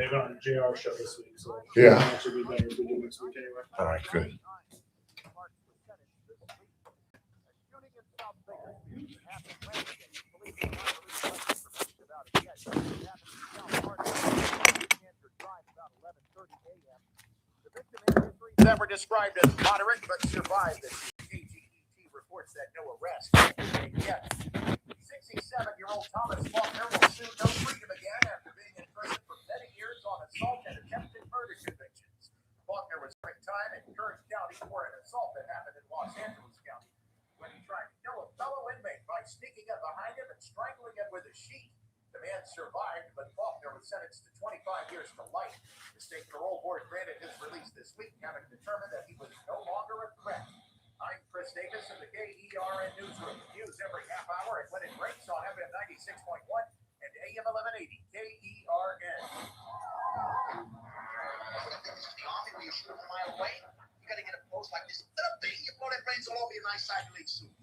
they've got on JR show this week, so yeah, it should be better if we do next week anyway. all right, good. That were described as moderate but survived. The KGET reports that no arrest yet. 67-year-old Thomas Faulkner will soon know freedom again after being in prison for many years on assault and attempted murder convictions. Faulkner was serving time in Kern County for an assault that happened in Los Angeles County when he tried to kill a fellow inmate by sneaking up behind him and strangling him with a sheet. The man survived, but Faulkner was sentenced to 25 years to life. The state parole board granted his release this week, having determined that he was no longer a threat. I'm Chris Davis in the KERN Newsroom. News every half hour and when it breaks on FM 96.1 and AM 1180 KERN. The army where you shoot a mile away, you got to get a post like this. You blow that brains all over your nice side leg suit.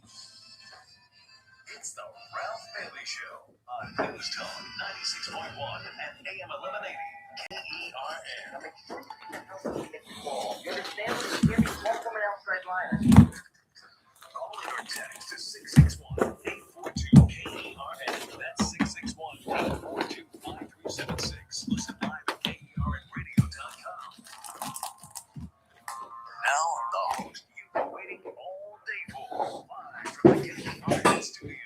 It's the Ralph Bailey Show on News Tone 96.1 and AM 1180 KERN. You understand? Give me one from an outside line. Call in or text to 661-842-KERN. That's 661-842-5376. Listen live at KERNradio.com. Now, the host you've been waiting all day for, live from the KERN studio.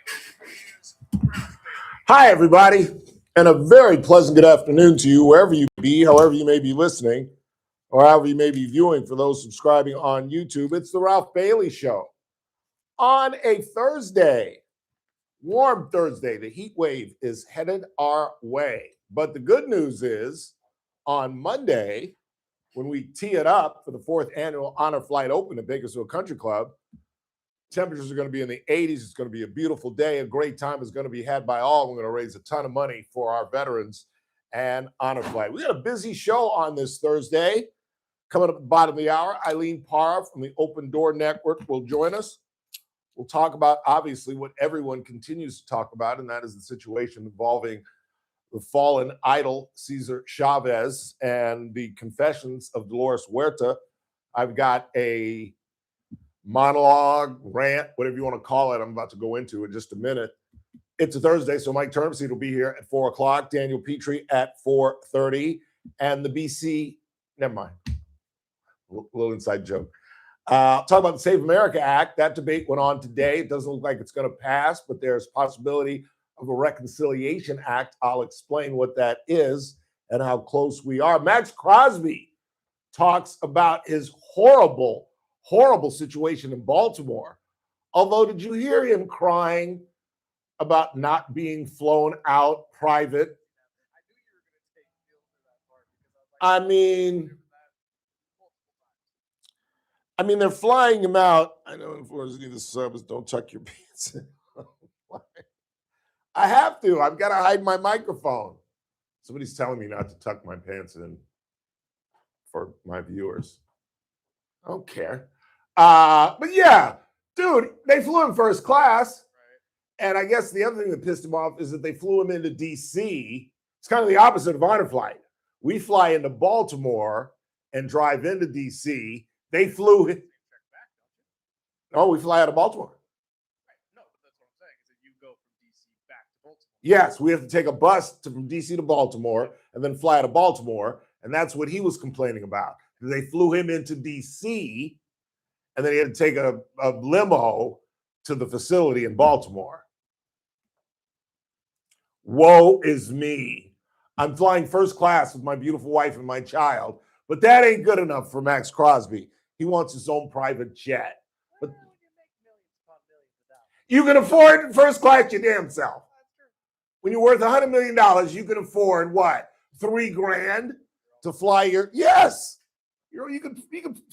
Hi, everybody, and a very pleasant good afternoon to you, wherever you be, however you may be listening, or however you may be viewing for those subscribing on YouTube. It's the Ralph Bailey Show on a Thursday, warm Thursday. The heat wave is headed our way. But the good news is on Monday, when we tee it up for the 4th annual Honor Flight Open at Bakersfield Country Club, temperatures are going to be in the 80s. It's going to be a beautiful day. A great time is going to be had by all. We're going to raise a ton of money for our veterans and Honor Flight. We got a busy show on this Thursday. Coming up at the bottom of the hour, Illene Parra from the Open Door Network will join us. We'll talk about, obviously, what everyone continues to talk about, and that is the situation involving the fallen idol, Cesar Chavez, and the confessions of Dolores Huerta. I've got a monologue, rant, whatever you want to call it, I'm about to go into in just a minute. It's a Thursday, so Mike Termseed will be here at 4 o'clock, Daniel Petrie at 4:30, and the BC, never mind, a little inside joke. Talk about the Save America Act. That debate went on today. It doesn't look like it's going to pass, but there's possibility of a Reconciliation Act. I'll explain what that is and how close we are. Max Crosby talks about his horrible situation in Baltimore. Although, did you hear him crying about not being flown out private? I mean, they're flying him out. I know influencers need the service. Don't tuck your pants in. I have to. I've got to hide my microphone. Somebody's telling me not to tuck my pants in for my viewers. I don't care. But yeah, dude, they flew him first class. Right. And I guess the other thing that pissed him off is that they flew him into D.C. It's kind of the opposite of Honor Flight. We fly into Baltimore and drive into D.C. They flew him. Oh, we fly out of Baltimore. Right. No, but that's what I'm saying, is that you go from D.C. back to Baltimore. Yes, we have to take a bus from D.C. to Baltimore and then fly to Baltimore. And that's what he was complaining about. They flew him into D.C., and then he had to take a limo to the facility in Baltimore. Woe is me. I'm flying first class with my beautiful wife and my child, but that ain't good enough for Max Crosby. He wants his own private jet. But you can afford first class your damn self. When you're worth $100 million, you can afford what? $3,000 to fly your, yes. You can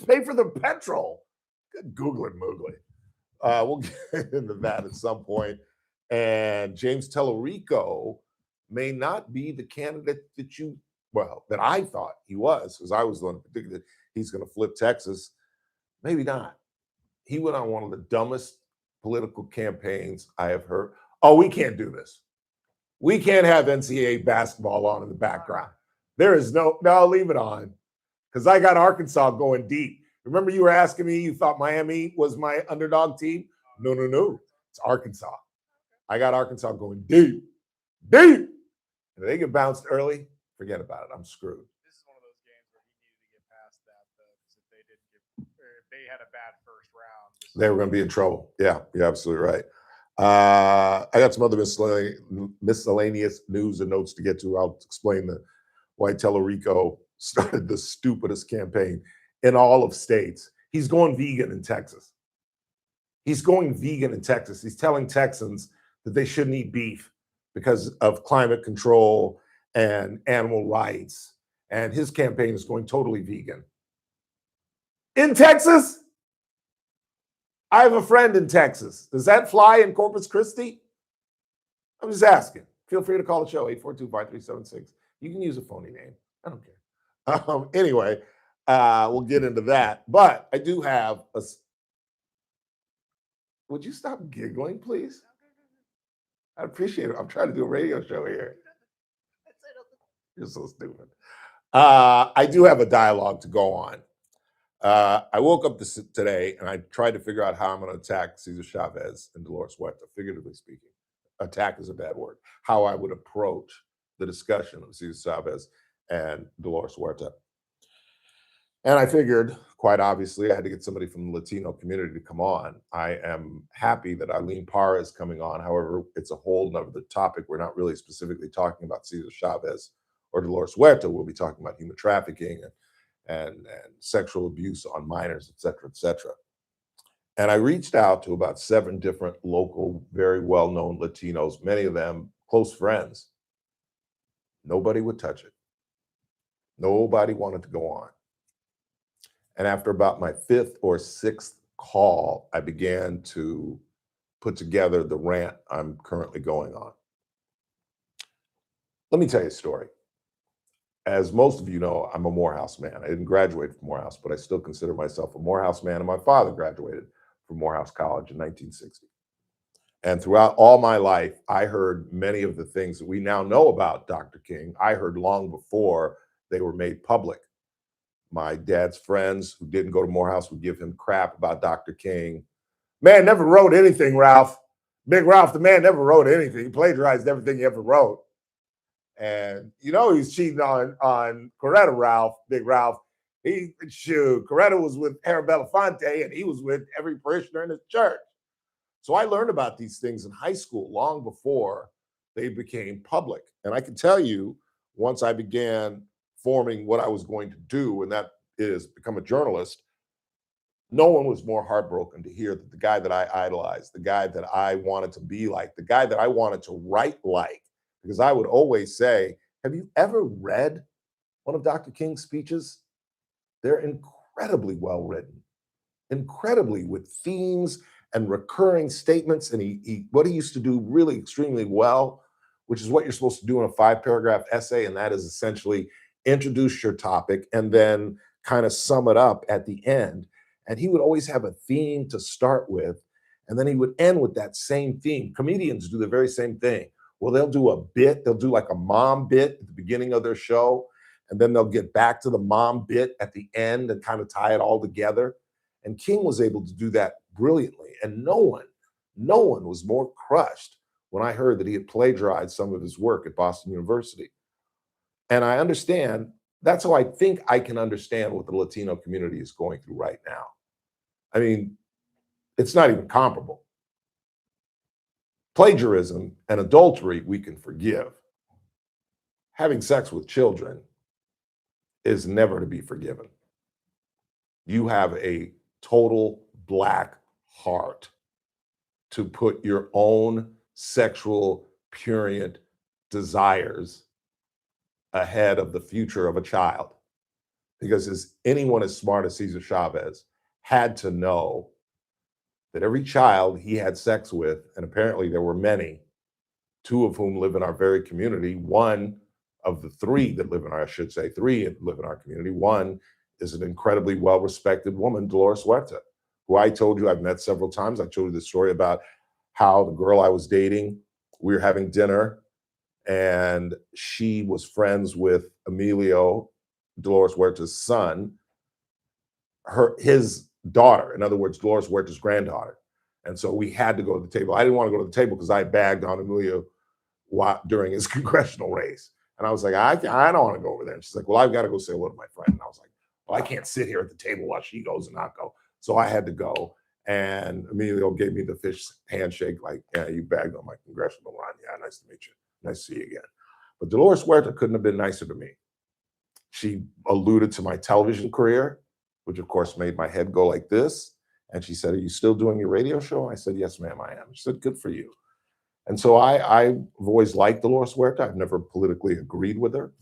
pay for the petrol. Good Google it, Moogly. We'll get into that at some point. And James Tellerico may not be the candidate that I thought he was, because I was the one who predicted he's going to flip Texas. Maybe not. He went on one of the dumbest political campaigns I have heard. Oh, we can't do this. We can't have NCAA basketball on in the background. There is no, leave it on. Because I got Arkansas going deep. Remember you were asking me, you thought Miami was my underdog team? No. It's Arkansas. I got Arkansas going deep. And if they get bounced early, forget about it. I'm screwed. This is one of those games where he needed to get past that, though, because if they didn't get, or if they had a bad first round, they were going to be in trouble. Yeah, you're absolutely right. I got some other miscellaneous news and notes to get to. I'll explain why Tellerico started the stupidest campaign in all of states. He's going vegan in Texas. He's telling Texans that they shouldn't eat beef because of climate control and animal rights. And his campaign is going totally vegan. In Texas? I have a friend in Texas. Does that fly in Corpus Christi? I'm just asking. Feel free to call the show, 842-5376. You can use a phony name. I don't care. Anyway, we'll get into that. But I do have a... Would you stop giggling, please? I appreciate it. I'm trying to do a radio show here. You're so stupid. I do have a dialogue to go on. I woke up today and I tried to figure out how I'm going to attack Cesar Chavez and Dolores Huerta, figuratively speaking. Attack is a bad word. How I would approach the discussion of Cesar Chavez and Dolores Huerta. And I figured, quite obviously, I had to get somebody from the Latino community to come on. I am happy that Illene Parra is coming on. However, it's a whole nother topic. We're not really specifically talking about Cesar Chavez or Dolores Huerta. We'll be talking about human trafficking and sexual abuse on minors, et cetera, et cetera. And I reached out to about 7 different local, very well-known Latinos, many of them close friends. Nobody would touch it. Nobody wanted to go on. And after about my 5th or 6th call, I began to put together the rant I'm currently going on. Let me tell you a story. As most of you know, I'm a Morehouse man. I didn't graduate from Morehouse, but I still consider myself a Morehouse man. And my father graduated from Morehouse College in 1960. And throughout all my life, I heard many of the things that we now know about Dr. King. I heard long before they were made public. My dad's friends who didn't go to Morehouse would give him crap about Dr. King. Man never wrote anything, Ralph. Big Ralph, the man never wrote anything. He plagiarized everything he ever wrote. And you know he's cheating on Coretta, Ralph, Big Ralph. Coretta was with Arabella Fonte, and he was with every parishioner in his church. So I learned about these things in high school long before they became public. And I can tell you, once I began forming what I was going to do, and that is become a journalist, no one was more heartbroken to hear that the guy that I idolized, the guy that I wanted to be like, the guy that I wanted to write like, because I would always say, have you ever read one of Dr. King's speeches? They're incredibly well written, incredibly with themes and recurring statements. And what he used to do really extremely well, which is what you're supposed to do in a 5-paragraph essay, and that is essentially introduce your topic and then kind of sum it up at the end. And he would always have a theme to start with, and then he would end with that same theme. Comedians do the very same thing. Well, they'll do a bit, they'll do like a mom bit at the beginning of their show, and then they'll get back to the mom bit at the end and kind of tie it all together. And King was able to do that brilliantly. And no one was more crushed when I heard that he had plagiarized some of his work at Boston University. And I understand, that's how I think I can understand what the Latino community is going through right now. I mean, it's not even comparable. Plagiarism and adultery, we can forgive. Having sex with children is never to be forgiven. You have a total black heart to put your own sexual prurient desires ahead of the future of a child. Because as anyone as smart as Cesar Chavez had to know that every child he had sex with, and apparently there were many, 2 of whom live in our very community, one of the 3 that live in our, I should say 3 that live in our community, one is an incredibly well-respected woman, Dolores Huerta, who I told you I've met several times. I told you the story about how the girl I was dating, we were having dinner, and she was friends with Emilio, Dolores Huerta's son, his daughter, in other words, Dolores Huerta's granddaughter. And so we had to go to the table. I didn't want to go to the table because I bagged on Emilio during his congressional race. And I was like, I don't want to go over there. And she's like, well, I've got to go say hello to my friend. And I was like, well, I can't sit here at the table while she goes and not go. So I had to go. And Emilio gave me the fish handshake, like, yeah, you bagged on my congressional run. Yeah, nice to meet you. Nice to see you again. But Dolores Huerta couldn't have been nicer to me. She alluded to my television career, which of course made my head go like this. And she said, are you still doing your radio show? I said, yes, ma'am, I am. She said, good for you. And so I've always liked Dolores Huerta. I've never politically agreed with her,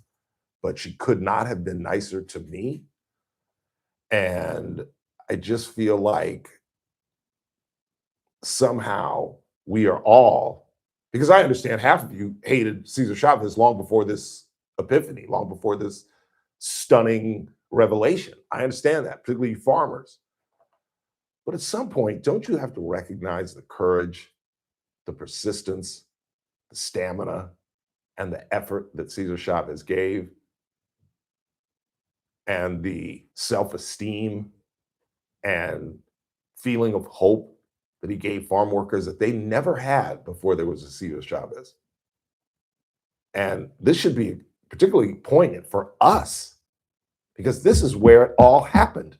but she could not have been nicer to me. And I just feel like somehow we are all, because I understand half of you hated Cesar Chavez long before this epiphany, long before this stunning revelation. I understand that, particularly farmers. But at some point, don't you have to recognize the courage, the persistence, the stamina, and the effort that Cesar Chavez gave, and the self-esteem and feeling of hope that he gave farm workers that they never had before there was a Cesar Chavez? And this should be particularly poignant for us, because this is where it all happened.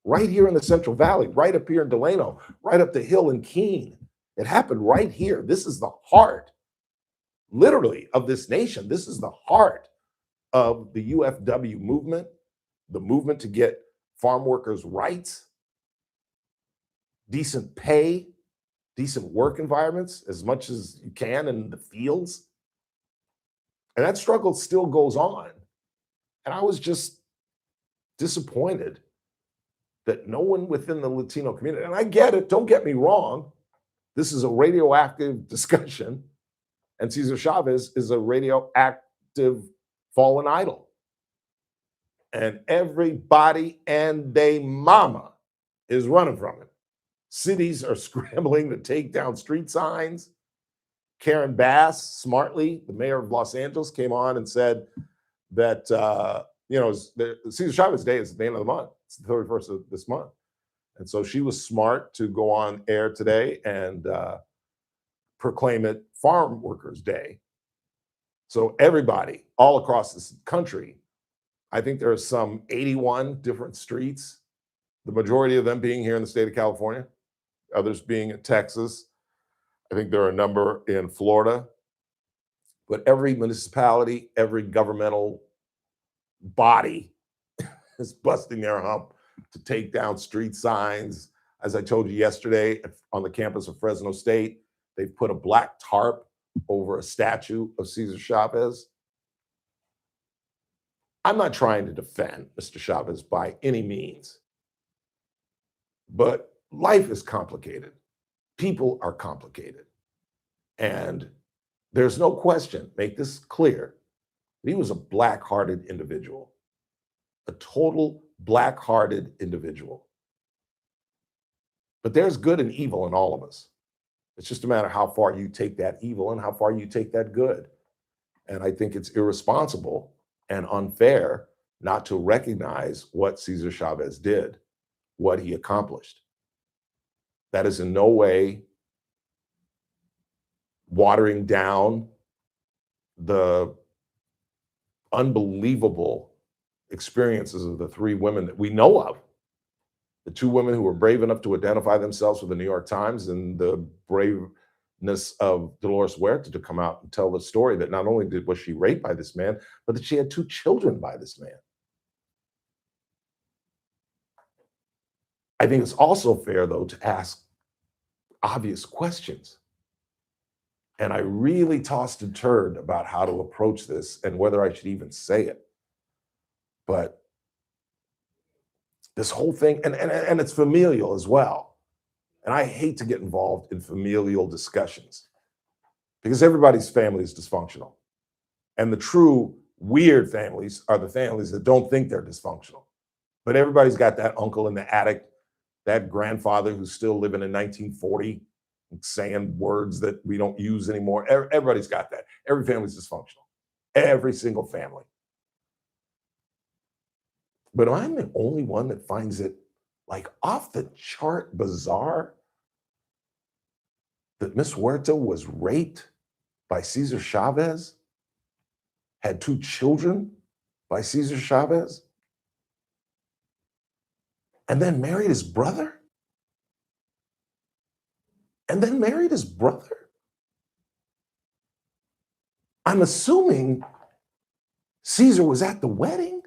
Right here in the Central Valley, right up here in Delano, right up the hill in Keene. It happened right here. This is the heart, literally, of this nation. This is the heart of the UFW movement, the movement to get farm workers' rights, decent pay, decent work environments, as much as you can in the fields. And that struggle still goes on. And I was just disappointed that no one within the Latino community, and I get it, don't get me wrong, this is a radioactive discussion, and Cesar Chavez is a radioactive fallen idol. And everybody and they mama is running from it. Cities are scrambling to take down street signs. Karen Bass, smartly, the mayor of Los Angeles, came on and said that, the Cesar Chavez Day is at the end of the month. It's the 31st of this month. And so she was smart to go on air today and proclaim it Farm Workers Day. So everybody all across this country, I think there are some 81 different streets, the majority of them being here in the state of California, others being in Texas. I think there are a number in Florida. But every municipality, every governmental body is busting their hump to take down street signs. As I told you yesterday, on the campus of Fresno State, they've put a black tarp over a statue of Cesar Chavez. I'm not trying to defend Mr. Chavez by any means, but life is complicated. People are complicated. And there's no question, make this clear, he was a black-hearted individual, a total black-hearted individual. But there's good and evil in all of us. It's just a matter of how far you take that evil and how far you take that good. And I think it's irresponsible and unfair not to recognize what Cesar Chavez did, what he accomplished. That is in no way watering down the unbelievable experiences of the three women that we know of. The two women who were brave enough to identify themselves with the New York Times, and the braveness of Dolores Huerta to come out and tell the story that not only was she raped by this man, but that she had 2 children by this man. I think it's also fair, though, to ask obvious questions. And I really tossed and turned about how to approach this and whether I should even say it. But this whole thing, and it's familial as well. And I hate to get involved in familial discussions because everybody's family is dysfunctional. And the true weird families are the families that don't think they're dysfunctional. But everybody's got that uncle in the attic, that grandfather who's still living in 1940, saying words that we don't use anymore. Everybody's got that. Every family's dysfunctional. Every single family. But I'm the only one that finds it like off the chart bizarre that Miss Huerta was raped by Cesar Chavez, had 2 children by Cesar Chavez, and then married his brother? I'm assuming Cesar was at the wedding.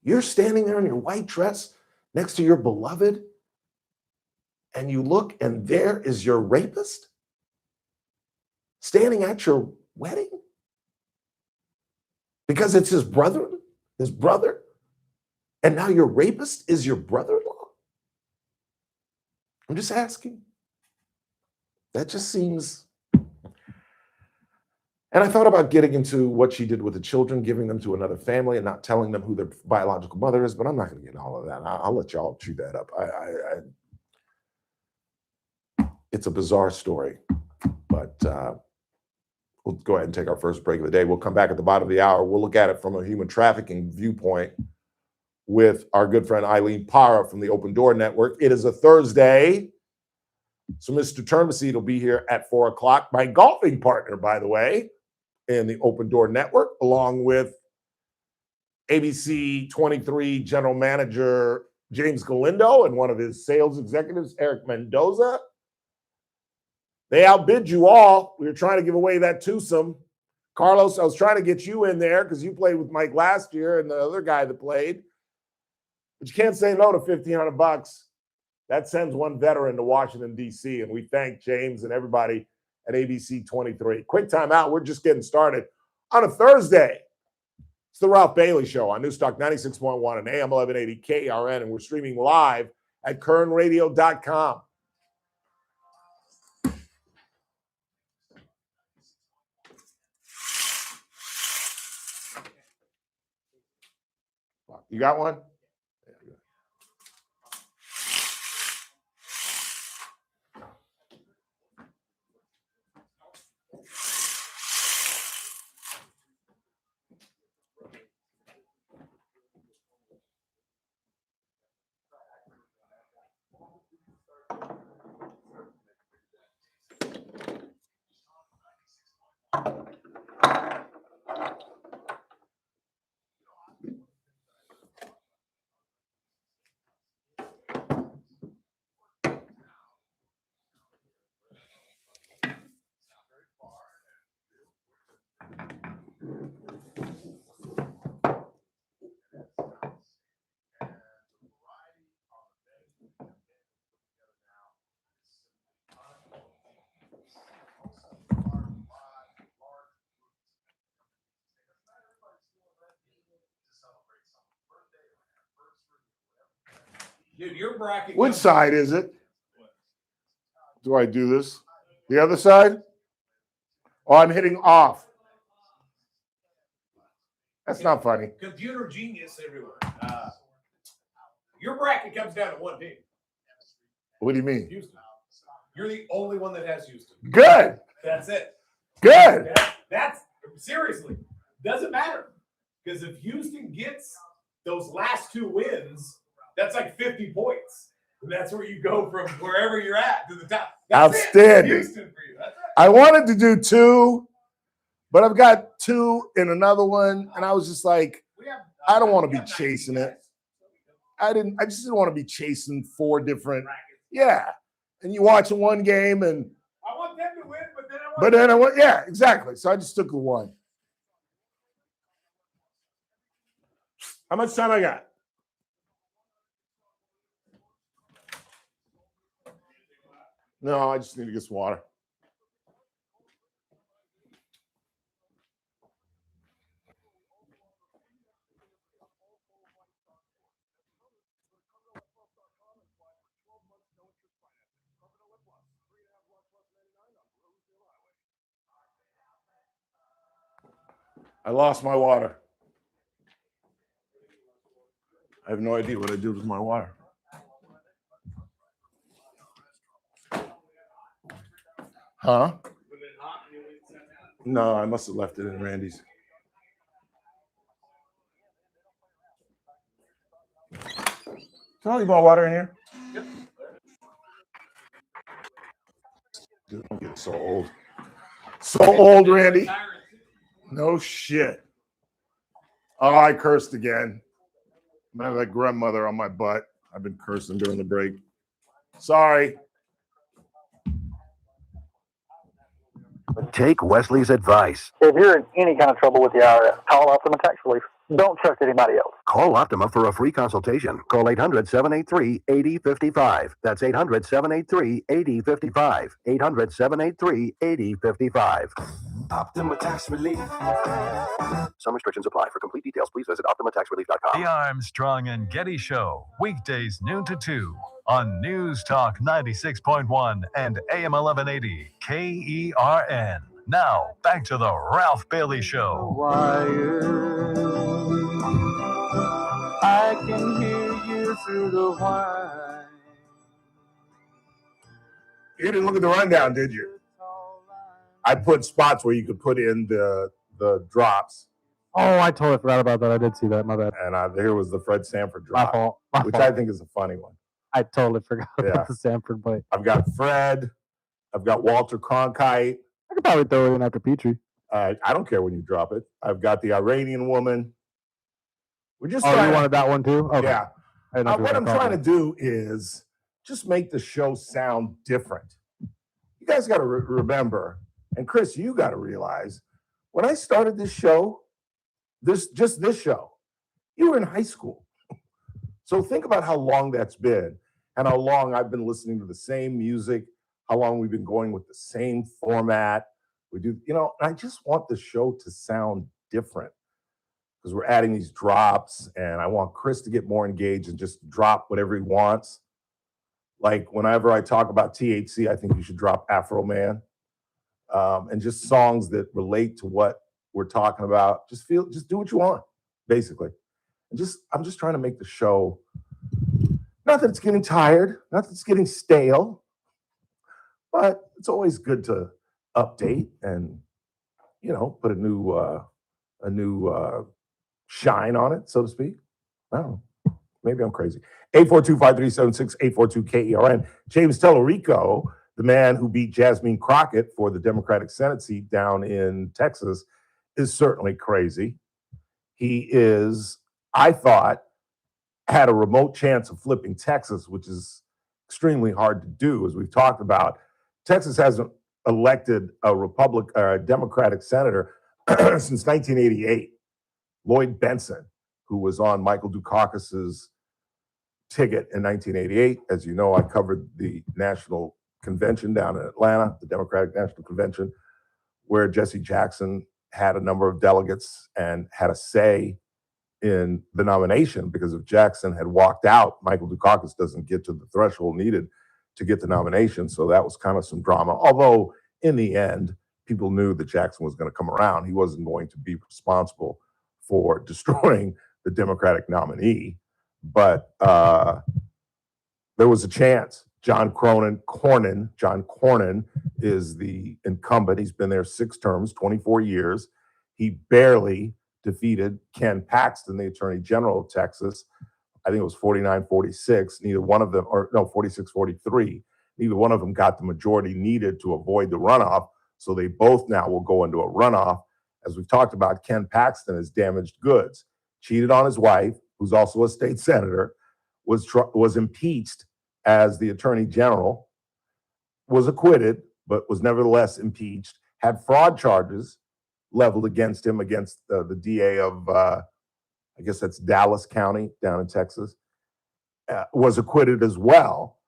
You're standing there in your white dress next to your beloved, and you look, and there is your rapist standing at your wedding because it's his brother, and now your rapist is your brother-in-law. I'm just asking. That just seems. And I thought about getting into what she did with the children, giving them to another family and not telling them who their biological mother is, but I'm not going to get into all of that. I'll let y'all chew that up. It's a bizarre story, but we'll go ahead and take our first break of the day. We'll come back at the bottom of the hour. We'll look at it from a human trafficking viewpoint with our good friend Illene Parra from the Open Door Network. It is a Thursday, so Mr. Termacete will be here at 4 o'clock. My golfing partner, by the way, in the Open Door Network, along with ABC 23 General Manager James Galindo and one of his sales executives, Eric Mendoza. They outbid you all. We were trying to give away that twosome. Carlos, I was trying to get you in there because you played with Mike last year and the other guy that played. But you can't say no to $1,500. That sends one veteran to Washington, D.C., and we thank James and everybody at ABC 23. Quick timeout. We're just getting started on a Thursday. It's the Ralph Bailey Show on Newstalk 96.1 and AM 1180 KRN, and we're streaming live at kernradio.com. You got one? Dude, your bracket. Which side is it? Do I do this? The other side? Oh, I'm hitting off. That's not funny. Computer genius everywhere. Your bracket comes down to one team. What do you mean? Houston. You're the only one that has Houston. Good. That's it. Good. That's seriously doesn't matter because if Houston gets those last 2 wins, that's like 50 points. And that's where you go from wherever you're at to the top. That's outstanding. Houston for you. That's it. I wanted to do 2, but I've got 2 in another one, and I was just like, I don't want to be chasing it. I just didn't want to be chasing 4 different. Yeah. And you watching one game, and I want them to win, but then I want, yeah, exactly. So I just took the 1. How much time I got? No, I just need to get some water. I lost my water. I have no idea what I did with my water. Huh? No, I must have left it in Randy's. Can I leave more water in here? Yep. Dude, don't get so old. So old, Randy. No shit. Oh, I cursed again. I have that grandmother on my butt. I've been cursing during the break. Sorry. Take Wesley's advice. If you're in any kind of trouble with the IRS, call Optima Tax Relief. Don't trust anybody else. Call Optima for a free consultation. Call 800-783-8055. That's 800-783-8055. 800-783-8055. Optima Tax Relief. Some restrictions apply. For complete details, please visit OptimaTaxRelief.com. The Armstrong and Getty Show, weekdays noon to 2 on News Talk 96.1 and AM 1180 KERN. Now, back to the Ralph Bailey Show. I can hear you through the wire. You didn't look at the rundown, did you? I put spots where you could put in the drops. Oh, I totally forgot about that. I did see that. My bad. And here was the Fred Sanford My drop, fault. which I think is a funny one. I totally forgot Yeah. about the Sanford play. I've got Fred. I've got Walter Cronkite. I could probably throw it in after Petrie. I don't care when you drop it. I've got the Iranian woman. We're just Oh, trying you to, wanted that one too? Okay. yeah. I didn't know if you What were I'm talking. trying to do is just make the show sound different. You guys got to remember, and Chris, you got to realize, when I started this show, this show, you were in high school. So think about how long that's been and how long I've been listening to the same music, how long we've been going with the same format. We do, I just want the show to sound different because we're adding these drops, and I want Chris to get more engaged and just drop whatever he wants. Like whenever I talk about THC, I think you should drop Afro Man, and just songs that relate to what we're talking about. Just do what you want, basically. And I'm just trying to make the show, not that it's getting tired, not that it's getting stale, but it's always good to update and, put a new shine on it, so to speak. I don't know. Maybe I'm crazy. 842-5376, 842-KERN. James Tellerico, the man who beat Jasmine Crockett for the Democratic Senate seat down in Texas, is certainly crazy. He is, I thought, had a remote chance of flipping Texas, which is extremely hard to do, as we've talked about. Texas hasn't elected a Democratic senator since 1988. Lloyd Benson, who was on Michael Dukakis's ticket in 1988. As you know, I covered the national convention down in Atlanta, the Democratic National Convention, where Jesse Jackson had a number of delegates and had a say in the nomination, because if Jackson had walked out, Michael Dukakis doesn't get to the threshold needed to get the nomination. So that was kind of some drama. Although in the end, people knew that Jackson was going to come around. He wasn't going to be responsible for destroying the Democratic nominee. But there was a chance. John Cornyn is the incumbent. He's been there 6 terms, 24 years. He barely defeated Ken Paxton, the Attorney General of Texas. I think it was 49-46. Neither one of them, 46-43. Neither one of them got the majority needed to avoid the runoff. So they both now will go into a runoff. As we've talked about, Ken Paxton is damaged goods. Cheated on his wife, who's also a state senator, was impeached as the Attorney General, was acquitted, but was nevertheless impeached, had fraud charges leveled against him, against the DA of, I guess that's Dallas County down in Texas, was acquitted as well.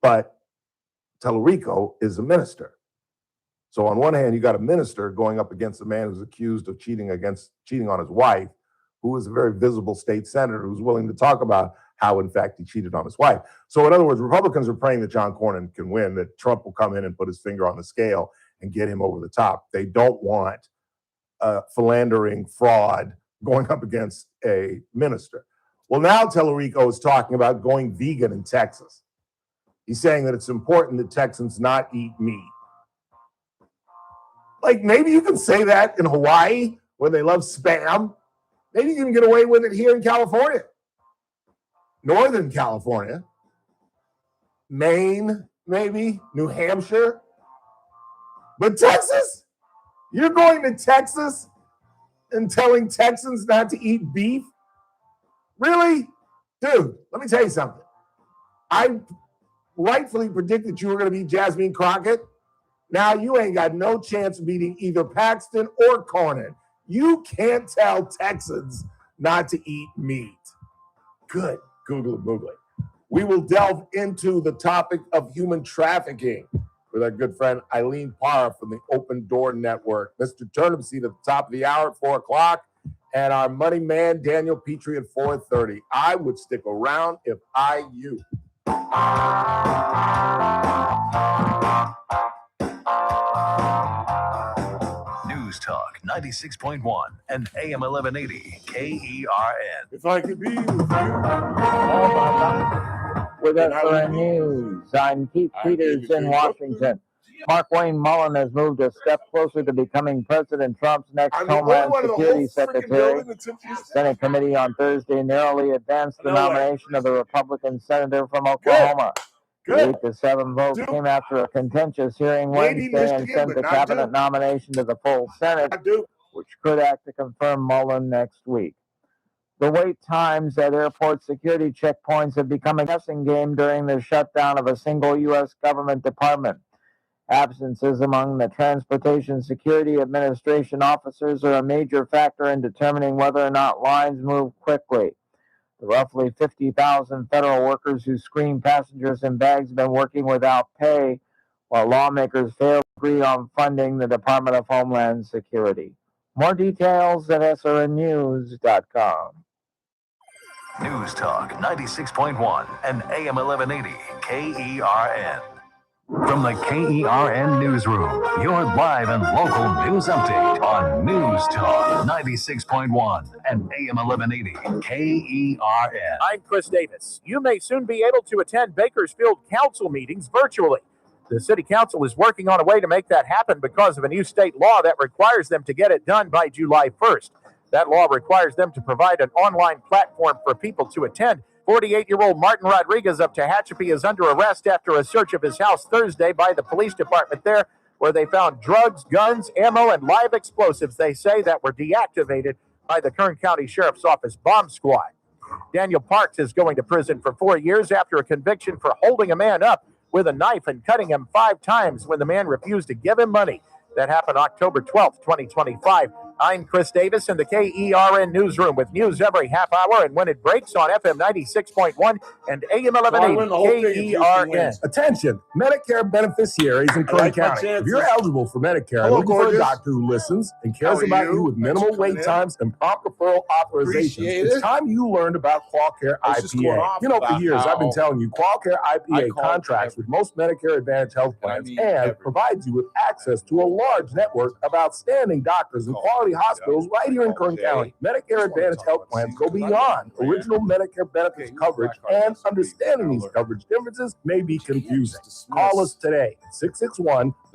But Tellerico is a minister. So on one hand, you got a minister going up against a man who's accused of cheating on his wife, who is a very visible state senator who's willing to talk about how, in fact, he cheated on his wife. So in other words, Republicans are praying that John Cornyn can win, that Trump will come in and put his finger on the scale and get him over the top. They don't want philandering fraud going up against a minister. Well, now Tellerico is talking about going vegan in Texas. He's saying that it's important that Texans not eat meat. Like, maybe you can say that in Hawaii where they love spam. Maybe you can get away with it here in California, Northern California, Maine, maybe, New Hampshire. But Texas? You're going to Texas and telling Texans not to eat beef? Really? Dude, let me tell you something. I rightfully predicted you were going to beat Jasmine Crockett. Now you ain't got no chance of beating either Paxton or Cornyn. You can't tell Texans not to eat meat. Good. Google it, Google it. We will delve into the topic of human trafficking with our good friend Illene Parra from the Open Door Network. Mr. Turnipseed at the top of the hour at 4 o'clock. And our money man, Daniel Petrie, at 4:30. I would stick around if I you. News Talk 96.1 and AM 1180 KERN. If I could be with you all my life. With SRN News, I'm Keith Peters in Washington. Mark Wayne Mullen has moved a step closer to becoming President Trump's next Homeland Security Secretary. Senate committee on Thursday narrowly advanced the nomination of the Republican senator from Oklahoma. The 8-7 vote came after a contentious hearing Wednesday and sent the cabinet nomination to the full Senate, which could act to confirm Mullen next week. The wait times at airport security checkpoints have become a guessing game during the shutdown of a single U.S. government department. Absences among the Transportation Security Administration officers are a major factor in determining whether or not lines move quickly. The roughly 50,000 federal workers who screen passengers and bags have been working without pay, while lawmakers fail to agree on funding the Department of Homeland Security. More details at srnnews.com. News Talk 96.1 and AM 1180 KERN. From the KERN Newsroom, your live and local news update on News Talk 96.1 and AM 1180 KERN. I'm Chris Davis. You may soon be able to attend Bakersfield Council meetings virtually. The City Council is working on a way to make that happen because of a new state law that requires them to get it done by July 1st. That law requires them to provide an online platform for people to attend. 48-year-old Martin Rodriguez of Tehachapi is under arrest after a search of his house Thursday by the police department there, where they found drugs, guns, ammo, and live explosives, they say, that were deactivated by the Kern County Sheriff's Office bomb squad. Daniel Parks is going to prison for 4 years after a conviction for holding a man up with a knife and cutting him 5 times when the man refused to give him money. That happened October 12th, 2025. I'm Chris Davis in the KERN Newsroom with news every half hour and when it breaks on FM 96.1 and AM 1180 KERN. Attention, Medicare beneficiaries in Kern County. If you're eligible for Medicare and looking for a doctor who listens and cares about you with minimal wait times and prompt referral authorizations, it's time you learned about QualCare IPA. You know, for years I've been telling you, QualCare IPA contracts with most Medicare Advantage health plans and provides you with access to a large network of outstanding doctors and quality hospitals right here in Kern County. Medicare Advantage health plans go beyond original Medicare benefits coverage, and understanding these coverage differences may be confusing. Call us today at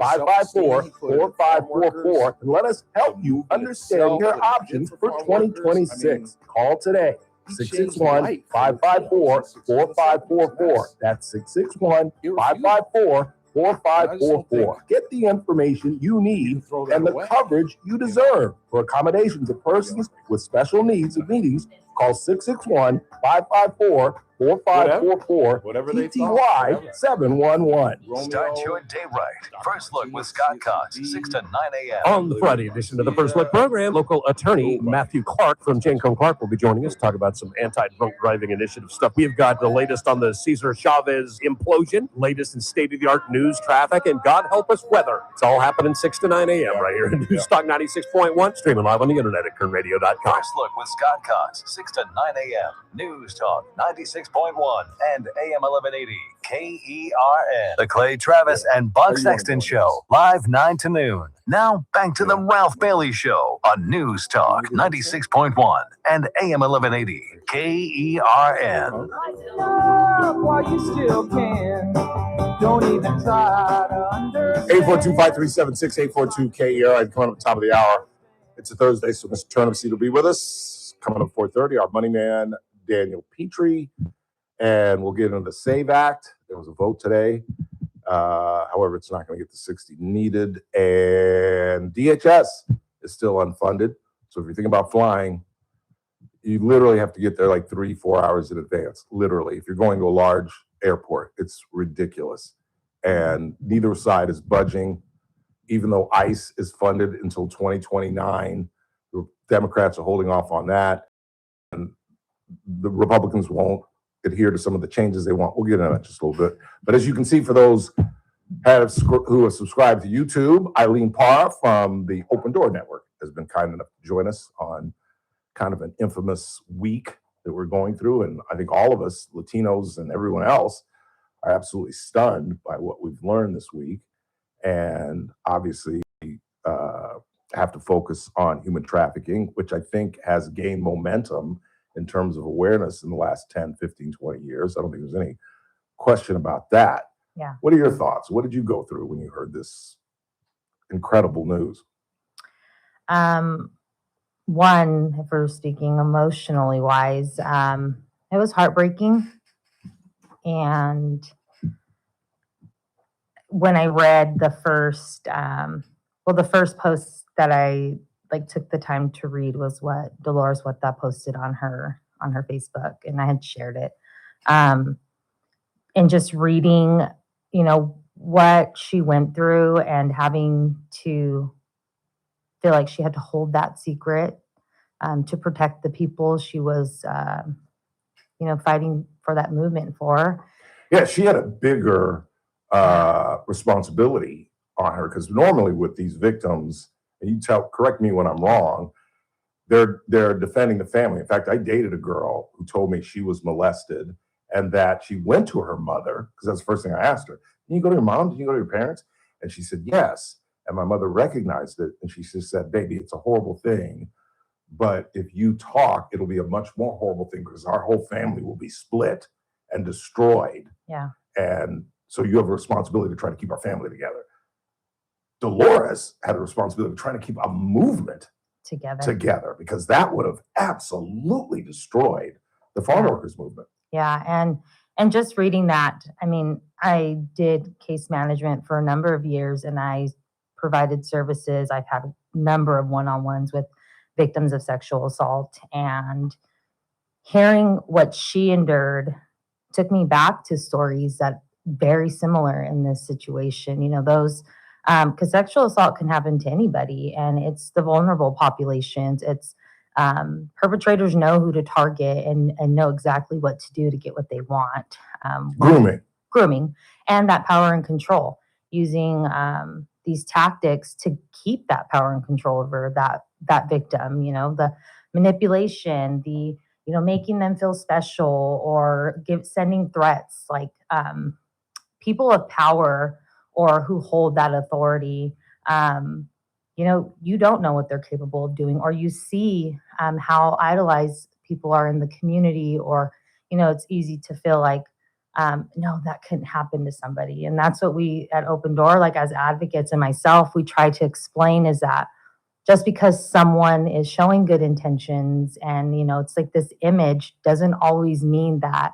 661-554-4544 and let us help you understand your options for 2026. Call today. 661-554-4544. That's 661-554-4544. 4544. Get the information you need and the coverage you deserve. For accommodations of persons with special needs and meetings, call 661-554-4544. 4544 TTY 711. Start your day right. First Look with Scott Cox, 6 to 9 a.m. On the Friday edition of the First Look program, local attorney Matthew Clark from Jancone Clark will be joining us to talk about some anti-drunk driving initiative stuff. We have got the latest on the Cesar Chavez implosion, latest in state-of-the-art news, traffic, and God help us, weather. It's all happening 6 to 9 a.m. right here in News Talk 96.1, streaming live on the internet at kernradio.com. First Look with Scott Cox, 6 to 9 a.m. News Talk 96.1 and AM 1180 KERN. The Clay Travis and Buck Sexton Show, live 9 to noon. Now back to the Ralph Bailey Show on News Talk 96.1 and AM 1180 KERN. While you still can. Don't even try to understand. 842-537-6842 KER. I'd come up at the top of the hour. It's a Thursday, so Mr. Turnipseed will be with us. Coming up at 4:30, our money man, Daniel Petrie. And we'll get into the SAVE Act. There was a vote today. However, it's not going to get the 60 needed. And DHS is still unfunded. So if you're thinking about flying, you literally have to get there like 3-4 hours in advance. Literally. If you're going to a large airport, it's ridiculous. And neither side is budging. Even though ICE is funded until 2029, the Democrats are holding off on that. And the Republicans won't adhere to some of the changes they want. We'll get into that just a little bit. But as you can see, for those who have subscribed to YouTube, Illene Parra from the Open Door Network has been kind enough to join us on kind of an infamous week that we're going through. And I think all of us, Latinos and everyone else, are absolutely stunned by what we've learned this week. And obviously have to focus on human trafficking, which I think has gained momentum in terms of awareness in the last 10, 15, 20 years. I don't think there's any question about that. Yeah. What are your thoughts? What did you go through when you heard this incredible news? One, if we're speaking emotionally wise, it was heartbreaking. And when I read the first, the first post that I took the time to read was what Dolores Huerta posted on her Facebook, and I had shared it. And just reading, what she went through and having to feel like she had to hold that secret to protect the people she was, fighting for that movement for. Yeah, she had a bigger responsibility on her, because normally with these victims, and correct me when I'm wrong, they're defending the family. In fact, I dated a girl who told me she was molested and that she went to her mother, because that's the first thing I asked her. Did you go to your mom? Did you go to your parents? And she said, yes. And my mother recognized it. And she just said, baby, it's a horrible thing. But if you talk, it'll be a much more horrible thing, because our whole family will be split and destroyed. Yeah. And so you have a responsibility to try to keep our family together. Dolores had a responsibility of trying to keep a movement together, because that would have absolutely destroyed the farm workers movement. Yeah. And just reading that, I mean, I did case management for a number of years, and I provided services. I've had a number of one-on-ones with victims of sexual assault, and hearing what she endured took me back to stories that very similar in this situation. Those, because sexual assault can happen to anybody, and it's the vulnerable populations. It's perpetrators know who to target and know exactly what to do to get what they want. Grooming, and that power and control, using these tactics to keep that power and control over that victim. The manipulation, the making them feel special, or sending threats, like people of power or who hold that authority. You don't know what they're capable of doing, or you see how idolized people are in the community, or it's easy to feel like no, that couldn't happen to somebody. And that's what we at Open Door, like as advocates and myself, we try to explain, is that just because someone is showing good intentions and it's like this image, doesn't always mean that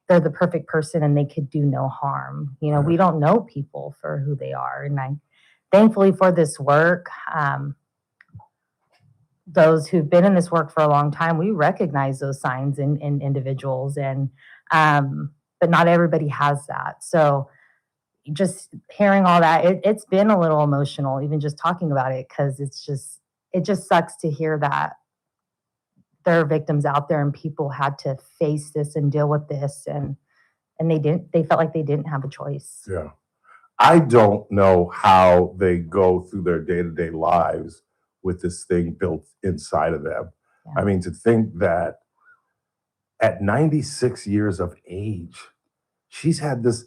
they're the perfect person and they could do no harm. We don't know people for who they are. And thankfully for this work, those who've been in this work for a long time, we recognize those signs in individuals, and but not everybody has that. So just hearing all that, it's been a little emotional, even just talking about it, because it just sucks to hear that there are victims out there and people had to face this and deal with this, and they felt like they didn't have a choice. Yeah. I don't know how they go through their day-to-day lives with this thing built inside of them. Yeah. I mean, to think that at 96 years of age, she's had this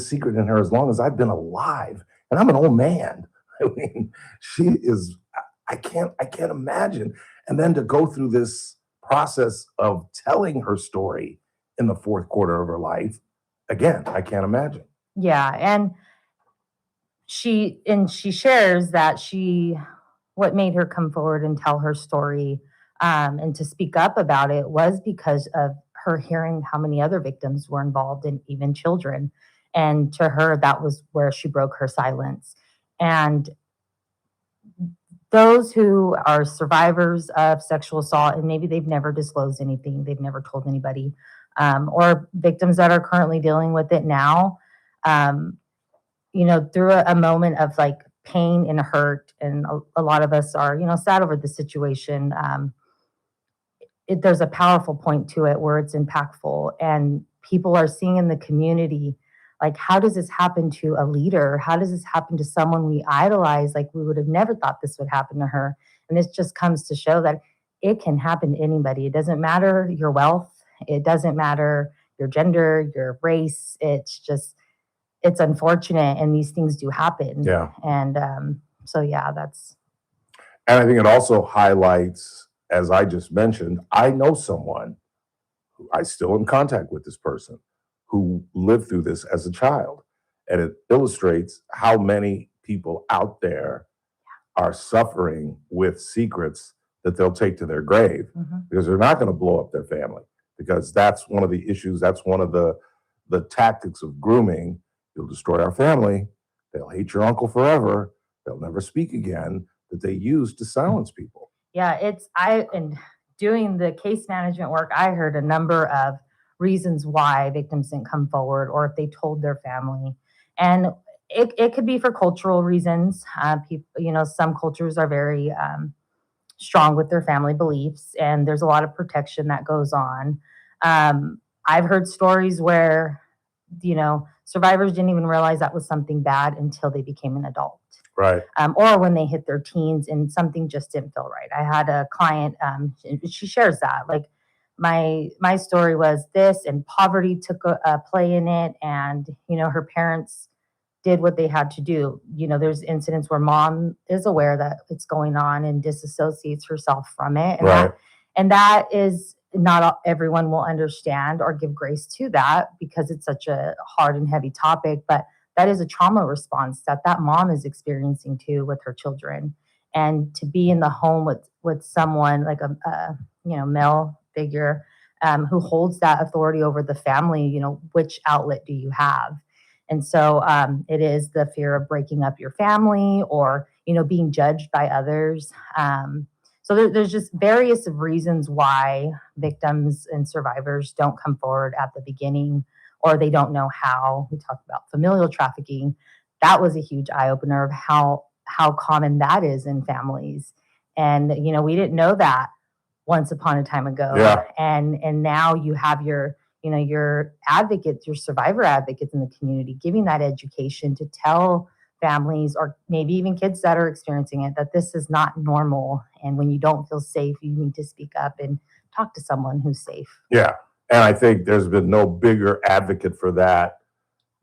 secret in her as long as I've been alive, and I'm an old man. I mean, I can't imagine. And then to go through this process of telling her story in the fourth quarter of her life, again, I can't imagine. Yeah, and she shares that what made her come forward and tell her story, and to speak up about it was because of her hearing how many other victims were involved, and even children. And to her, that was where she broke her silence. And those who are survivors of sexual assault, and maybe they've never disclosed anything, they've never told anybody, or victims that are currently dealing with it now, through a moment of like pain and hurt, and a lot of us are, sad over the situation. There's a powerful point to it where it's impactful, and people are seeing in the community, like, how does this happen to a leader? How does this happen to someone we idolize? Like, we would have never thought this would happen to her. And this just comes to show that it can happen to anybody. It doesn't matter your wealth. It doesn't matter your gender, your race. It's unfortunate, and these things do happen. Yeah. And so, yeah, And I think it also highlights, as I just mentioned, I know someone who I still in contact with this person who lived through this as a child. And it illustrates how many people out there are suffering with secrets that they'll take to their grave, because they're not going to blow up their family, because that's one of the issues. That's one of the tactics of grooming. You'll destroy our family. They'll hate your uncle forever. They'll never speak again, that they use to silence people. Yeah, and doing the case management work, I heard a number of reasons why victims didn't come forward, or if they told their family. And it could be for cultural reasons. People, some cultures are very strong with their family beliefs, and there's a lot of protection that goes on. I've heard stories where, survivors didn't even realize that was something bad until they became an adult. Right. Or when they hit their teens and something just didn't feel right. I had a client, she shares that, like, my story was this, and poverty took a play in it, and her parents did what they had to do. There's incidents where mom is aware that it's going on and disassociates herself from it, and Right. that is not everyone will understand or give grace to that, because it's such a hard and heavy topic. But that is a trauma response that mom is experiencing too with her children. And to be in the home with someone like a male figure who holds that authority over the family, which outlet do you have? And so it is the fear of breaking up your family, or being judged by others. So there's just various of reasons why victims and survivors don't come forward at the beginning, or they don't know how. We talked about familial trafficking. That was a huge eye opener of how common that is in families. And, we didn't know that once upon a time ago. Yeah. And now you have your advocates, your survivor advocates in the community, giving that education to tell families, or maybe even kids that are experiencing it, that this is not normal. And when you don't feel safe, you need to speak up and talk to someone who's safe. Yeah. And I think there's been no bigger advocate for that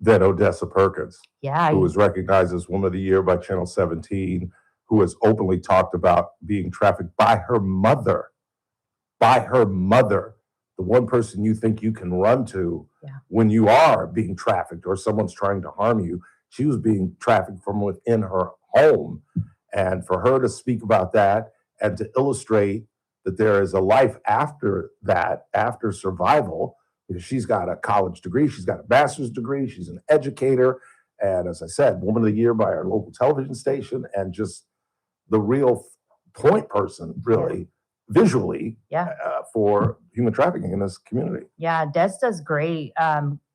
than Odessa Perkins, Yeah. who was recognized as Woman of the Year by Channel 17, who has openly talked about being trafficked by her mother. By her mother, the one person you think you can run to when you are being trafficked or someone's trying to harm you. She was being trafficked from within her home. And for her to speak about that and to illustrate that there is a life after that, after survival, because she's got a college degree, she's got a master's degree, she's an educator, and as I said, Woman of the Year by our local television station, and just the real point person, really, visually, for human trafficking in this community. Yeah, Des does great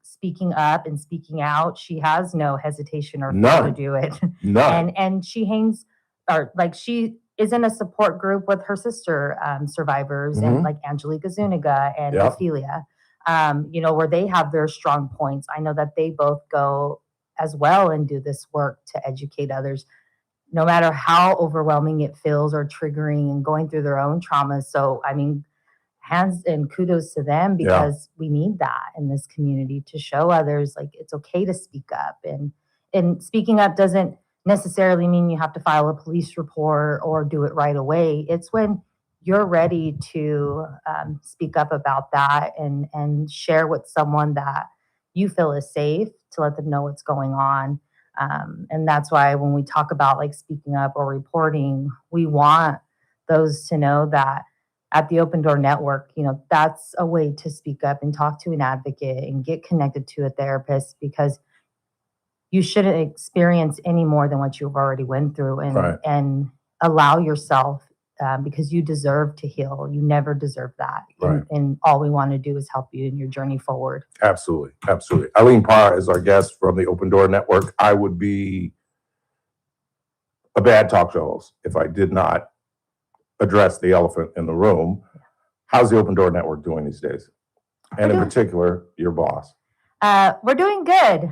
speaking up and speaking out. She has no hesitation or fear to do it. None. And she hangs, or like, she is in a support group with her sister survivors, and like Angelica Zuniga and Ophelia, where they have their strong points. I know that they both go as well and do this work to educate others, no matter how overwhelming it feels or triggering, and going through their own traumas. So, I mean, hands and kudos to them, because we need that in this community to show others, like, it's okay to speak up. And speaking up doesn't necessarily mean you have to file a police report or do it right away. It's when you're ready to speak up about that and share with someone that you feel is safe, to let them know what's going on. And that's why when we talk about like speaking up or reporting, we want those to know that at the Open Door Network, that's a way to speak up and talk to an advocate and get connected to a therapist, because you shouldn't experience any more than what you've already went through, and allow yourself, because you deserve to heal. You never deserve that. Right. And all we want to do is help you in your journey forward. Absolutely. Absolutely. Illene Parra is our guest from the Open Door Network. I would be a bad talk show host if I did not address the elephant in the room. How's the Open Door Network doing these days? And in particular, your boss. We're doing good.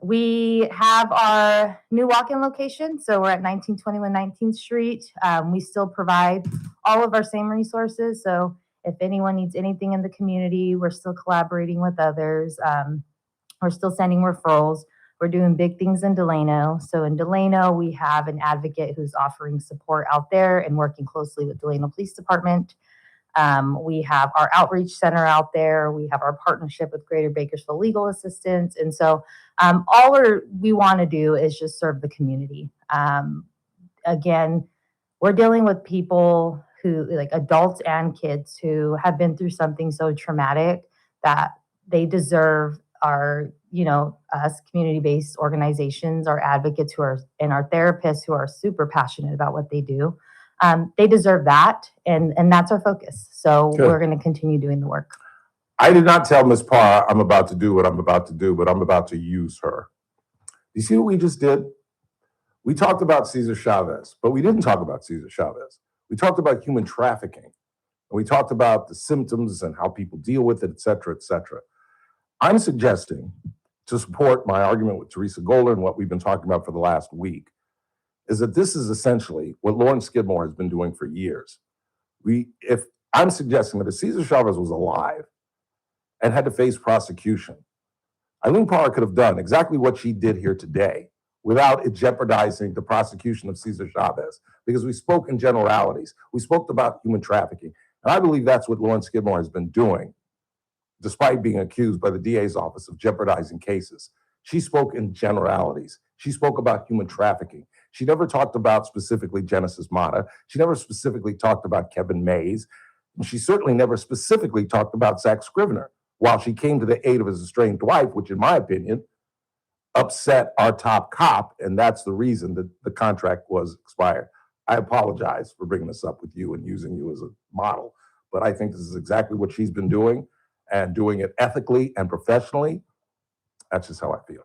We have our new walk-in location. So we're at 1921 19th Street. We still provide all of our same resources. So if anyone needs anything in the community, we're still collaborating with others. We're still sending referrals. We're doing big things in Delano. So in Delano, we have an advocate who's offering support out there and working closely with Delano Police Department. We have our outreach center out there. We have our partnership with Greater Bakersfield Legal Assistance. And so all we want to do is just serve the community. Again, we're dealing with people who, like adults and kids, who have been through something so traumatic that they deserve our, us community-based organizations, our advocates and our therapists who are super passionate about what they do. They deserve that, and that's our focus. So We're going to continue doing the work. I did not tell Ms. Parra I'm about to do what I'm about to do, but I'm about to use her. You see what we just did? We talked about Cesar Chavez, but we didn't talk about Cesar Chavez. We talked about human trafficking, and we talked about the symptoms and how people deal with it, et cetera, et cetera. I'm suggesting, to support my argument with Teresa Golder and what we've been talking about for the last week, is that this is essentially what Lauren Skidmore has been doing for years. If I'm suggesting that if Cesar Chavez was alive and had to face prosecution, Illene Parra could have done exactly what she did here today without it jeopardizing the prosecution of Cesar Chavez, because we spoke in generalities. We spoke about human trafficking. And I believe that's what Lauren Skidmore has been doing, despite being accused by the DA's office of jeopardizing cases. She spoke in generalities. She spoke about human trafficking. She never talked about specifically Genesis Mata. She never specifically talked about Kevin Mays. And she certainly never specifically talked about Zach Scrivener, while she came to the aid of his estranged wife, which in my opinion upset our top cop, and that's the reason that the contract was expired. I apologize for bringing this up with you and using you as a model, but I think this is exactly what she's been doing, and doing it ethically and professionally. That's just how I feel.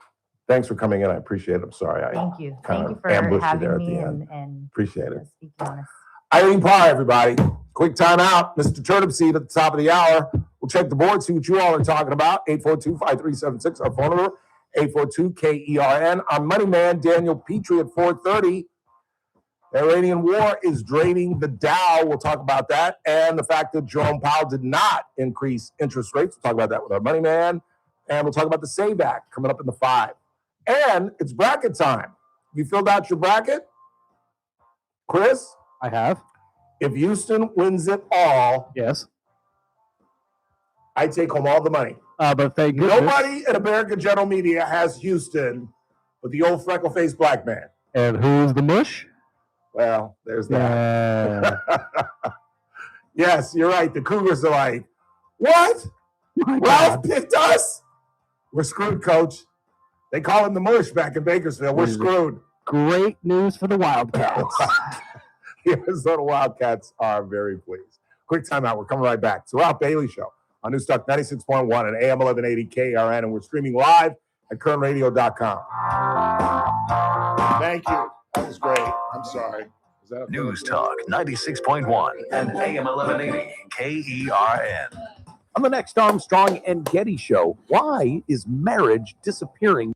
Thanks for coming in. I appreciate it. I'm sorry. Thank you. kind Thank of you for ambushed you having there at me the end. and Appreciate it. speaking on us. Illene Parra, everybody. Quick time out. Mr. Turnip Seed at the top of the hour. We'll check the board, see what you all are talking about. 842-5376, our phone number. 842-KERN. Our money man, Daniel Petrie, at 4:30. The Iranian war is draining the Dow. We'll talk about that. And the fact that Jerome Powell did not increase interest rates. We'll talk about that with our money man. And we'll talk about the SAVE Act coming up in the 5. And it's bracket time. You filled out your bracket? Chris? I have. If Houston wins it all, Yes. I take home all the money. But thank goodness. Nobody at American General Media has Houston but the old freckle-faced black man. And who's the mush? Well, there's that. Yes, you're right. The Cougars are like, what? Ralph picked us? We're screwed, coach. They call him the mush back in Bakersfield. We're screwed. Great news for the Wildcats. The Arizona Wildcats are very pleased. Quick timeout. We're coming right back. It's the Ralph Bailey Show on News Talk 96.1 and AM 1180 KRN, and we're streaming live at kernradio.com. Thank you. That was great. I'm sorry. Is that News Talk 96.1 and AM 1180 KERN. On the next Armstrong and Getty Show, why is marriage disappearing?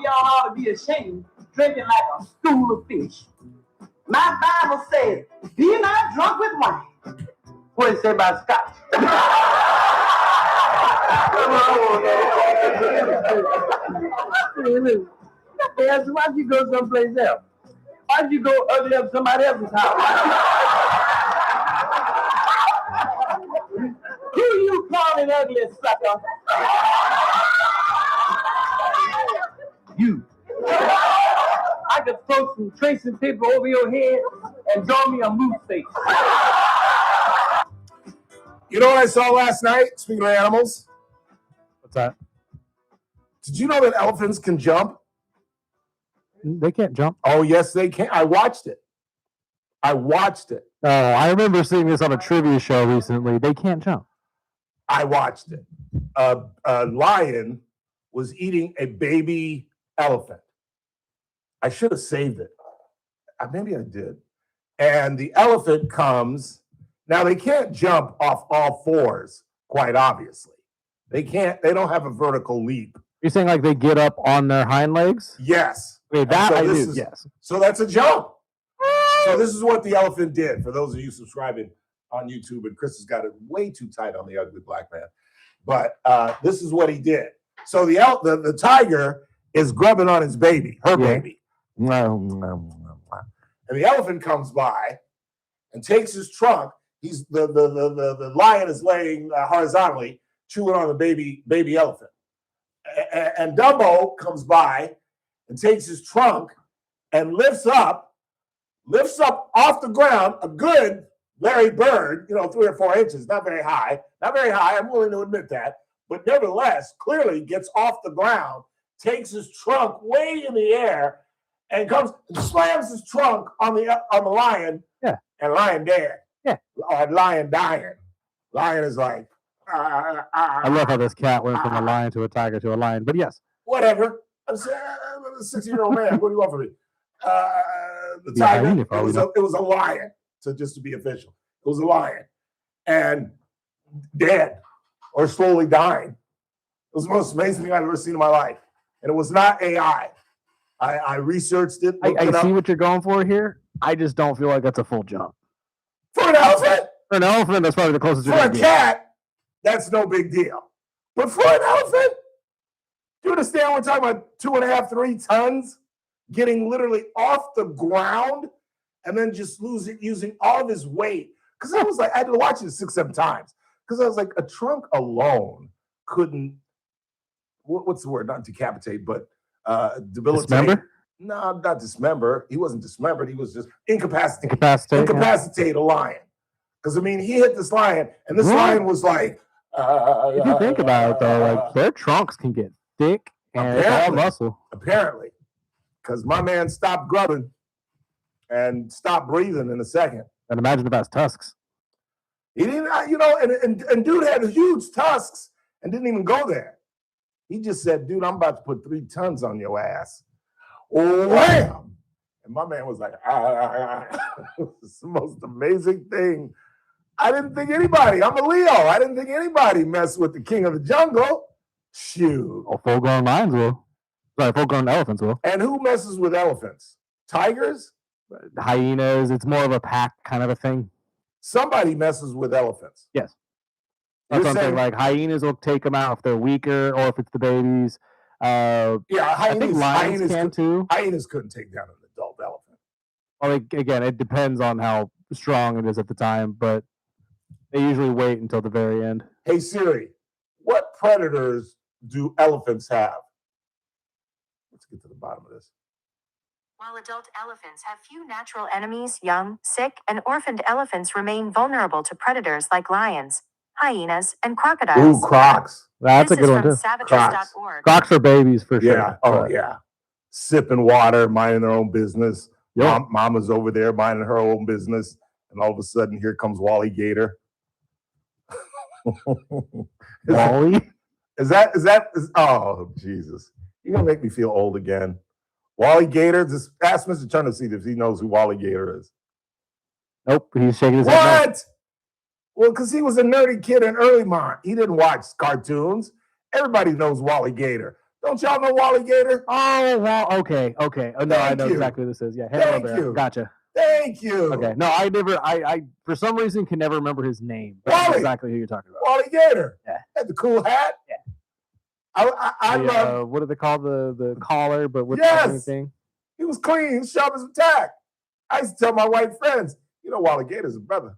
y'all ought to be ashamed, drinking like a stool of fish. My Bible says, be not drunk with wine. What does it say about scotch? Yes, why'd you go someplace else? Why'd you go ugly up somebody else's house? Who you calling ugly, sucker? You. I could throw some tracing paper over your head and draw me a moose face. You know what I saw last night? Speaking of animals, What's that? did you know that elephants can jump? They can't jump. Oh, yes, they can. I watched it. Oh, I remember seeing this on a trivia show recently. They can't jump. I watched it. A lion was eating a baby elephant. I should have saved it. Maybe I did. And the elephant comes. Now, they can't jump off all fours, quite obviously. They don't have a vertical leap. You're saying like they get up on their hind legs? Yes. Wait, that so I this do, is, yes. So that's a jump. So this is what the elephant did. For those of you subscribing on YouTube, and Chris has got it way too tight on the ugly black man. But this is what he did. So the tiger is grubbing on his baby, her baby. And the elephant comes by and takes his trunk. The lion is laying horizontally, chewing on the baby elephant. And Dumbo comes by and takes his trunk and lifts up off the ground a good Larry Bird, 3 or 4 inches, not very high, I'm willing to admit that, but nevertheless, clearly gets off the ground, takes his trunk way in the air, and comes and slams his trunk on the lion, and lion dead. Yeah. Or lion dying. Lion is like, I love how this cat went from a lion to a tiger to a lion, but yes. Whatever. I'm a 60-year-old man. What do you want from me? The tiger, it was a lion, just to be official. It was a lion. And dead or slowly dying. It was the most amazing thing I've ever seen in my life. And it was not AI. I researched it. I see what you're going for here. I just don't feel like that's a full jump. For an elephant? For an elephant, that's probably the closest you're going to get. For a cat, that's no big deal. But for an elephant, do you understand we're talking about 2.5, 3 tons getting literally off the ground and then just using all of his weight? Because I was like, I had to watch it 6, 7 times. Because I was like, a trunk alone couldn't, what's the word? Not decapitate, but debilitate. Dismember? No, not dismember. He wasn't dismembered. He was just incapacitated. Incapacitate a lion. Because, he hit this lion, and this lion was like... if you think about it, though, like their trunks can get thick and it's all muscle. Apparently. Because my man stopped grubbing and stopped breathing in a second. And imagine if that's tusks. He didn't, and dude had huge tusks and didn't even go there. He just said, dude, I'm about to put 3 tons on your ass. Wham! And my man was like, It's the most amazing thing. I didn't think anybody, I'm a Leo. I didn't think anybody messed with the king of the jungle. Shoot. Oh, full-grown lions will. Sorry, full-grown elephants will. And who messes with elephants? Tigers? Hyenas. It's more of a pack kind of a thing. Somebody messes with elephants. Yes. That's something like hyenas will take them out if they're weaker or if it's the babies. Hyenas, I think lions can too. Hyenas couldn't take down an adult elephant. Well, again, it depends on how strong it is at the time, but they usually wait until the very end. Hey Siri, what predators do elephants have? Let's get to the bottom of this. While adult elephants have few natural enemies, young, sick, and orphaned elephants remain vulnerable to predators like lions, hyenas, and crocodiles. Ooh, crocs. That's a good one too. Crocs. Crocs for babies for sure. Yeah. Oh yeah. Sipping water, minding their own business. Yep. Mama's over there minding her own business, and all of a sudden, here comes Wally Gator. Wally? Oh Jesus! You're gonna make me feel old again. Wally Gator. Just ask Mr. Turnipseed if he knows who Wally Gator is. Nope, he's shaking his head. What? Well, because he was a nerdy kid in Earlymont. He didn't watch cartoons. Everybody knows Wally Gator. Don't y'all know Wally Gator? Oh, well, okay. Oh, no, I know exactly what this is. Yeah, Thank you. Gotcha. Thank you. Okay, no, I for some reason can never remember his name. But Wally. that's exactly who you're talking about. Wally Gator. Yeah. Had the cool hat. Yeah. I love. What do they call the collar? But with everything. He was clean. He was sharp as a tack. I used to tell my white friends, Wally Gator's a brother.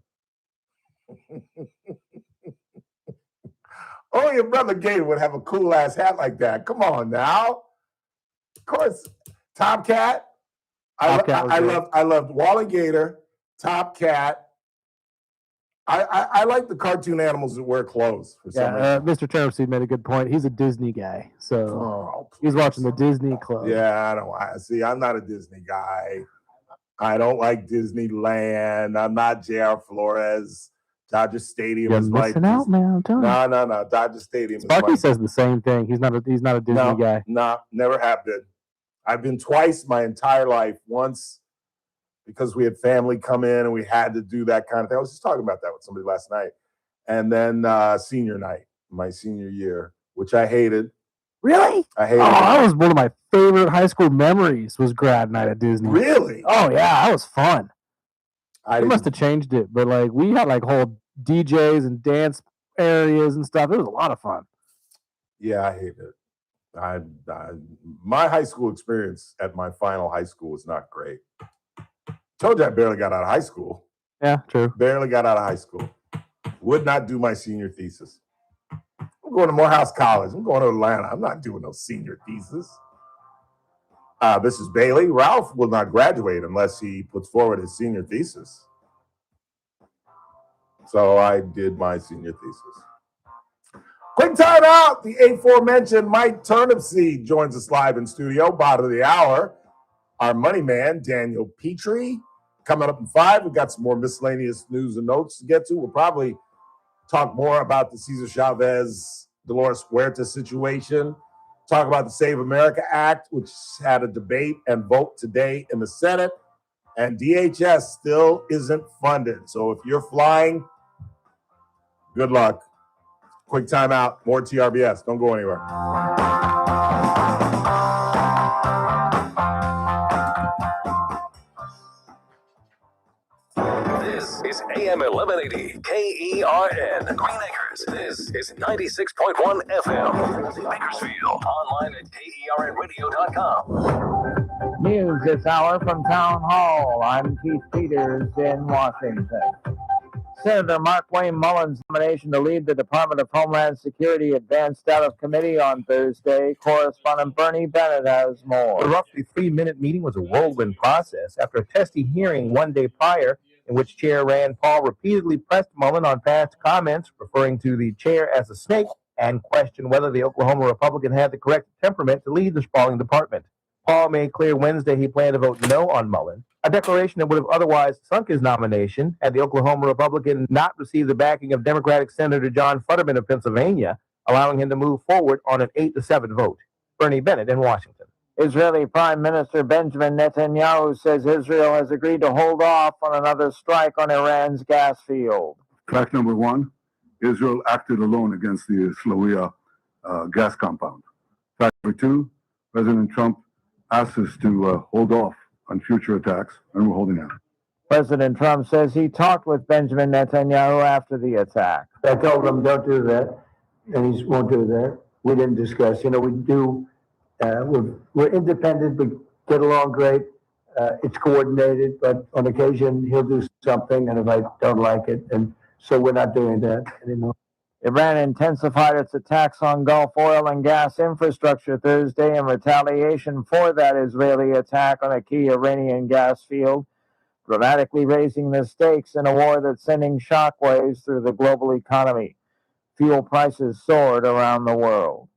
Only a brother Gator would have a cool ass hat like that. Come on now. Of course, Top Cat. I loved Wally Gator, Top Cat. I like the cartoon animals that wear clothes for some reason. Mr. Turnipseed made a good point. He's a Disney guy, so he's watching the Disney Club. Yeah, I don't see. I'm not a Disney guy. I don't like Disneyland. I'm not J.R. Flores. Dodger Stadium You're is my. missing out, man. No. Dodger Stadium. Sparky says the same thing. He's not a Disney guy. No, never have been. I've been twice my entire life. Once because we had family come in and we had to do that kind of thing. I was just talking about that with somebody last night. And then senior night, my senior year, which I hated. Really? I hated it. That was one of my favorite high school memories was grad night at Disney. Really? Oh, yeah. That was fun. They must have changed it. But, we had, whole DJs and dance areas and stuff. It was a lot of fun. Yeah, I hated it. My high school experience at my final high school was not great. Told you I barely got out of high school. Yeah, true. Barely got out of high school. Would not do my senior thesis. I'm going to Morehouse College. I'm going to Atlanta. I'm not doing no senior thesis. This is Bailey. Ralph will not graduate unless he puts forward his senior thesis. So I did my senior thesis. Quick time out. The aforementioned Mike Turnipseed joins us live in studio, bottom of the hour. Our money man, Daniel Petrie, coming up in 5. We've got some more miscellaneous news and notes to get to. We'll probably talk more about the Cesar Chavez, Dolores Huerta situation, talk about the Save America Act, which had a debate and vote today in the Senate, and DHS still isn't funded. So if you're flying, good luck. Quick time out. More TRBS. Don't go anywhere. This is AM 1180 KERN Green Acres. This is 96.1 FM Bakersfield. Online at KERNradio.com. News this hour from Town Hall. I'm Keith Peters in Washington. Senator Mark Wayne Mullins' nomination to lead the Department of Homeland Security advanced out of committee on Thursday. Correspondent Bernie Bennett has more. The roughly 3-minute meeting was a whirlwind process after a testy hearing one day prior in which Chair Rand Paul repeatedly pressed Mullen on past comments, referring to the chair as a snake, and questioned whether the Oklahoma Republican had the correct temperament to lead the sprawling department. Paul made clear Wednesday he planned to vote no on Mullen, a declaration that would have otherwise sunk his nomination had the Oklahoma Republican not received the backing of Democratic Senator John Futterman of Pennsylvania, allowing him to move forward on an 8-7 vote. Bernie Bennett in Washington. Israeli Prime Minister Benjamin Netanyahu says Israel has agreed to hold off on another strike on Iran's gas field. Fact number 1, Israel acted alone against the Slawia gas compound. Fact number 2, President Trump asked us to hold off on future attacks, and we're holding out. President Trump says he talked with Benjamin Netanyahu after the attack. I told him don't do that, and he won't do that. We didn't discuss. We do. We're independent. We get along great. It's coordinated, but on occasion he'll do something, and if I don't like it, and so we're not doing that anymore. Iran intensified its attacks on Gulf oil and gas infrastructure Thursday in retaliation for that Israeli attack on a key Iranian gas field, dramatically raising the stakes in a war that's sending shockwaves through the global economy. Fuel prices soared around the world.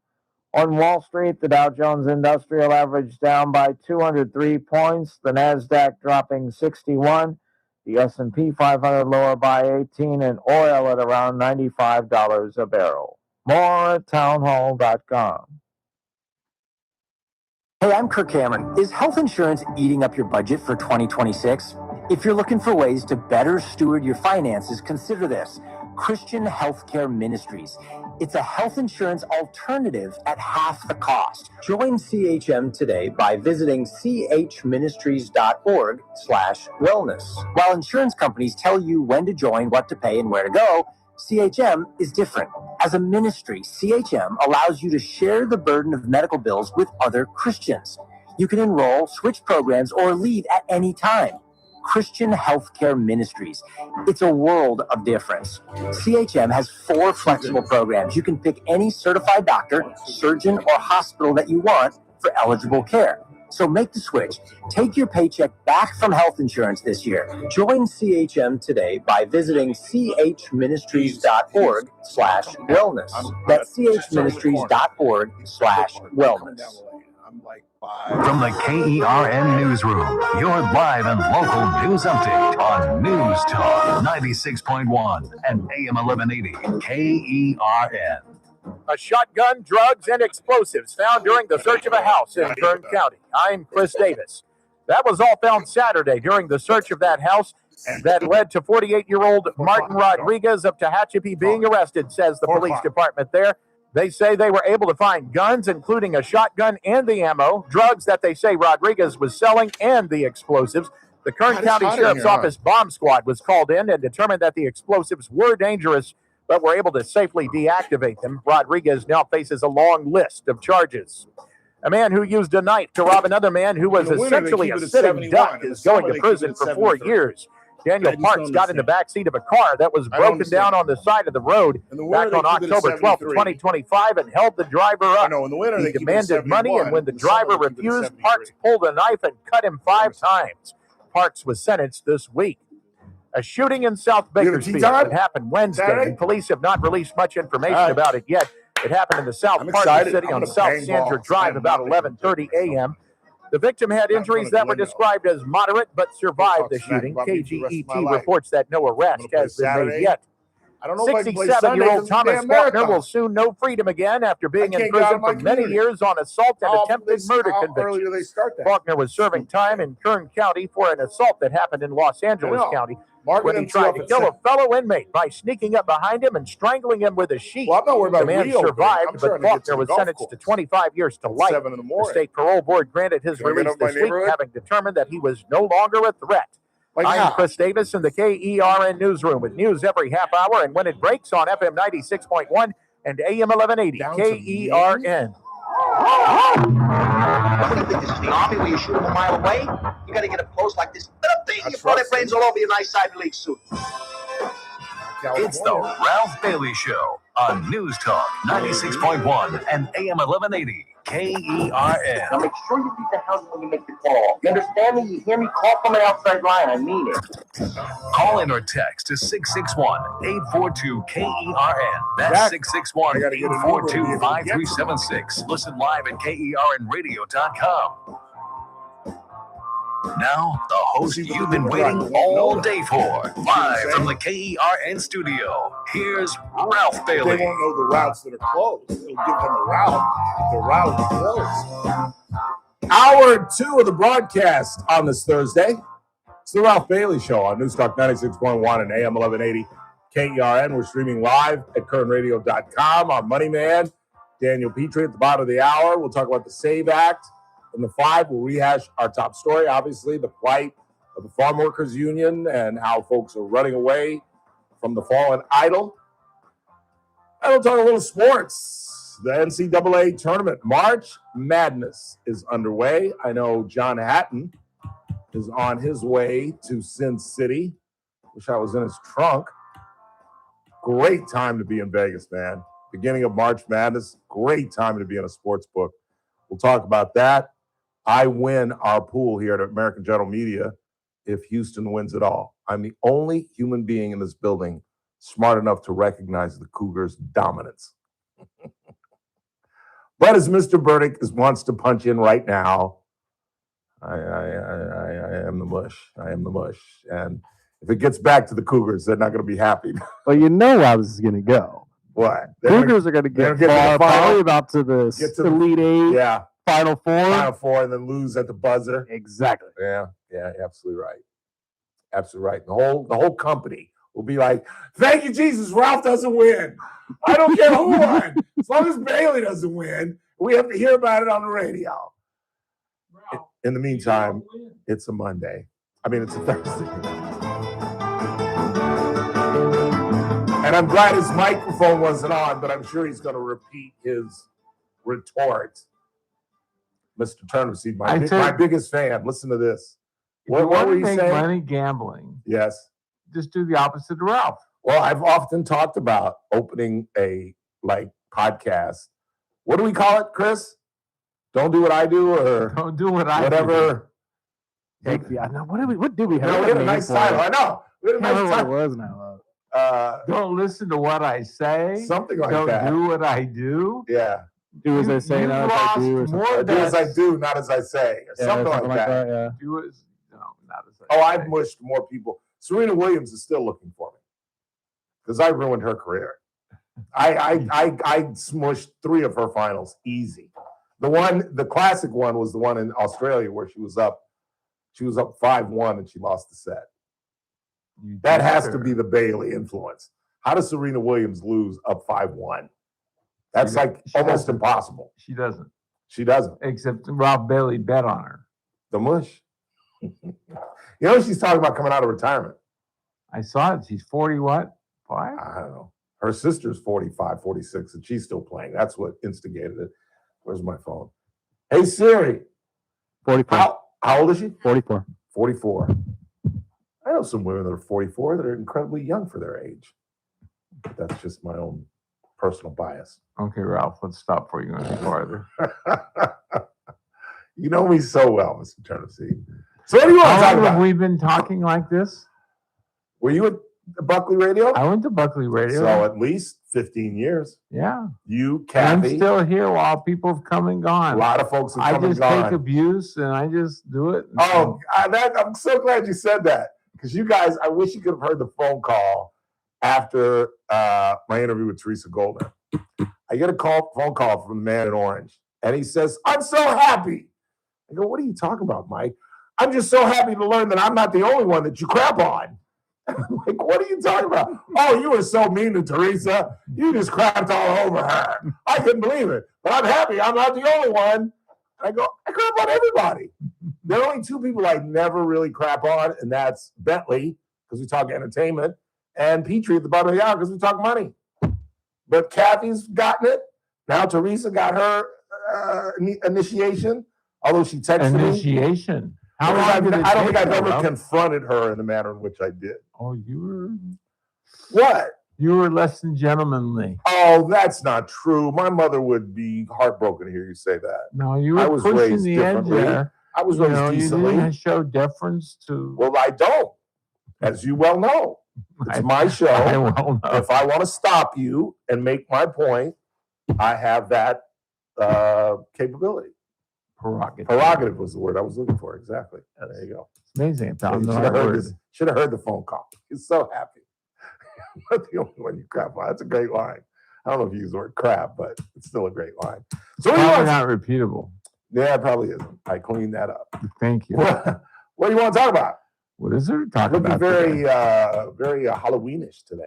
On Wall Street, the Dow Jones Industrial Average down by 203 points, the NASDAQ dropping 61, the S&P 500 lower by 18, and oil at around $95 a barrel. More at townhall.com. Hey, I'm Kirk Cameron. Is health insurance eating up your budget for 2026? If you're looking for ways to better steward your finances, consider this. Christian Healthcare Ministries. It's a health insurance alternative at half the cost. Join CHM today by visiting chministries.org/wellness. While insurance companies tell you when to join, what to pay, and where to go, CHM is different. As a ministry, CHM allows you to share the burden of medical bills with other Christians. You can enroll, switch programs, or leave at any time. Christian Healthcare Ministries. It's a world of difference. CHM has 4 flexible programs. You can pick any certified doctor, surgeon, or hospital that you want for eligible care. So make the switch. Take your paycheck back from health insurance this year. Join CHM today by visiting chministries.org/wellness. That's chministries.org/wellness. From the KERN Newsroom, your live and local news update on News Talk 96.1 and AM 1180 KERN. A shotgun, drugs, and explosives found during the search of a house in Kern County. I'm Chris Davis. That was all found Saturday during the search of that house that led to 48-year-old Martin Rodriguez of Tehachapi being arrested, says the police department there. They say they were able to find guns, including a shotgun and the ammo, drugs that they say Rodriguez was selling, and the explosives. The Kern County Sheriff's Office bomb squad was called in and determined that the explosives were dangerous, but were able to safely deactivate them. Rodriguez now faces a long list of charges. A man who used a knife to rob another man who was essentially a sitting duck is going to prison for 4 years. Daniel Parks got in the backseat of a car that was broken down on the side of the road back on October 12, 2025, and held the driver up. He demanded money, and when the driver refused, Parks pulled a knife and cut him 5 times. Parks was sentenced this week. A shooting in South Bakersfield that happened Wednesday, and police have not released much information about it yet. It happened in the South part of the city on South Sandra Drive about 11:30 a.m. The victim had injuries that were described as moderate but survived the shooting. KGET reports that no arrest has been made yet. 67-year-old Thomas Faulkner will soon know freedom again after being in prison for many years on assault and attempted murder convictions. Faulkner was serving time in Kern County for an assault that happened in Los Angeles County when he tried to kill a fellow inmate by sneaking up behind him and strangling him with a sheet. The man survived, but Faulkner was sentenced to 25 years to life. The state parole board granted his release this week, having determined that he was no longer a threat. I'm Chris Davis in the KERN Newsroom with news every half hour and when it breaks on FM 96.1 and AM 1180 KERN. What do you think this is, the Army where you shoot them a mile away? You got to get up close like this little thing. You throw their brains all over your nice Ivy League suit. It's the Ralph Bailey Show on News Talk 96.1 and AM 1180 KERN. Now make sure you leave the house when you make the call. You understand me? You hear me? Call from an outside line. I mean it. Call in or text to 661-842-KERN. That's 661-842-5376. Listen live at KERNradio.com. Now, the host you've been waiting all day for. Live from the KERN studio, here's Ralph Bailey. They won't know the routes that are closed. It'll give them a route. The route is closed. Hour 2 of the broadcast on this Thursday. It's the Ralph Bailey Show on News Talk 96.1 and AM 1180 KERN. We're streaming live at KERNradio.com. Our money man, Daniel Petrie, at the bottom of the hour. We'll talk about the SAVE Act. In the 5, we'll rehash our top story, obviously, the plight of the Farm Workers Union and how folks are running away from the fallen idol. And we'll talk a little sports. The NCAA tournament, March Madness, is underway. I know John Hatton is on his way to Sin City. Wish I was in his trunk. Great time to be in Vegas, man. Beginning of March Madness, great time to be in a sports book. We'll talk about that. I win our pool here at American General Media if Houston wins it all. I'm the only human being in this building smart enough to recognize the Cougars' dominance. But as Mr. Burdick wants to punch in right now, I am the mush. I am the mush. And if it gets back to the Cougars, they're not going to be happy. Well, you know I was going to go. What? Cougars are going to get far, probably about to the Elite Eight. Yeah. Final Four, and then lose at the buzzer. Exactly. Yeah, absolutely right. Absolutely right. The whole company will be like, thank you, Jesus, Ralph doesn't win. I don't care who won. As long as Bailey doesn't win, we have to hear about it on the radio. In the meantime, it's a Monday. I mean, it's a Thursday. And I'm glad his microphone wasn't on, but I'm sure he's going to repeat his retort. Mr. Turnipseed, my biggest fan. Listen to this. What were you saying? Money gambling. Yes. Just do the opposite of Ralph. Well, I've often talked about opening a podcast. What do we call it, Chris? Don't do what I do, or don't do what I whatever. do. What did we have? No, we had a nice title. I know. We had a nice title. What it was now. Don't listen to what I say. Something like don't that. Don't do what I do. Yeah. Do as I say, not as I do. Or do as I do, not as I say. Or something like that. Yeah. Do as not as I say. I've mushed more people. Serena Williams is still looking for me because I ruined her career. I smushed 3 of her finals easy. The classic one was the one in Australia where she was up 5-1 and she lost the set. That has to be the Bailey influence. How does Serena Williams lose up 5-1? That's almost impossible. She doesn't. She doesn't. Except Rob Bailey bet on her. The mush. You know, she's talking about coming out of retirement. I saw it. She's 40 what? 5? I don't know. Her sister's 45, 46, and she's still playing. That's what instigated it. Where's my phone? Hey, Siri. 44. How old is she? 44. 44. I know some women that are 44 that are incredibly young for their age. That's just my own personal bias. Okay, Ralph, let's stop before you go any farther. You know me so well, Mr. Turnipseed. So what do you want to talk about? Have we been talking like this? Were you at Buckley Radio? I went to Buckley Radio. So at least 15 years. Yeah. You, Kathy. I'm still here while people have come and gone. A lot of folks have come and gone. I just take abuse and I just do it. I'm so glad you said that. Because you guys, I wish you could have heard the phone call after my interview with Teresa Golden. I get a phone call from the man in orange. And he says, I'm so happy. I go, what are you talking about, Mike? I'm just so happy to learn that I'm not the only one that you crap on. I'm like, what are you talking about? Oh, you were so mean to Teresa. You just crapped all over her. I couldn't believe it. But I'm happy I'm not the only one. I go, I crap on everybody. There are only 2 people I never really crap on, and that's Bentley, because we talk entertainment, and Petrie at the bottom of the hour, because we talk money. But Kathy's gotten it. Now Teresa got her initiation, although she texted me. Initiation? I don't think I've ever confronted her in the manner in which I did. Oh, you were... What? You were less than gentlemanly. Oh, that's not true. My mother would be heartbroken to hear you say that. No, you were pushing the edge there. I was raised decently. You didn't show deference to... Well, I don't, as you well know. It's my show. I well know. If I want to stop you and make my point, I have that capability. Prerogative was the word I was looking for. Exactly. There you go. It's amazing. Should have heard the phone call. He's so happy. I'm not the only one you crap on. That's a great line. I don't know if you use the word crap, but it's still a great line. So probably not repeatable. Yeah, it probably isn't. I cleaned that up. Thank you. What do you want to talk about? What is there to talk about? Very Halloweenish today.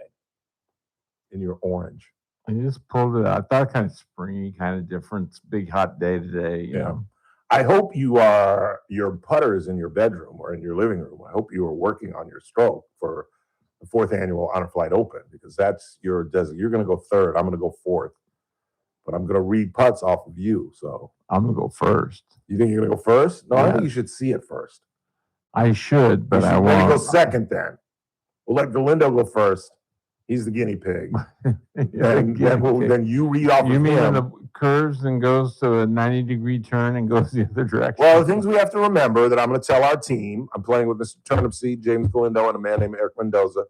In your orange. I just pulled it out. I thought kind of springy, kind of different. It's a big hot day today. You know. I hope your putter is in your bedroom or in your living room. I hope you are working on your stroke for the 4th annual Honor Flight Open, because that's your desert. You're going to go 3rd. I'm going to go 4th. But I'm going to read putts off of you. So I'm going to go first. You think you're going to go first? No, I think you should see it first. I should, but I won't. Maybe go second then. We'll let Galindo go first. He's the guinea pig. Then you read off of him. You mean when the curves and goes to a 90-degree turn and goes the other direction? Well, the things we have to remember that I'm going to tell our team, I'm playing with Mr. Turnipseed, James Galindo, and a man named Eric Mendoza.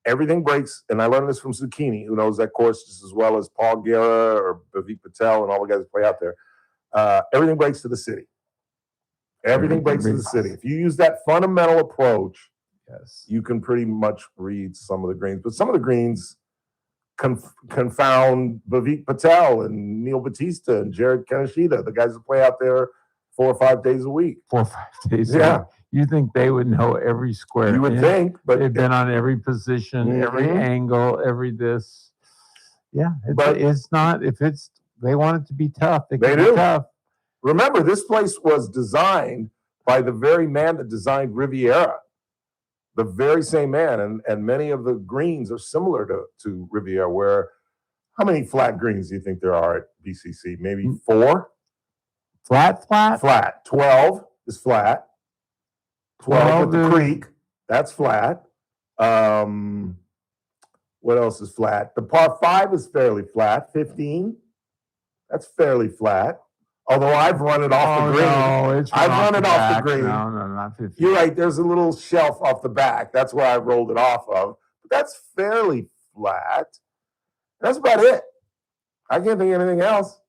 Everything breaks, and I learned this from Zucchini, who knows that course just as well as Paul Guerra or Bhavik Patel and all the guys that play out there. Everything breaks to the city. Everything breaks to the city. If you use that fundamental approach, yes, you can pretty much read some of the greens. But some of the greens confound Bhavik Patel and Neil Batista and Jared Kaneshita, the guys that play out there 4 or 5 days a week. 4 or 5 days. Yeah. You think they would know every square? You would inch? think, but they've been on every position, every angle, every this. Yeah, but it's not. If it's they want it to be tough, they can be tough. Remember, this place was designed by the very man that designed Riviera, the very same man, and many of the greens are similar to Riviera. Where how many flat greens do you think there are at BCC? Maybe 4. Flat. 12 is flat. 12 with the creek, that's flat. What else is flat? The par 5 is fairly flat. 15, that's fairly flat. Although I've run it off the green. No, I've run it off the green. No, not 15. You're right. There's a little shelf off the back. That's where I rolled it off of. But that's fairly flat. That's about it. I can't think of anything else.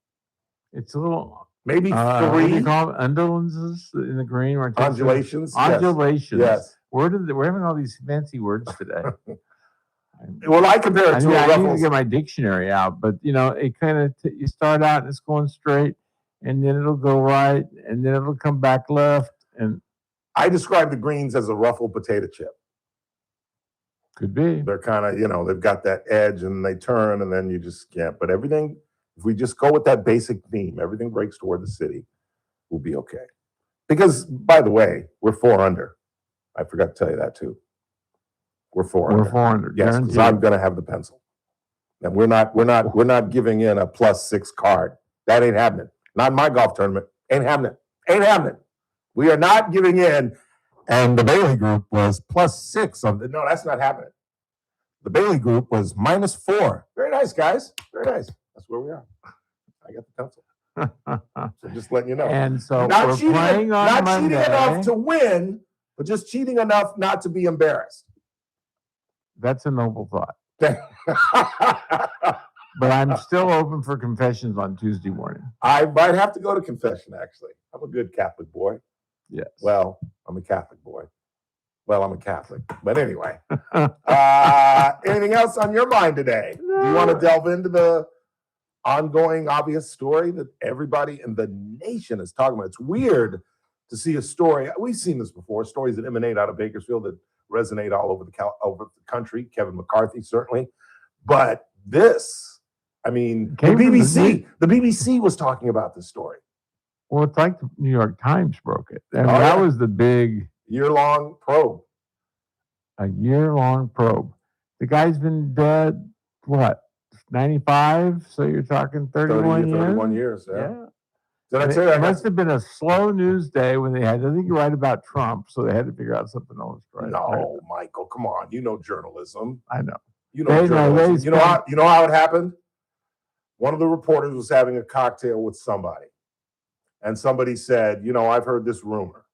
It's a little. Maybe 3. What do you call it? Undulations in the green? Undulations. Undulations. Yes. We're having all these fancy words today. Well, I compare it to I a need Ruffles. to get my dictionary out, but it kind of you start out and it's going straight, and then it'll go right, and then it'll come back left, and I describe the greens as a ruffled potato chip. Could be. They're kind of they've got that edge, and they turn, and then you just can't. But everything, if we just go with that basic theme, everything breaks toward the city, we'll be okay. Because by the way, we're 4 under. I forgot to tell you that too. We're 4 under. We're 4 under. Yes, because I'm going to have the pencil, and we're not giving in a +6 card. That ain't happening. Not in my golf tournament. Ain't happening. Ain't happening. We are not giving in. And the Bailey group was +6 on the. No, that's not happening. The Bailey group was -4. Very nice, guys. Very nice. That's where we are. I got the pencil. So just letting you know. And so not we're cheating, playing on not Monday. cheating enough to win, but just cheating enough not to be embarrassed. That's a noble thought. But I'm still open for confessions on Tuesday morning. I might have to go to confession, actually. I'm a good Catholic boy. Yes. Well, I'm a Catholic boy. Well, I'm a Catholic. But anyway. Anything else on your mind today? No. Do you want to delve into the ongoing obvious story that everybody in the nation is talking about? It's weird to see a story. We've seen this before, stories that emanate out of Bakersfield that resonate all over the country. Kevin McCarthy, certainly. But this, I mean, the BBC was talking about this story. Well, it's like the New York Times broke it. I mean, that was the big year-long probe. A year-long probe. The guy's been dead, what, 95? So you're talking 31 years? 31 years, yeah. Did I It tell you? must have been a slow news day when they had, I think you're right about Trump, so they had to figure out something else. Right? No, Michael, come on. You know journalism. I know. You know journalism. You know how it happened? One of the reporters was having a cocktail with somebody. And somebody said, I've heard this rumor.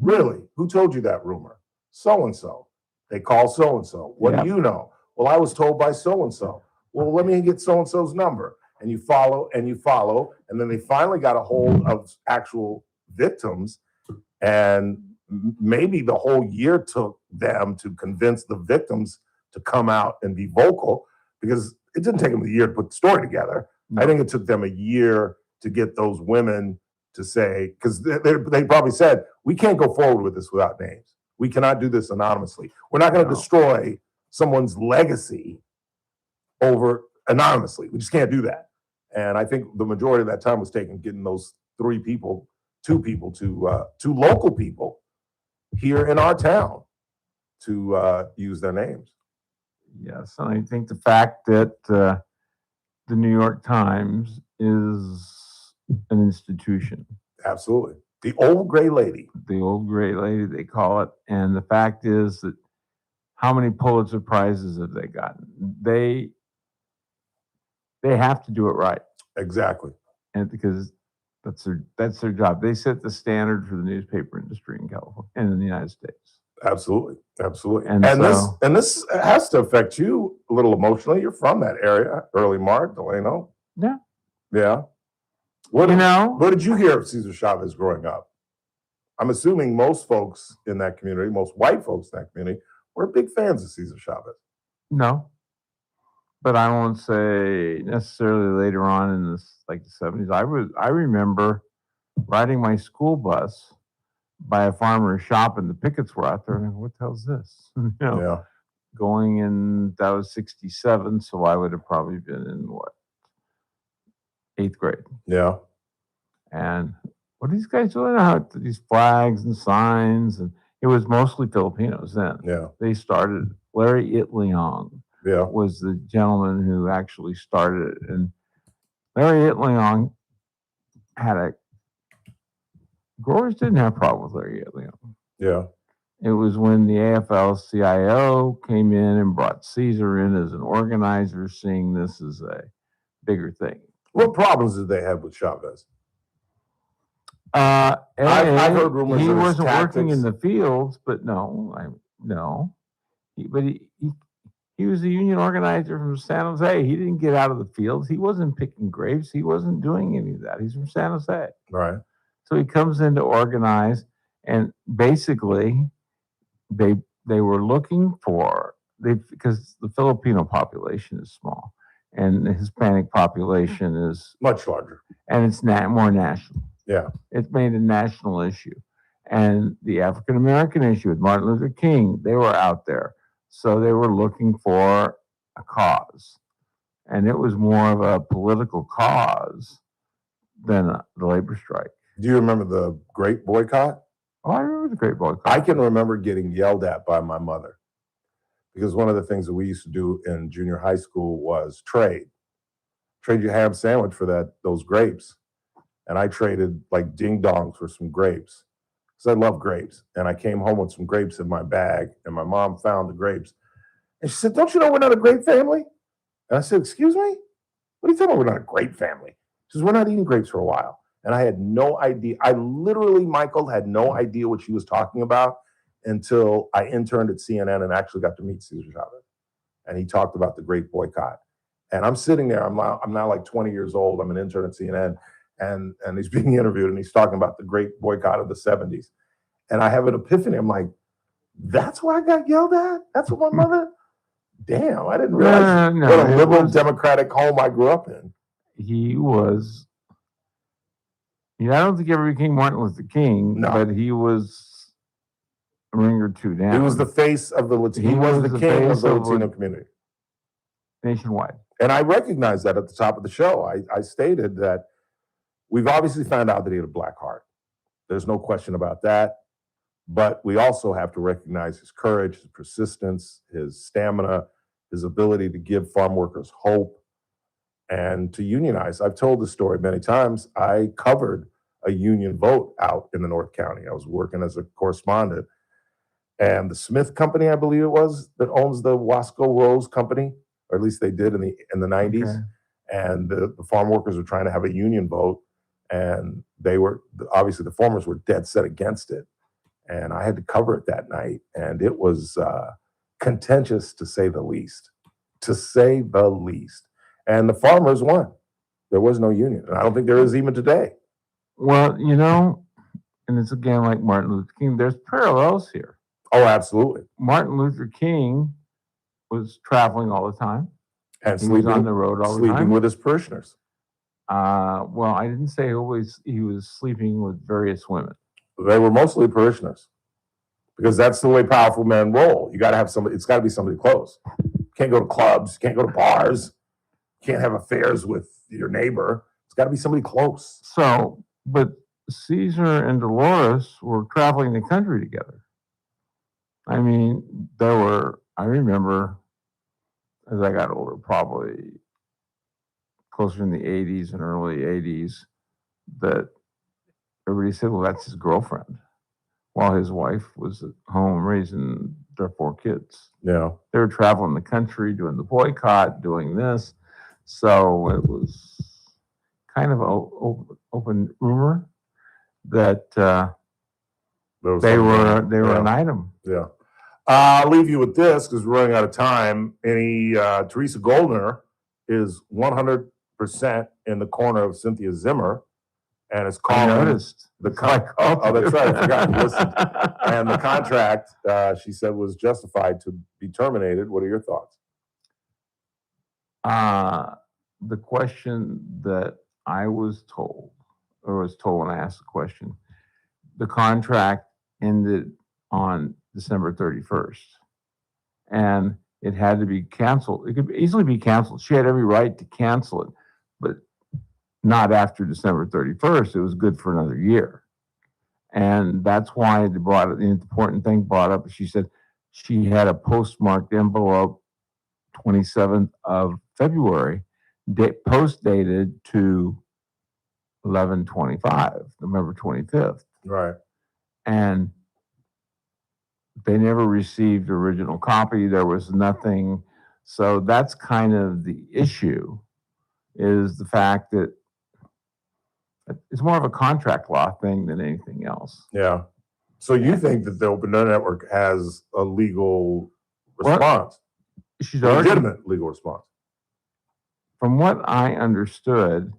Really? Who told you that rumor? So-and-so. They call so-and-so. What do you know? Well, I was told by so-and-so. Well, let me get so-and-so's number. And you follow, and then they finally got a hold of actual victims. And maybe the whole year took them to convince the victims to come out and be vocal, because it didn't take them a year to put the story together. I think it took them a year to get those women to say, because they probably said, we can't go forward with this without names. We cannot do this anonymously. We're not going to destroy someone's legacy over anonymously. We just can't do that. And I think the majority of that time was taken getting those two local people here in our town to use their names. Yes, and I think the fact that the New York Times is an institution. Absolutely. The old gray lady. The old gray lady, they call it. And the fact is that how many Pulitzer Prizes have they gotten? They have to do it right. Exactly. And because that's their job. They set the standard for the newspaper industry in California and in the United States. Absolutely. And this has to affect you a little emotionally. You're from that area, early March, Delano. Yeah. Yeah. What did you hear of Cesar Chavez growing up? I'm assuming most folks in that community, most white folks in that community, were big fans of Cesar Chavez. No. But I won't say necessarily later on in the 70s. I remember riding my school bus by a farmer's shop, and the pickets were out there. And I go, what the hell's this? Yeah. Going in, that was 67, so I would have probably been in what, 8th grade. Yeah. And what are these guys doing out? These flags and signs, and it was mostly Filipinos then. Yeah. They started. Larry Illene was the gentleman who actually started it, and Larry Illene had growers didn't have a problem with Larry Illene. Yeah. It was when the AFL-CIO came in and brought Caesar in as an organizer, seeing this as a bigger thing. What problems did they have with Chavez? I've heard rumors he of his wasn't working in tactics. the fields, but he was a union organizer from San Jose. He didn't get out of the fields. He wasn't picking grapes. He wasn't doing any of that. He's from San Jose. Right. So he comes in to organize, and basically they were looking for because the Filipino population is small and the Hispanic population is much larger, and it's more national. Yeah. It's made a national issue. And the African American issue with Martin Luther King, they were out there. So they were looking for a cause. And it was more of a political cause than the labor strike. Do you remember the Great Boycott? Oh, I remember the Great Boycott. I can remember getting yelled at by my mother because one of the things that we used to do in junior high school was trade your ham sandwich for those grapes. And I traded like ding dongs for some grapes because I love grapes. And I came home with some grapes in my bag, and my mom found the grapes. And she said, "Don't you know we're not a grape family?" And I said, "Excuse me? What are you talking about? We're not a grape family." She says, "We're not eating grapes for a while." And I had no idea. I literally, Michael, had no idea what she was talking about until I interned at CNN and actually got to meet Cesar Chavez. And he talked about the Great Boycott. And I'm sitting there, I'm now like 20 years old. I'm an intern at CNN. And he's being interviewed, and he's talking about the Great Boycott of the 70s. And I have an epiphany. I'm like, that's why I got yelled at? That's what my mother? Damn, I didn't realize what a liberal Democratic home I grew up in. He was, I don't think he ever became Martin Luther King, but he was a ring or two down. He was the face of the Latino. He was the king of the Latino community. Nationwide. And I recognized that at the top of the show. I stated that we've obviously found out that he had a black heart. There's no question about that. But we also have to recognize his courage, his persistence, his stamina, his ability to give farm workers hope and to unionize. I've told this story many times. I covered a union vote out in the North County. I was working as a correspondent. And the Smith Company, I believe it was, that owns the Wasco Rose Company, or at least they did in the 90s. Okay. And the farm workers were trying to have a union vote. And they were, obviously the farmers were dead set against it. And I had to cover it that night. And it was contentious, to say the least. To say the least. And the farmers won. There was no union. And I don't think there is even today. Well, and it's again like Martin Luther King, there's parallels here. Oh, absolutely. Martin Luther King was traveling all the time. And he was on the road all the time. Sleeping with his parishioners. Well, I didn't say he was sleeping with various women. They were mostly parishioners. Because that's the way powerful men roll. You got to have somebody, it's got to be somebody close. You can't go to clubs, you can't go to bars, you can't have affairs with your neighbor. It's got to be somebody close. So, but Caesar and Dolores were traveling the country together. I mean, I remember as I got older, probably closer in the 80s and early 80s, that everybody said, well, that's his girlfriend, while his wife was at home raising their 4 kids. Yeah. They were traveling the country, doing the boycott, doing this. So it was kind of an open rumor that they were an item. Yeah. I'll leave you with this because we're running out of time. Teresa Goldner is 100% in the corner of Cynthia Zimmer, and it's calling noticed. Oh, that's right. I forgot to listen. And the contract, she said, was justified to be terminated. What are your thoughts? The question that I was told when I asked the question, the contract ended on December 31st. And it had to be canceled. It could easily be canceled. She had every right to cancel it, but not after December 31st. It was good for another year. And that's why they brought it, the important thing brought up. She said she had a postmarked envelope 27th of February, post dated to 11/25, November 25th. Right. And they never received original copy. There was nothing. So that's kind of the issue, is the fact that it's more of a contract law thing than anything else. Yeah. So you think that the Open Network has a legal response? She's a legitimate legal response. From what I understood,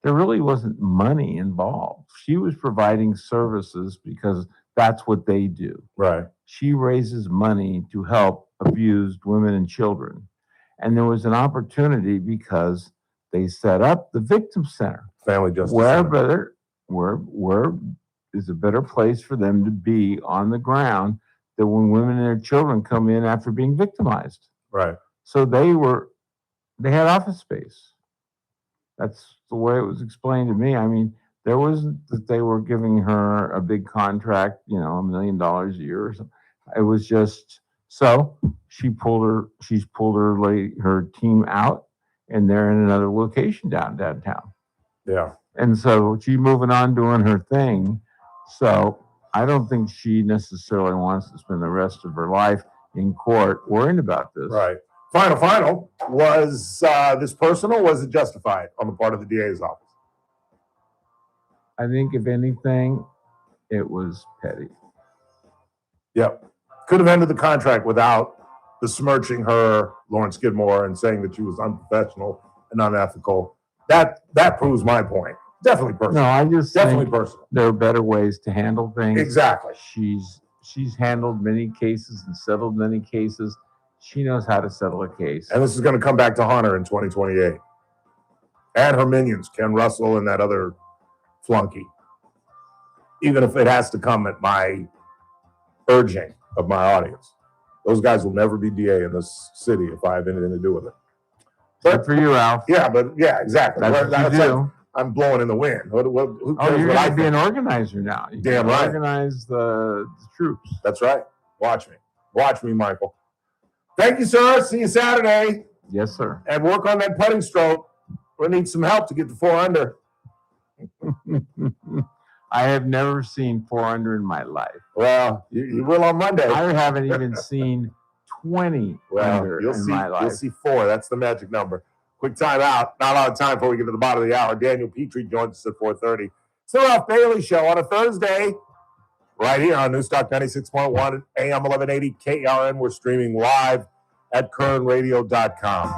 there really wasn't money involved. She was providing services because that's what they do. Right. She raises money to help abused women and children. And there was an opportunity because they set up the victim center. Family justice Where is a better place for them to be on the ground than when women and their children come in after being victimized. Right. So they had office space. That's the way it was explained to me. I mean, there wasn't that they were giving her a big contract, $1 million a year or something. It was just, so she's pulled her team out, and they're in another location downtown. Yeah. And so she's moving on doing her thing. So I don't think she necessarily wants to spend the rest of her life in court worrying about this. Right. Final. Was this personal or was it justified on the part of the DA's office? I think if anything, it was petty. Yep. Could have ended the contract without besmirching her, Lauren Skidmore, and saying that she was unprofessional and unethical. That proves my point. Definitely personal. No, I just definitely think personal. there are better ways to handle things. Exactly. She's handled many cases and settled many cases. She knows how to settle a case. And this is going to come back to haunt her in 2028. And her minions, Ken Russell and that other flunky. Even if it has to come at my urging of my audience. Those guys will never be DA in this city if I have anything to do with it. Good for you, Ralph. Yeah, exactly. That's what you do. Like, I'm blowing in the wind. Who cares you're what I going to be think? an organizer now. You Damn right. Organize the troops. That's right. Watch me, Michael. Thank you, sir. See you Saturday. Yes, sir. And work on that putting stroke. We need some help to get to 4 under. I have never seen 4 under in my life. Well, you will on Monday. I haven't even seen 20 under in my life. You'll see 4. That's the magic number. Quick time out. Not a lot of time before we get to the bottom of the hour. Daniel Petrie joins us at 4:30. It's the Ralph Bailey Show on a Thursday, right here on Newstalk 96.1 AM 1180 KRN. We're streaming live at kernradio.com.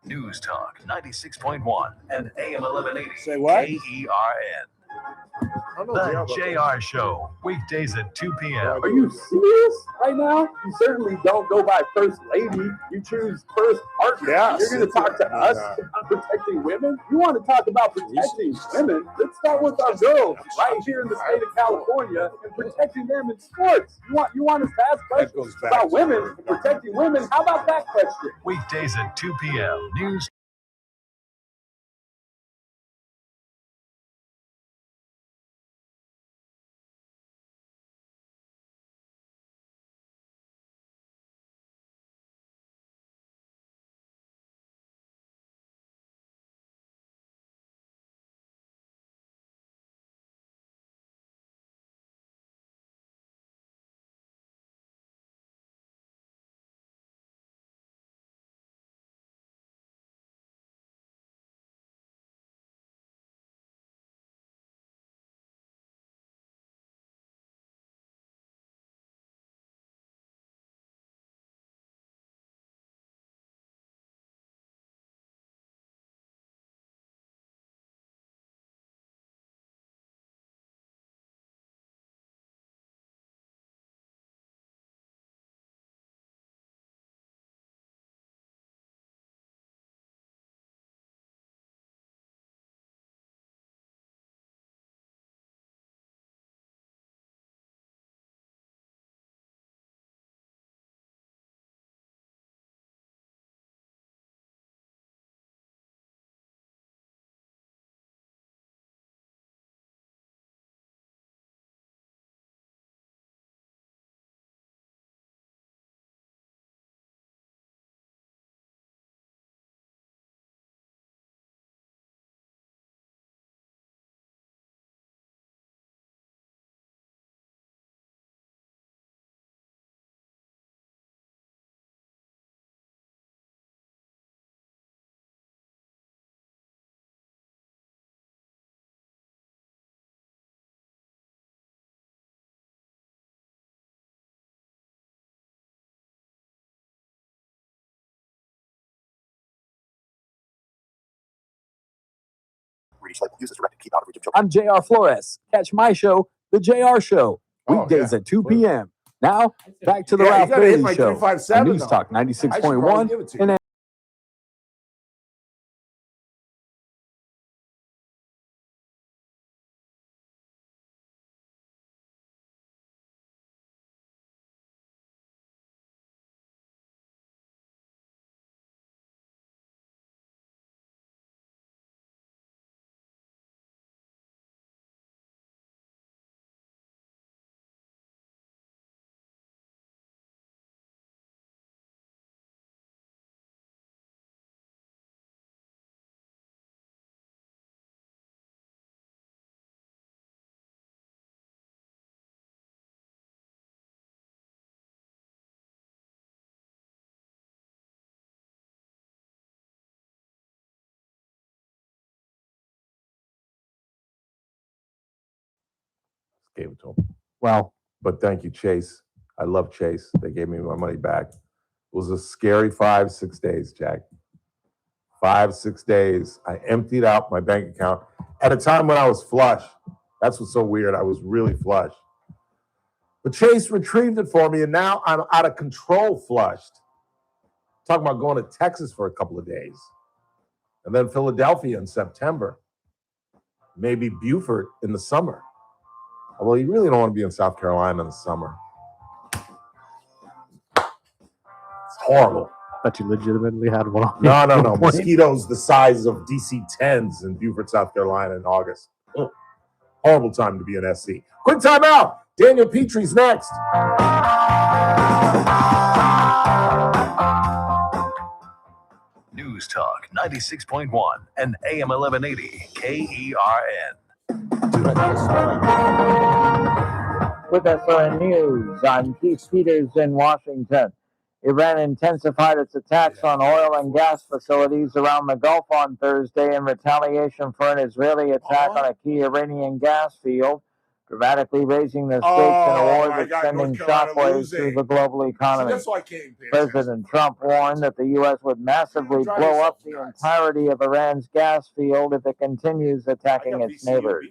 News Talk 96.1 and AM 1180. Say what? KERN. The JR Show, weekdays at 2 p.m. Are you serious right now? You certainly don't go by first lady. You choose first partner. Yeah. You're going to talk to us about protecting women? You want to talk about protecting women? Let's start with our girls right here in the state of California and protecting them in sports. You want us to ask questions about women, protecting women? How about that question? Weekdays at 2 p.m. News Reading slightly used as directed. Keep out of reach of children. I'm JR Flores. Catch my show, The JR Show, weekdays at 2 p.m. Now, back to the Ralph Bailey Show on News Talk 96.1 and Gave it to him. Well, but thank you, Chase. I love Chase. They gave me my money back. It was a scary 5-6 days, Jack. 5-6 days. I emptied out my bank account at a time when I was flush. That's what's so weird. I was really flush. But Chase retrieved it for me, and now I'm out of control flushed. Talking about going to Texas for a couple of days. And then Philadelphia in September. Maybe Beaufort in the summer. Well, you really don't want to be in South Carolina in the summer. It's horrible. But you legitimately had one. No. Mosquitoes the size of DC-10s in Beaufort, South Carolina in August. Ugh. Horrible time to be an SC. Quick time out. Daniel Petrie's next. News Talk 96.1 and AM 1180 KERN. With SRN News, I'm Keith Peters in Washington. Iran intensified its attacks on oil and gas facilities around the Gulf on Thursday in retaliation for an Israeli attack on a key Iranian gas field, dramatically raising the stakes in a war that's sending shockwaves through the global economy. President Trump warned that the U.S. would massively blow up the entirety of Iran's gas field if it continues attacking its neighbors.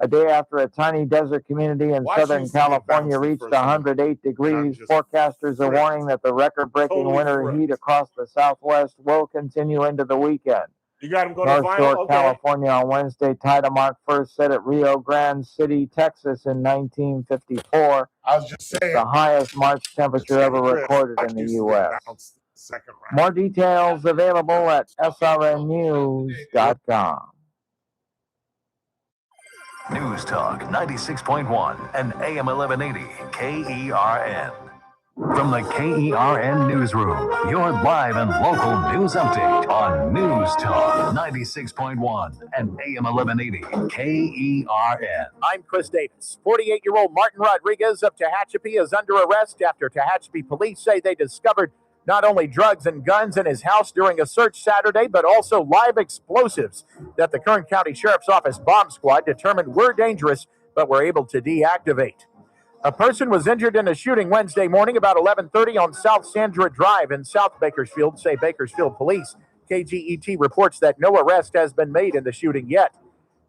A day after a tiny desert community in Southern California reached 108 degrees, forecasters are warning that the record-breaking winter heat across the Southwest will continue into the weekend. You got him going North Shore, California on Wednesday tied a mark first set at Rio Grande City, Texas in 1954. I was just saying. The highest March temperature ever recorded in the U.S. More details available at srnnews.com. News Talk 96.1 and AM 1180 KERN. From the KERN Newsroom, your live and local news update on News Talk 96.1 and AM 1180 KERN. I'm Chris Davis. 48-year-old Martin Rodriguez of Tehachapi is under arrest after Tehachapi police say they discovered not only drugs and guns in his house during a search Saturday, but also live explosives that the Kern County Sheriff's Office bomb squad determined were dangerous, but were able to deactivate. A person was injured in a shooting Wednesday morning about 11:30 on South Sandra Drive in South Bakersfield, say Bakersfield police. KGET reports that no arrest has been made in the shooting yet.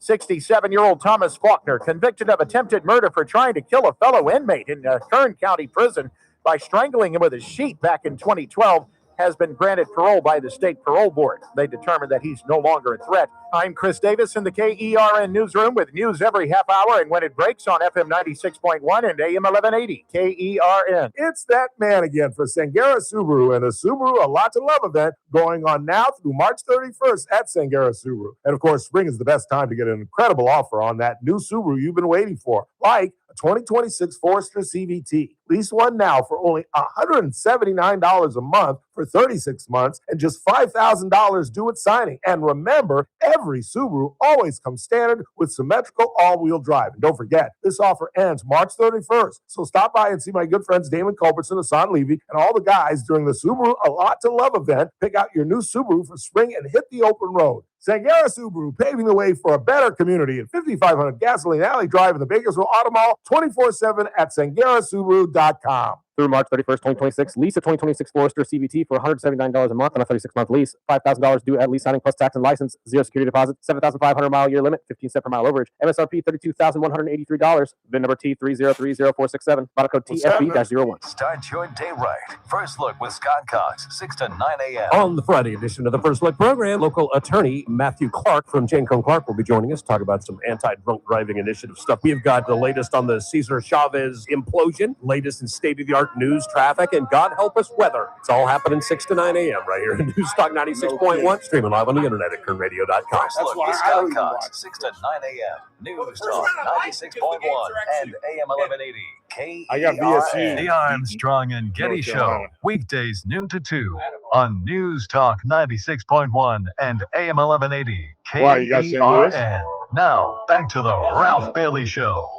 67-year-old Thomas Faulkner, convicted of attempted murder for trying to kill a fellow inmate in a Kern County prison by strangling him with a sheet back in 2012, has been granted parole by the state parole board. They determined that he's no longer a threat. I'm Chris Davis in the KERN newsroom with news every half hour and when it breaks on FM 96.1 and AM 1180 KERN. It's that man again for Sangera Subaru and a Subaru A Lot to Love event going on now through March 31st at Sangera Subaru. And of course, spring is the best time to get an incredible offer on that new Subaru you've been waiting for, like a 2026 Forester CVT. Lease one now for only $179 a month for 36 months and just $5,000 due at signing. And remember, every Subaru always comes standard with symmetrical all-wheel drive. And don't forget, this offer ends March 31st. So stop by and see my good friends Damon Culbertson, Hassan Levy, and all the guys during the Subaru A Lot to Love event. Pick out your new Subaru for spring and hit the open road. Sangera Subaru, paving the way for a better community at 5500 Gasoline Alley Drive in the Bakersfield Auto Mall, 24/7 at sangerasubaru.com. through March 31st, 2026. Lease a 2026 Forester CVT for $179 a month on a 36-month lease. $5,000 due at lease signing plus tax and license. Zero security deposit. 7,500 mile year limit. 15 cent per mile overage. MSRP $32,183. VIN number T3030467. Model code TFB-01. Start your day right. First Look with Scott Cox, 6 to 9 a.m. On the Friday edition of the First Look program, local attorney Matthew Clark from Jane Clark will be joining us to talk about some anti-drunk driving initiative stuff. We've got the latest on the Cesar Chavez implosion, latest in state-of-the-art news, traffic, and God help us, weather. It's all happening 6 to 9 a.m. right here in News Talk 96.1, streaming live on the internet at KernRadio.com. First Look with Scott Cox, 6 to 9 a.m. News Talk 96.1 and AM 1180. I got VSU. The Armstrong and Getty Show, weekdays noon to 2 on News Talk 96.1 and AM 1180. Why, you got St. Louis? KERN. Now, back to the Ralph Bailey Show.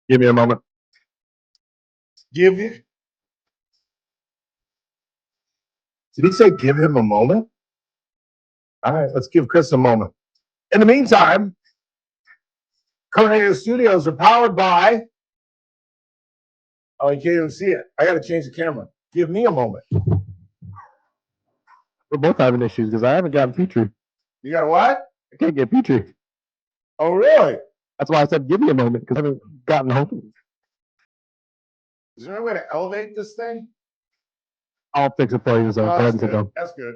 Give me a moment. Give you? Did he say give him a moment? All right, let's give Chris a moment. In the meantime, Kern Radio Studios are powered by. Oh, you can't even see it. I got to change the camera. Give me a moment. We're both having issues because I haven't gotten Petrie. You got what? I can't get Petrie. Oh, really? That's why I said give me a moment because I haven't gotten home. Is there any way to elevate this thing? I'll fix it for you. So go ahead and sit down. That's good.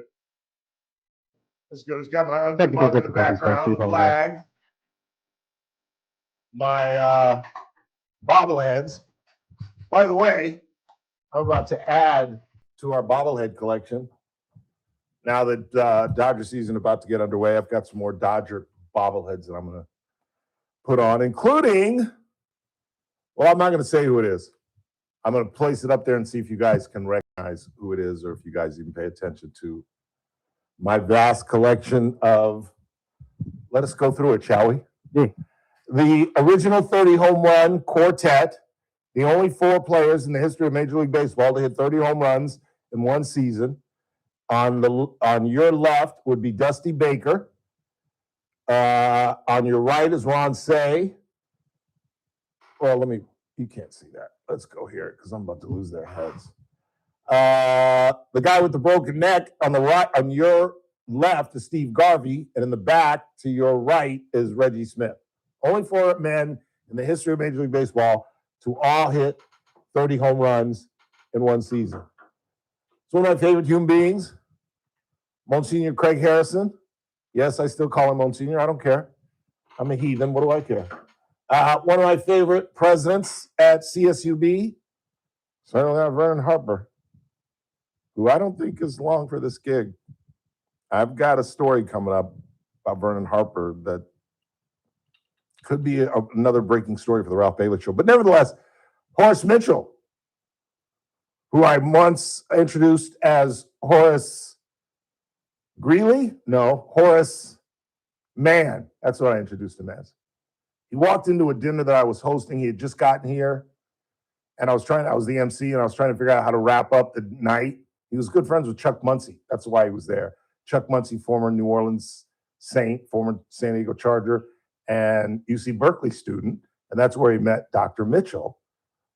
That's good. It's got my Technical in the difficulties, background, Steve, flag, my bobbleheads. By the way, I'm about to add to our bobblehead collection. Now that Dodger season about to get underway, I've got some more Dodger bobbleheads that I'm going to put on, including, well, I'm not going to say who it is. I'm going to place it up there and see if you guys can recognize who it is or if you guys even pay attention to my vast collection of, let us go through it, shall we? Yeah. The original 30 home run quartet, the only 4 players in the history of Major League Baseball to hit 30 home runs in one season. On your left would be Dusty Baker. On your right is Ron Say. Well, you can't see that. Let's go here because I'm about to lose their heads. The guy with the broken neck on the right, on your left is Steve Garvey, and in the back to your right is Reggie Smith. Only 4 men in the history of Major League Baseball to all hit 30 home runs in one season. It's one of my favorite human beings, Monsignor Craig Harrison. Yes, I still call him Monsignor. I don't care. I'm a heathen. What do I care? One of my favorite presidents at CSUB, certainly Vernon Harper, who I don't think is long for this gig. I've got a story coming up about Vernon Harper that could be another breaking story for the Ralph Bailey Show. But nevertheless, Horace Mitchell, who I once introduced as Horace Greeley? No, Horace Mann. That's what I introduced him as. He walked into a dinner that I was hosting. He had just gotten here, and I was the MC, and I was trying to figure out how to wrap up the night. He was good friends with Chuck Muncy. That's why he was there. Chuck Muncy, former New Orleans Saint, former San Diego Charger, and UC Berkeley student, and that's where he met Dr. Mitchell,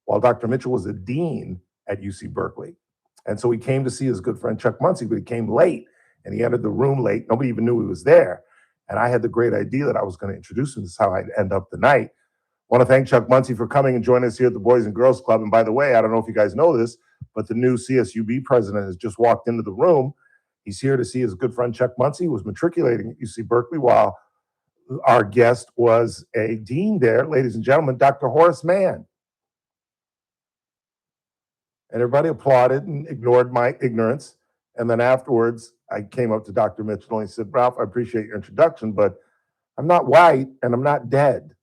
while Dr. Mitchell was a dean at UC Berkeley. And so he came to see his good friend Chuck Muncy, but he came late, and he entered the room late. Nobody even knew he was there. And I had the great idea that I was going to introduce him. This is how I'd end up the night. I want to thank Chuck Muncy for coming and joining us here at the Boys and Girls Club. And by the way, I don't know if you guys know this, but the new CSUB president has just walked into the room. He's here to see his good friend Chuck Muncy, who was matriculating at UC Berkeley, while our guest was a dean there, ladies and gentlemen, Dr. Horace Mann. And everybody applauded and ignored my ignorance. And then afterwards, I came up to Dr. Mitchell and he said, Ralph, I appreciate your introduction, but I'm not white and I'm not dead.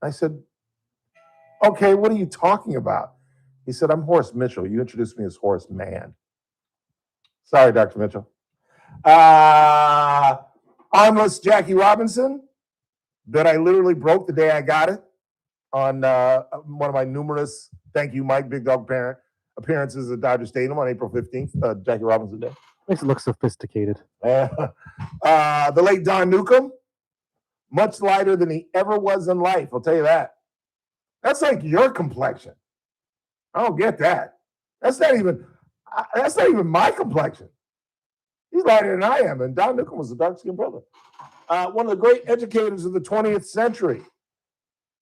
I said, okay, what are you talking about? He said, I'm Horace Mitchell. You introduced me as Horace Mann. Sorry, Dr. Mitchell. Armless Jackie Robinson, that I literally broke the day I got it on one of my numerous Thank you, Mike. Big Dog Parent. Appearances at Dodger Stadium on April 15th. Jackie Robinson Day. Makes it look sophisticated. The late Don Newcomb, much lighter than he ever was in life. I'll tell you that. That's like your complexion. I don't get that. That's not even my complexion. He's lighter than I am, and Don Newcomb was a dark-skinned brother. One of the great educators of the 20th century,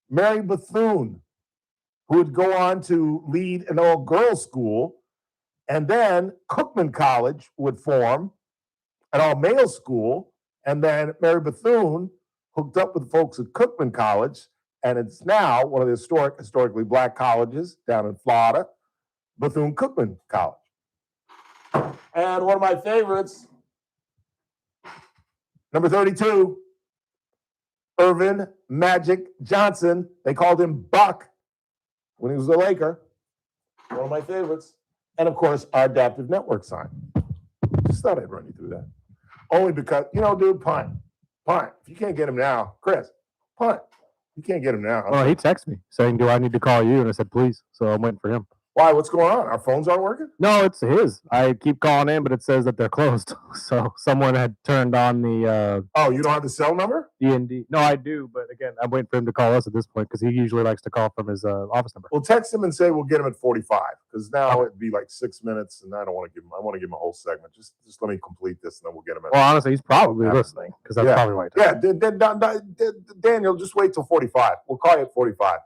Mary Bethune, who would go on to lead an all-girls school, and then Cookman College would form, an all-male school, and then Mary Bethune hooked up with folks at Cookman College, and it's now one of the historically black colleges down in Florida, Bethune-Cookman College. And one of my favorites, number 32, Irvin Magic Johnson. They called him Buck when he was a Laker. One of my favorites. And, of course, our adaptive network sign. Just thought I'd run you through that. Only because, dude, punt. Punt. If you can't get him now, Chris, punt. You can't get him now. Well, he texted me saying, do I need to call you? And I said, please. So I'm waiting for him. Why? What's going on? Our phones aren't working? No, it's his. I keep calling in, but it says that they're closed. So someone had turned on the oh, you don't have the cell number? D&D. No, I do, but again, I'm waiting for him to call us at this point because he usually likes to call from his office number. Well, text him and say we'll get him at 45 because now it'd be like 6 minutes, and I don't want to give him. I want to give him a whole segment. Just let me complete this, and then we'll get him. Well, honestly, he's probably listening because that's probably why. Daniel, just wait till 45. We'll call you at 45. I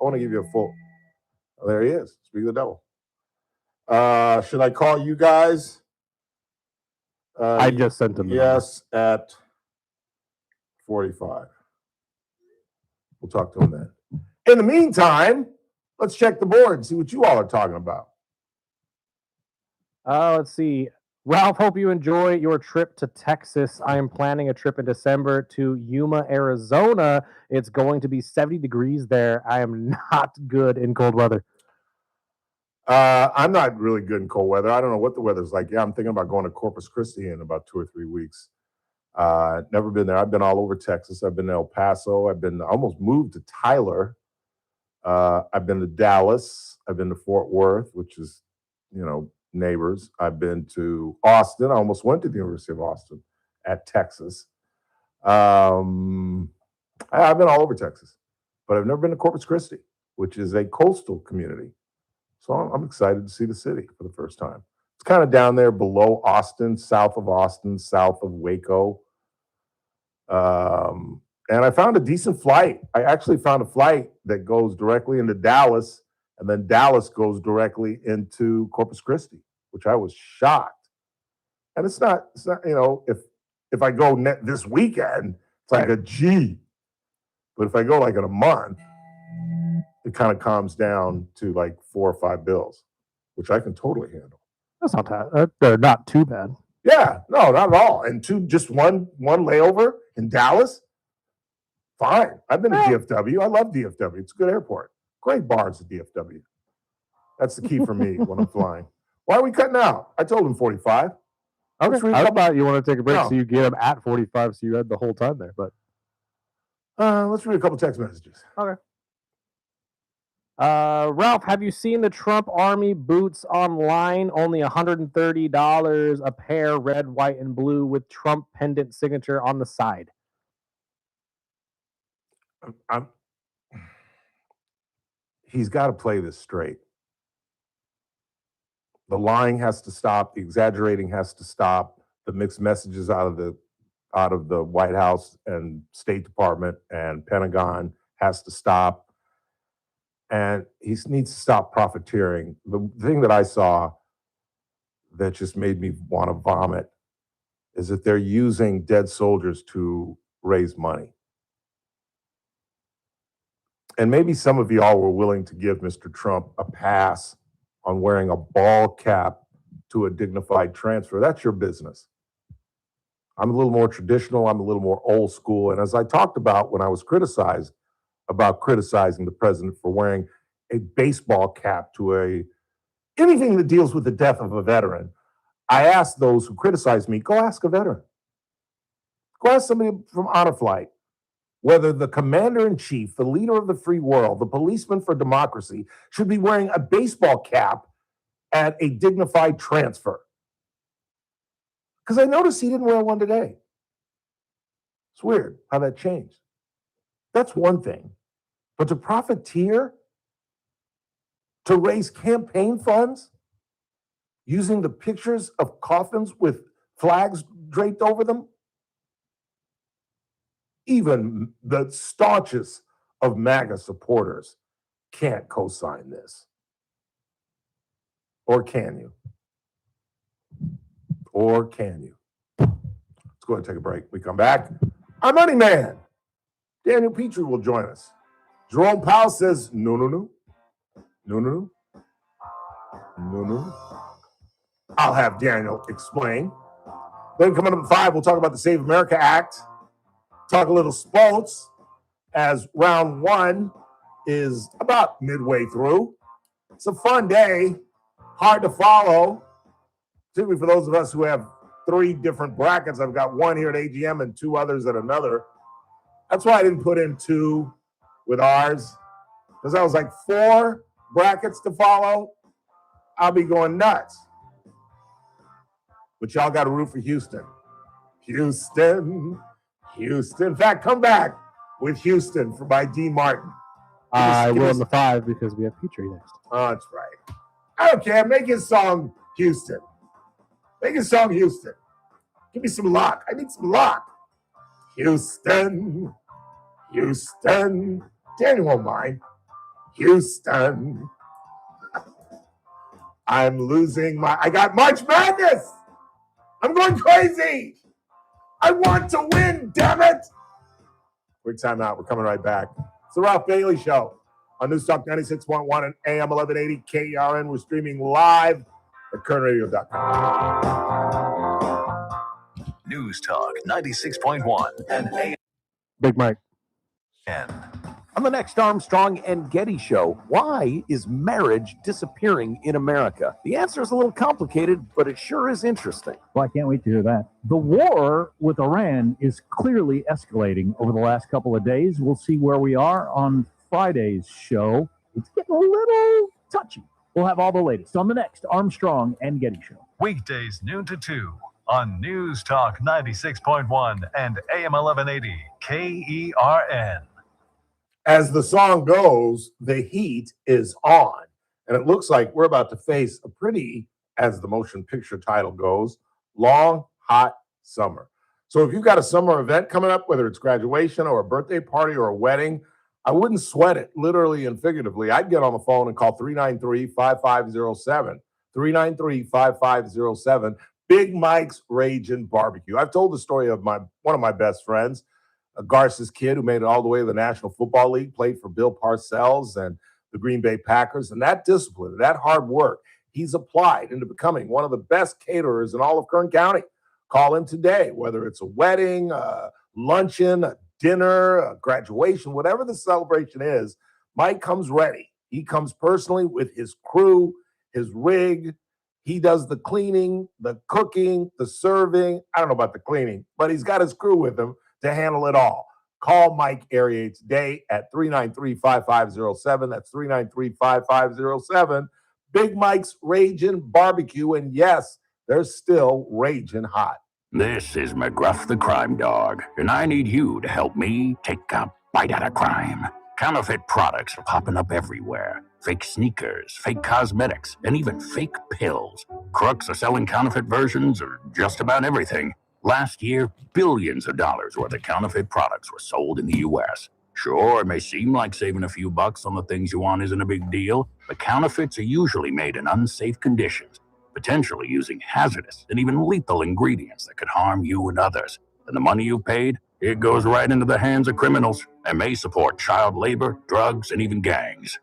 want to give you a full. Oh, there he is. Speak of the devil. Should I call you guys? I just sent him. Yes, at 45. We'll talk to him then. In the meantime, let's check the board and see what you all are talking about. Let's see. Ralph, hope you enjoy your trip to Texas. I am planning a trip in December to Yuma, Arizona. It's going to be 70 degrees there. I am not good in cold weather. I'm not really good in cold weather. I don't know what the weather's like. Yeah, I'm thinking about going to Corpus Christi in about 2 or 3 weeks. Never been there. I've been all over Texas. I've been to El Paso. I almost moved to Tyler. I've been to Dallas. I've been to Fort Worth, which is, neighbors. I've been to Austin. I almost went to the University of Austin at Texas. I've been all over Texas, but I've never been to Corpus Christi, which is a coastal community. So I'm excited to see the city for the first time. It's kind of down there below Austin, south of Waco. And I found a decent flight. I actually found a flight that goes directly into Dallas, and then Dallas goes directly into Corpus Christi, which I was shocked. And it's not if I go this weekend, it's like a G. But if I go like in a month, it kind of calms down to like 4 or 5 bills, which I can totally handle. That's not bad. They're not too bad. Yeah, no, not at all. And just one layover in Dallas, fine. I've been to DFW. I love DFW. It's a good airport. Great bars at DFW. That's the key for me when I'm flying. Why are we cutting out? I told him 45. Okay. How about you want to take a break so you get him at 45 so you had the whole time there? But let's read a couple text messages. Okay. Ralph, have you seen the Trump Army boots online? Only $130 a pair, red, white, and blue, with Trump pendant signature on the side. He's got to play this straight. The lying has to stop. The exaggerating has to stop. The mixed messages out of the White House and State Department and Pentagon has to stop. And he needs to stop profiteering. The thing that I saw that just made me want to vomit is that they're using dead soldiers to raise money. And maybe some of y'all were willing to give Mr. Trump a pass on wearing a ball cap to a dignified transfer. That's your business. I'm a little more traditional. I'm a little more old school. And as I talked about when I was criticizing the president for wearing a baseball cap to anything that deals with the death of a veteran, I asked those who criticize me, go ask a veteran. Go ask somebody from Honor Flight. whether the commander-in-chief, the leader of the free world, the policeman for democracy, should be wearing a baseball cap at a dignified transfer. Because I noticed he didn't wear one today. It's weird how that changed. That's one thing. But to profiteer, to raise campaign funds, using the pictures of coffins with flags draped over them, even the staunchest of MAGA supporters can't co-sign this. Or can you? Or can you? Let's go ahead and take a break. We come back. Our money man, Daniel Petrie, will join us. Jerome Powell says, no, no, no. No, no, no. No, no. I'll have Daniel explain. Then coming up at 5, we'll talk about the Save America Act. Talk a little sports as round 1 is about midway through. It's a fun day, hard to follow, particularly for those of us who have 3 different brackets. I've got 1 here at AGM and 2 others at another. That's why I didn't put in 2 with ours, because I was like 4 brackets to follow. I'll be going nuts. But y'all got to root for Houston. Houston. In fact, come back with Houston by D. Martin. I will in the 5 because we have Petrie next. Oh, that's right. I don't care. Make his song Houston. Make his song Houston. Give me some luck. I need some luck. Houston. Daniel won't mind. Houston. I'm losing I got March Madness. I'm going crazy. I want to win, damn it. Quick time out. We're coming right back. It's the Ralph Bailey Show on News Talk 96.1 and AM 1180 KERN. We're streaming live at KERNradio.com. News Talk 96.1 and AM. Big Mike. On the next Armstrong and Getty Show, why is marriage disappearing in America? The answer is a little complicated, but it sure is interesting. Well, I can't wait to hear that. The war with Iran is clearly escalating over the last couple of days. We'll see where we are on Friday's show. It's getting a little touchy. We'll have all the latest on the next Armstrong and Getty Show. Weekdays noon to 2 on News Talk 96.1 and AM 1180 KERN. As the song goes, the heat is on. And it looks like we're about to face a pretty, as the motion picture title goes, long, hot summer. So if you've got a summer event coming up, whether it's graduation or a birthday party or a wedding, I wouldn't sweat it, literally and figuratively. I'd get on the phone and call 393-5507. 393-5507. Big Mike's Ragin' Barbecue. I've told the story of one of my best friends, Garce's kid who made it all the way to the National Football League, played for Bill Parcells and the Green Bay Packers. And that discipline, that hard work, he's applied into becoming one of the best caterers in all of Kern County. Call him today, whether it's a wedding, a luncheon, a dinner, a graduation, whatever the celebration is, Mike comes ready. He comes personally with his crew, his rig. He does the cleaning, the cooking, the serving. I don't know about the cleaning, but he's got his crew with him to handle it all. Call Mike Ariate today at 393-5507. That's 393-5507. Big Mike's Ragin' Barbecue. And yes, they're still raging hot. This is McGruff the Crime Dog, and I need you to help me take a bite out of crime. Counterfeit products are popping up everywhere. Fake sneakers, fake cosmetics, and even fake pills. Crooks are selling counterfeit versions of just about everything. Last year, billions of dollars worth of counterfeit products were sold in the U.S. Sure, it may seem like saving a few bucks on the things you want isn't a big deal, but counterfeits are usually made in unsafe conditions, potentially using hazardous and even lethal ingredients that could harm you and others. And the money you paid, it goes right into the hands of criminals and may support child labor, drugs, and even gangs.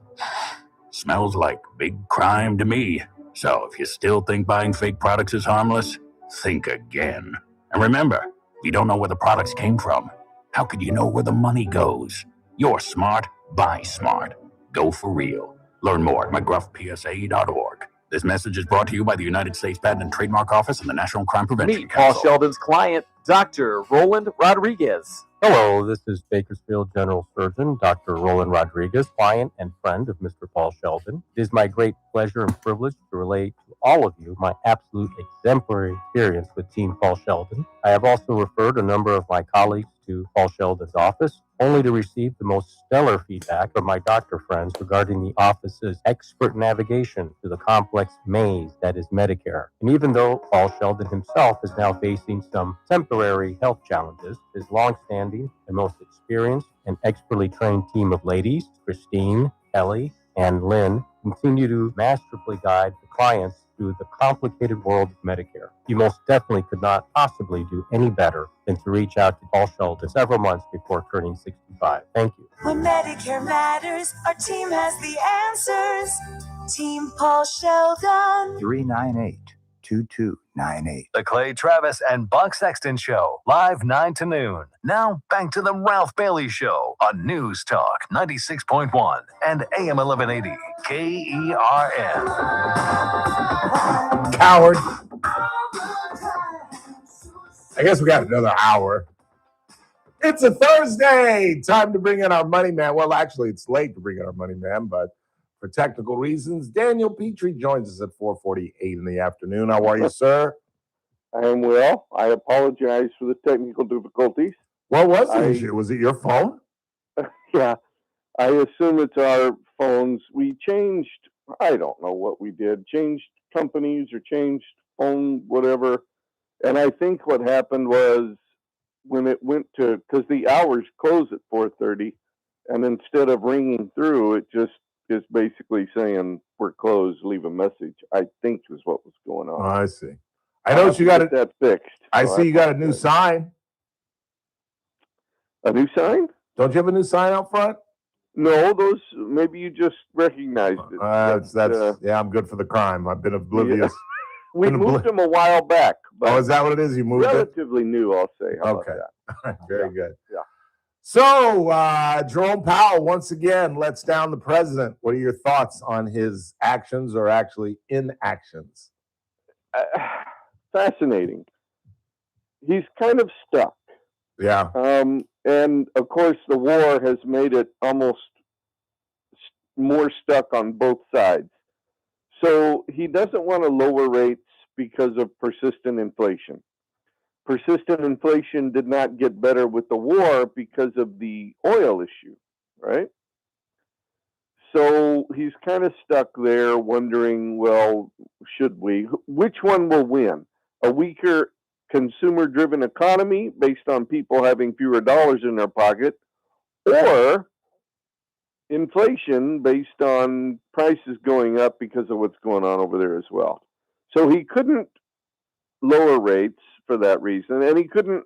Smells like big crime to me. So if you still think buying fake products is harmless, think again. And remember, you don't know where the products came from. How could you know where the money goes? You're smart, buy smart. Go for real. Learn more at mcgruffpsa.org. This message is brought to you by the United States Patent and Trademark Office and the National Crime Prevention Meet Council. Paul Sheldon's client, Dr. Roland Rodriguez. Hello, this is Bakersfield General Surgeon Dr. Roland Rodriguez, client and friend of Mr. Paul Sheldon. It is my great pleasure and privilege to relate to all of you my absolute exemplary experience with Team Paul Sheldon. I have also referred a number of my colleagues to Paul Sheldon's office, only to receive the most stellar feedback from my doctor friends regarding the office's expert navigation through the complex maze that is Medicare. And even though Paul Sheldon himself is now facing some temporary health challenges, his longstanding and most experienced and expertly trained team of ladies, Christine, Kelly, and Lynn, continue to masterfully guide the clients through the complicated world of Medicare. You most definitely could not possibly do any better than to reach out to Paul Sheldon several months before turning 65. Thank you. When Medicare matters, our team has the answers. Team Paul Sheldon. 398-2298. The Clay Travis and Buck Sexton Show, live 9 to noon. Now back to the Ralph Bailey Show on News Talk 96.1 and AM 1180 KERN. Coward. I guess we got another hour. It's a Thursday. Time to bring in our money man. Well, actually, it's late to bring in our money man, but for technical reasons, Daniel Petrie joins us at 4:48 in the afternoon. How are you, sir? I am well. I apologize for the technical difficulties. What was the issue? Was it your phone? Yeah, I assume it's our phones. We changed, I don't know what we did, changed companies or changed phone, whatever. And I think what happened was when it went to, because the hours close at 4:30, and instead of ringing through, it just is basically saying we're closed, leave a message, I think is what was going on. Oh, I see. I know you got that fixed. I see you got a new sign. A new sign? Don't you have a new sign out front? No, those, maybe you just recognized it. Yeah, I'm good for the crime. I've been oblivious. Yeah. We moved them a while back. But oh, is that what it is? You moved relatively new, I'll say. How okay. About that? Very good. Yeah. So, Jerome Powell, once again, lets down the president. What are your thoughts on his actions or actually inactions? Fascinating. He's kind of stuck. Yeah. And of course, the war has made it almost more stuck on both sides. So he doesn't want to lower rates because of persistent inflation. Persistent inflation did not get better with the war because of the oil issue, right? So he's kind of stuck there wondering, well, should we? Which one will win? A weaker consumer-driven economy based on people having fewer dollars in their pocket, or inflation based on prices going up because of what's going on over there as well. So he couldn't lower rates for that reason, and he couldn't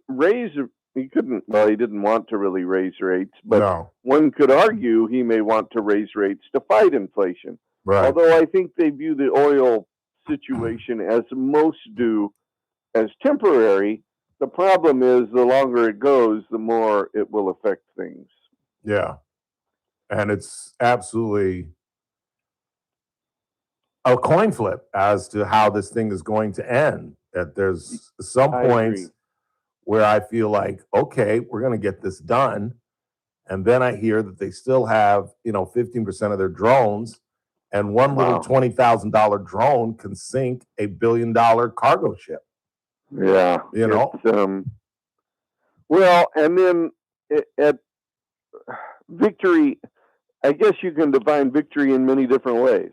he didn't want to really raise rates, but one could argue he may want to raise rates to fight inflation. Right. Although I think they view the oil situation, as most do, as temporary. The problem is the longer it goes, the more it will affect things. Yeah. And it's absolutely a coin flip as to how this thing is going to end. That there's some points where I feel like, okay, we're going to get this done. And then I hear that they still have, 15% of their drones, and one little $20,000 drone can sink $1 billion cargo ship. Yeah. Well, and then at victory, I guess you can define victory in many different ways.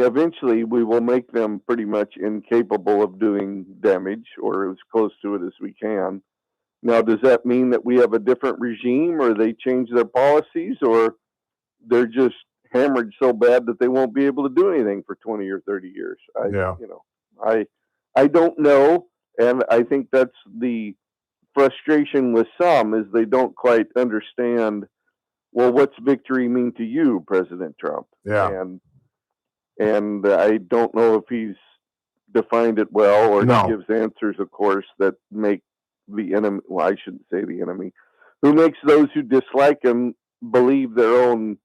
Eventually we will make them pretty much incapable of doing damage, or as close to it as we can. Now, does that mean that we have a different regime, or they change their policies, or they're just hammered so bad that they won't be able to do anything for 20 or 30 years? I don't know. And I think that's the frustration with some, is they don't quite understand, well, what's victory mean to you, President Trump? Yeah. And I don't know if he's defined it well, or he gives answers, of course, that make the enemy, well, I shouldn't say the enemy, who makes those who dislike him believe their own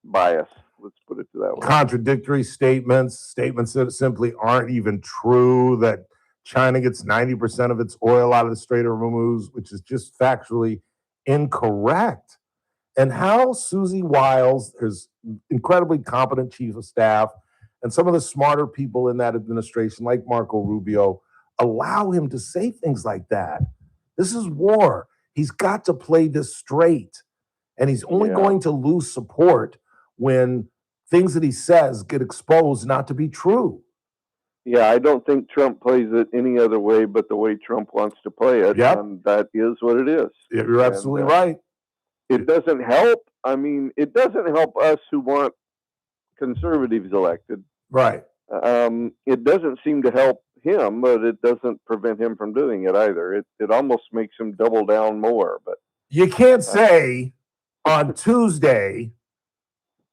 bias. Let's put it that way. Contradictory statements that simply aren't even true, that China gets 90% of its oil out of the Strait of Hormuz, which is just factually incorrect. And how Susie Wiles, there's incredibly competent chief of staff, and some of the smarter people in that administration, like Marco Rubio, allow him to say things like that. This is war. He's got to play this straight. And he's only going to lose support when things that he says get exposed not to be true. Yeah, I don't think Trump plays it any other way but the way Trump wants to play it. Yep. And that is what it is. You're absolutely right. It doesn't help. I mean, it doesn't help us who want conservatives elected. Right. It doesn't seem to help him, but it doesn't prevent him from doing it either. It almost makes him double down more. But you can't say on Tuesday,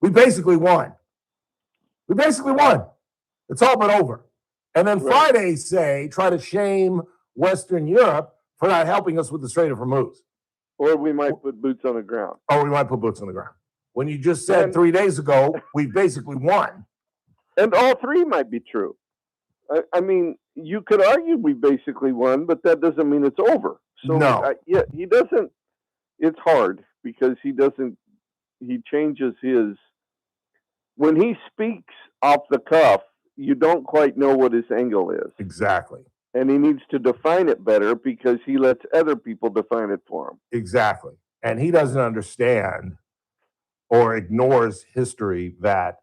we basically won. We basically won. It's all but over. And then Friday try to shame Western Europe for not helping us with the Strait of Hormuz. Or we might put boots on the ground. Or we might put boots on the ground. When you just said 3 days ago, we basically won. And all three might be true. I mean, you could argue we basically won, but that doesn't mean it's over. So no. He doesn't. It's hard because he changes his, when he speaks off the cuff, you don't quite know what his angle is. Exactly. And he needs to define it better because he lets other people define it for him. Exactly. And he doesn't understand or ignores history that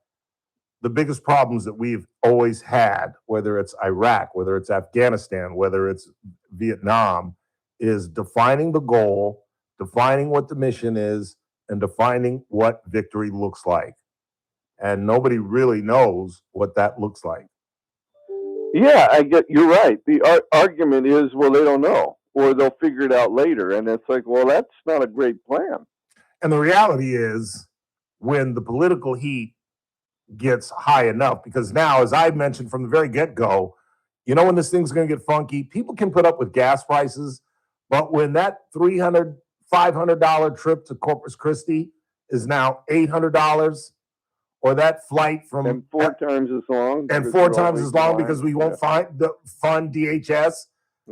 the biggest problems that we've always had, whether it's Iraq, whether it's Afghanistan, whether it's Vietnam, is defining the goal, defining what the mission is, and defining what victory looks like. And nobody really knows what that looks like. Yeah, you're right. The argument is, well, they don't know, or they'll figure it out later. And it's like, well, that's not a great plan. And the reality is, when the political heat gets high enough, because now, as I mentioned from the very get-go, you know when this thing's going to get funky? People can put up with gas prices, but when that $300, $500 trip to Corpus Christi is now $800, or that flight from and 4 times as long, because we won't fund DHS.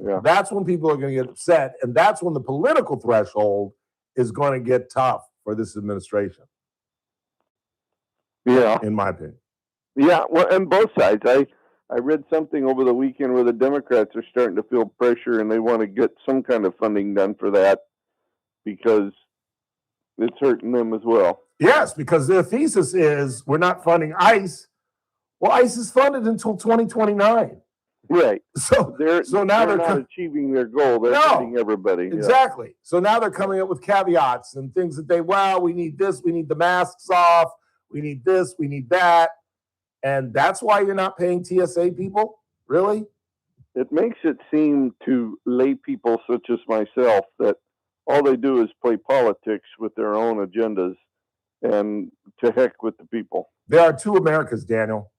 Yeah. That's when people are going to get upset, and that's when the political threshold is going to get tough for this administration. Yeah, in my opinion. Yeah, well, and both sides. I read something over the weekend where the Democrats are starting to feel pressure, and they want to get some kind of funding done for that because it's hurting them as well. Yes, because their thesis is we're not funding ICE. Well, ICE is funded until 2029. Right. So now they're not achieving their goal. They're funding everybody. Exactly. Yeah. So now they're coming up with caveats and things that we need this, we need the masks off, we need this, we need that. And that's why you're not paying TSA people? Really? It makes it seem to lay people such as myself that all they do is play politics with their own agendas. And to heck with the people. There are two Americas, Daniel.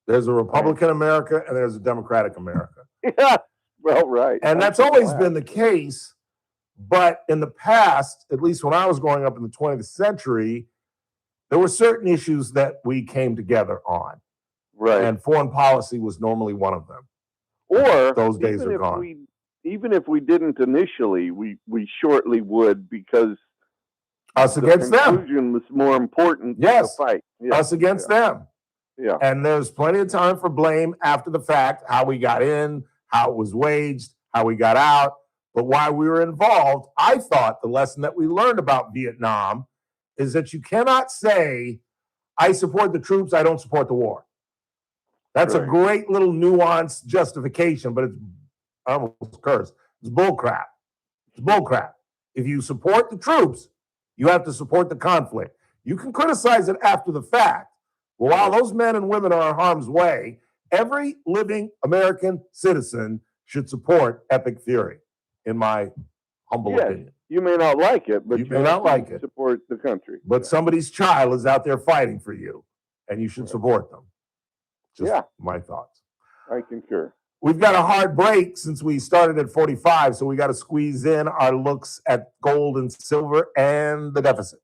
There's a Republican America and there's a Democratic America. Yeah, well, right. And that's always been the case. But in the past, at least when I was growing up in the 20th century, there were certain issues that we came together on. Right. And foreign policy was normally one of them. Or those days are gone. Even if we didn't initially, we shortly would because us against them. The conclusion was more important than the fight. Yes. Us against them. Yeah. And there's plenty of time for blame after the fact, how we got in, how it was waged, how we got out. But while we were involved, I thought the lesson that we learned about Vietnam is that you cannot say, I support the troops, I don't support the war. That's a great little nuanced justification, but I almost cursed. It's bull crap. It's bull crap. If you support the troops, you have to support the conflict. You can criticize it after the fact. But while those men and women are in harm's way, every living American citizen should support epic fury, in my humble opinion. You may not like it, but you may not like it. Support the country. But somebody's child is out there fighting for you, and you should support them. Just my thoughts. I concur. We've got a hard break since we started at 45, so we got to squeeze in our looks at gold and silver and the deficit.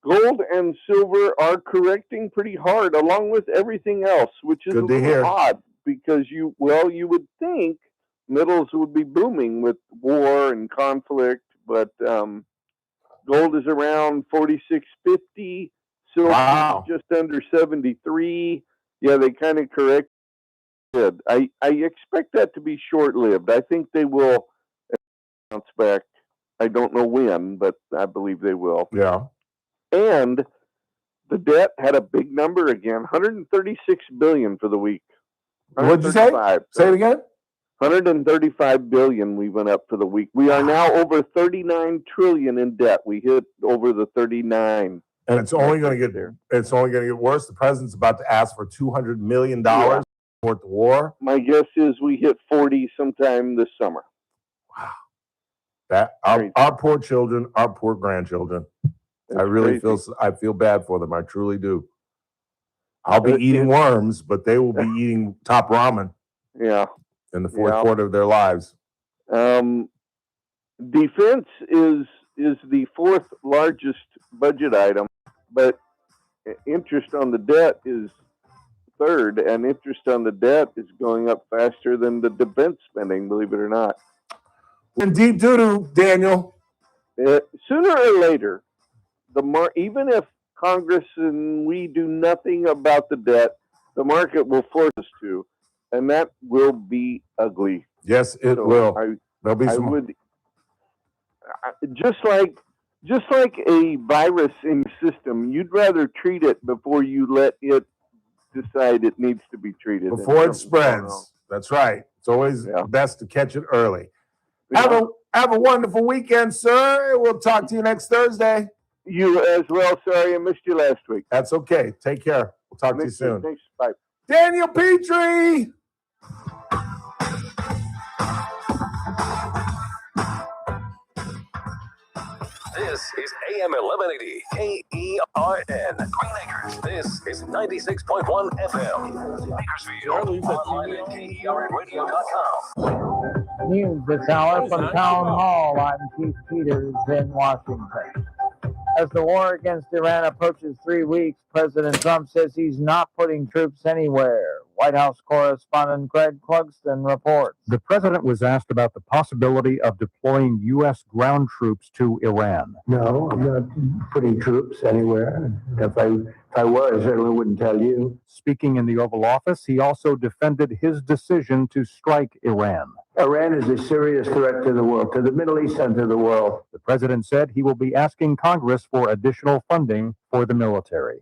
Gold and silver are correcting pretty hard, along with everything else, which is good to a hear. Odd. because you would think metals would be booming with war and conflict, but gold is around 46.50, silver just under 73. Yeah, they kind of corrected. I expect that to be short-lived. I think they will bounce back. I don't know when, but I believe they will. Yeah. And the debt had a big number again, $136 billion for the week. What'd you say? Say it again. $135 billion we went up for the week. We are now over $39 trillion in debt. We hit over the 39. And it's only going to get there. It's only going to get worse. The president's about to ask for $200 million to support the war. My guess is we hit 40 sometime this summer. Wow. That our poor children, our poor grandchildren. I really feel bad for them. I truly do. I'll be eating worms, but they will be eating top ramen. Yeah. In the fourth quarter of their lives. Defense is the fourth largest budget item, but interest on the debt is third, and interest on the debt is going up faster than the defense spending, believe it or not. In deep doo-doo, Daniel. Sooner or later, even if Congress and we do nothing about the debt, the market will force us to, and that will be ugly. Yes, it will. There'll be some. Just like a virus in the system, you'd rather treat it before you let it decide it needs to be treated. Before it spreads. That's right. It's always best to catch it early. Yeah. Have a wonderful weekend, sir. We'll talk to you next Thursday. You as well. Sorry I missed you last week. That's okay. Take care. We'll talk to you soon. Thanks. Bye. Daniel Petrie. This is AM 1180 KERN Green Acres. This is 96.1 FM. Bakersfield. Online at KERNradio.com. News this hour from Town Hall. I'm Keith Peters in Washington. As the war against Iran approaches 3 weeks, President Trump says he's not putting troops anywhere. White House correspondent Greg Clugston reports. The president was asked about the possibility of deploying U.S. ground troops to Iran. No, I'm not putting troops anywhere. If I were, I certainly wouldn't tell you. Speaking in the Oval Office, he also defended his decision to strike Iran. Iran is a serious threat to the world, to the Middle East and to the world. The president said he will be asking Congress for additional funding for the military.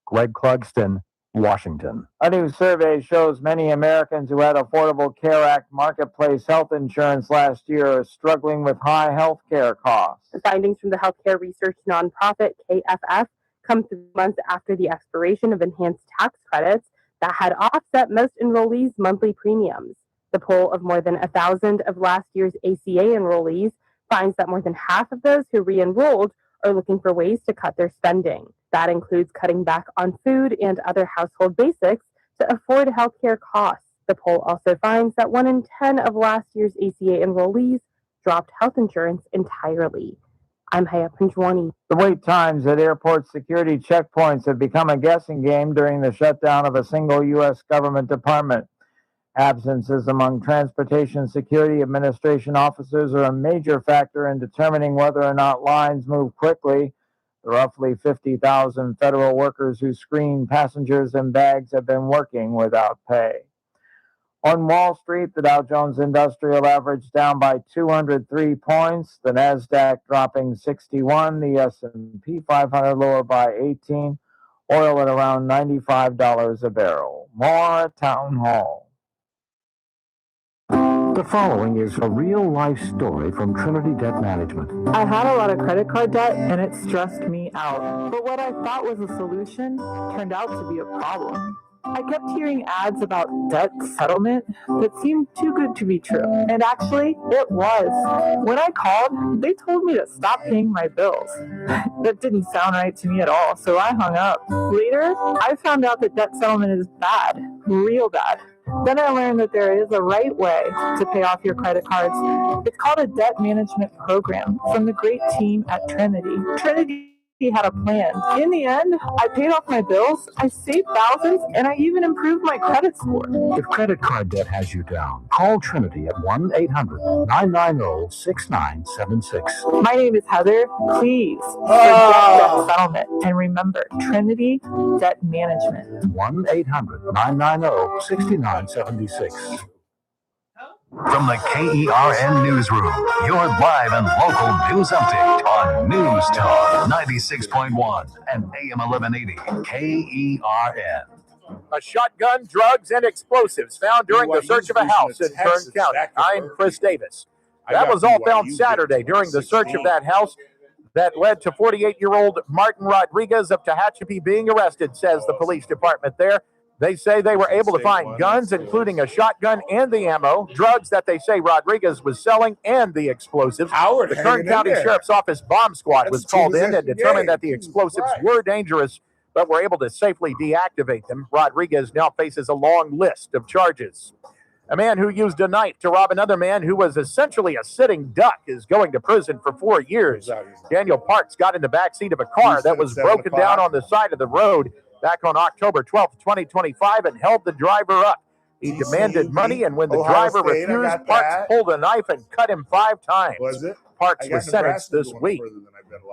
Greg Clugston, Washington. A new survey shows many Americans who had Affordable Care Act marketplace health insurance last year are struggling with high health care costs. The findings from the healthcare research nonprofit KFF come 3 months after the expiration of enhanced tax credits that had offset most enrollees' monthly premiums. The poll of more than 1,000 of last year's ACA enrollees finds that more than half of those who re-enrolled are looking for ways to cut their spending. That includes cutting back on food and other household basics to afford healthcare costs. The poll also finds that 1 in 10 of last year's ACA enrollees dropped health insurance entirely. I'm Haya Panjwani. The wait times at airport security checkpoints have become a guessing game during the shutdown of a single U.S. government department. Absences among Transportation Security Administration officers are a major factor in determining whether or not lines move quickly. The roughly 50,000 federal workers who screen passengers and bags have been working without pay. On Wall Street, the Dow Jones Industrial Average down by 203 points, the Nasdaq dropping 61, the S&P 500 lower by 18, oil at around $95 a barrel. More at Town Hall. The following is a real-life story from Trinity Debt Management. I had a lot of credit card debt, and it stressed me out. But what I thought was a solution turned out to be a problem. I kept hearing ads about debt settlement that seemed too good to be true. And actually, it was. When I called, they told me to stop paying my bills. That didn't sound right to me at all, so I hung up. Later, I found out that debt settlement is bad, real bad. Then I learned that there is a right way to pay off your credit cards. It's called a debt management program from the great team at Trinity. Trinity he had a plan. In the end, I paid off my bills, I saved thousands, and I even improved my credit score. If credit card debt has you down, call Trinity at 1-800-990-6976. My name is Heather. Please forget debt settlement. And remember, Trinity Debt Management. 1-800-990-6976. From the KERN Newsroom, your live and local news update on News Talk 96.1 and AM 1180 KERN. A shotgun, drugs, and explosives found during the search of a house in Kern County. I'm Chris Davis. That was all found Saturday during the search of that house that led to 48-year-old Martin Rodriguez of Tehachapi being arrested, says the police department there. They say they were able to find guns, including a shotgun and the ammo, drugs that they say Rodriguez was selling, and the explosives. The Kern County Sheriff's Office bomb squad was called in and determined that the explosives were dangerous, but were able to safely deactivate them. Rodriguez now faces a long list of charges. A man who used a knife to rob another man who was essentially a sitting duck is going to prison for 4 years. Daniel Parks got in the backseat of a car that was broken down on the side of the road back on October 12th, 2025, and held the driver up. He demanded money, and when the driver refused, Parks pulled a knife and cut him 5 times. Parks was sentenced this week.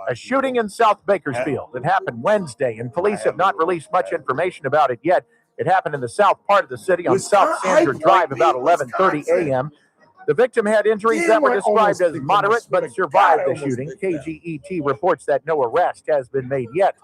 A shooting in South Bakersfield. It happened Wednesday, and police have not released much information about it yet. It happened in the south part of the city on South Sandra Drive about 11:30 a.m. The victim had injuries that were described as moderate, but survived the shooting. KGET reports that no arrest has been made yet.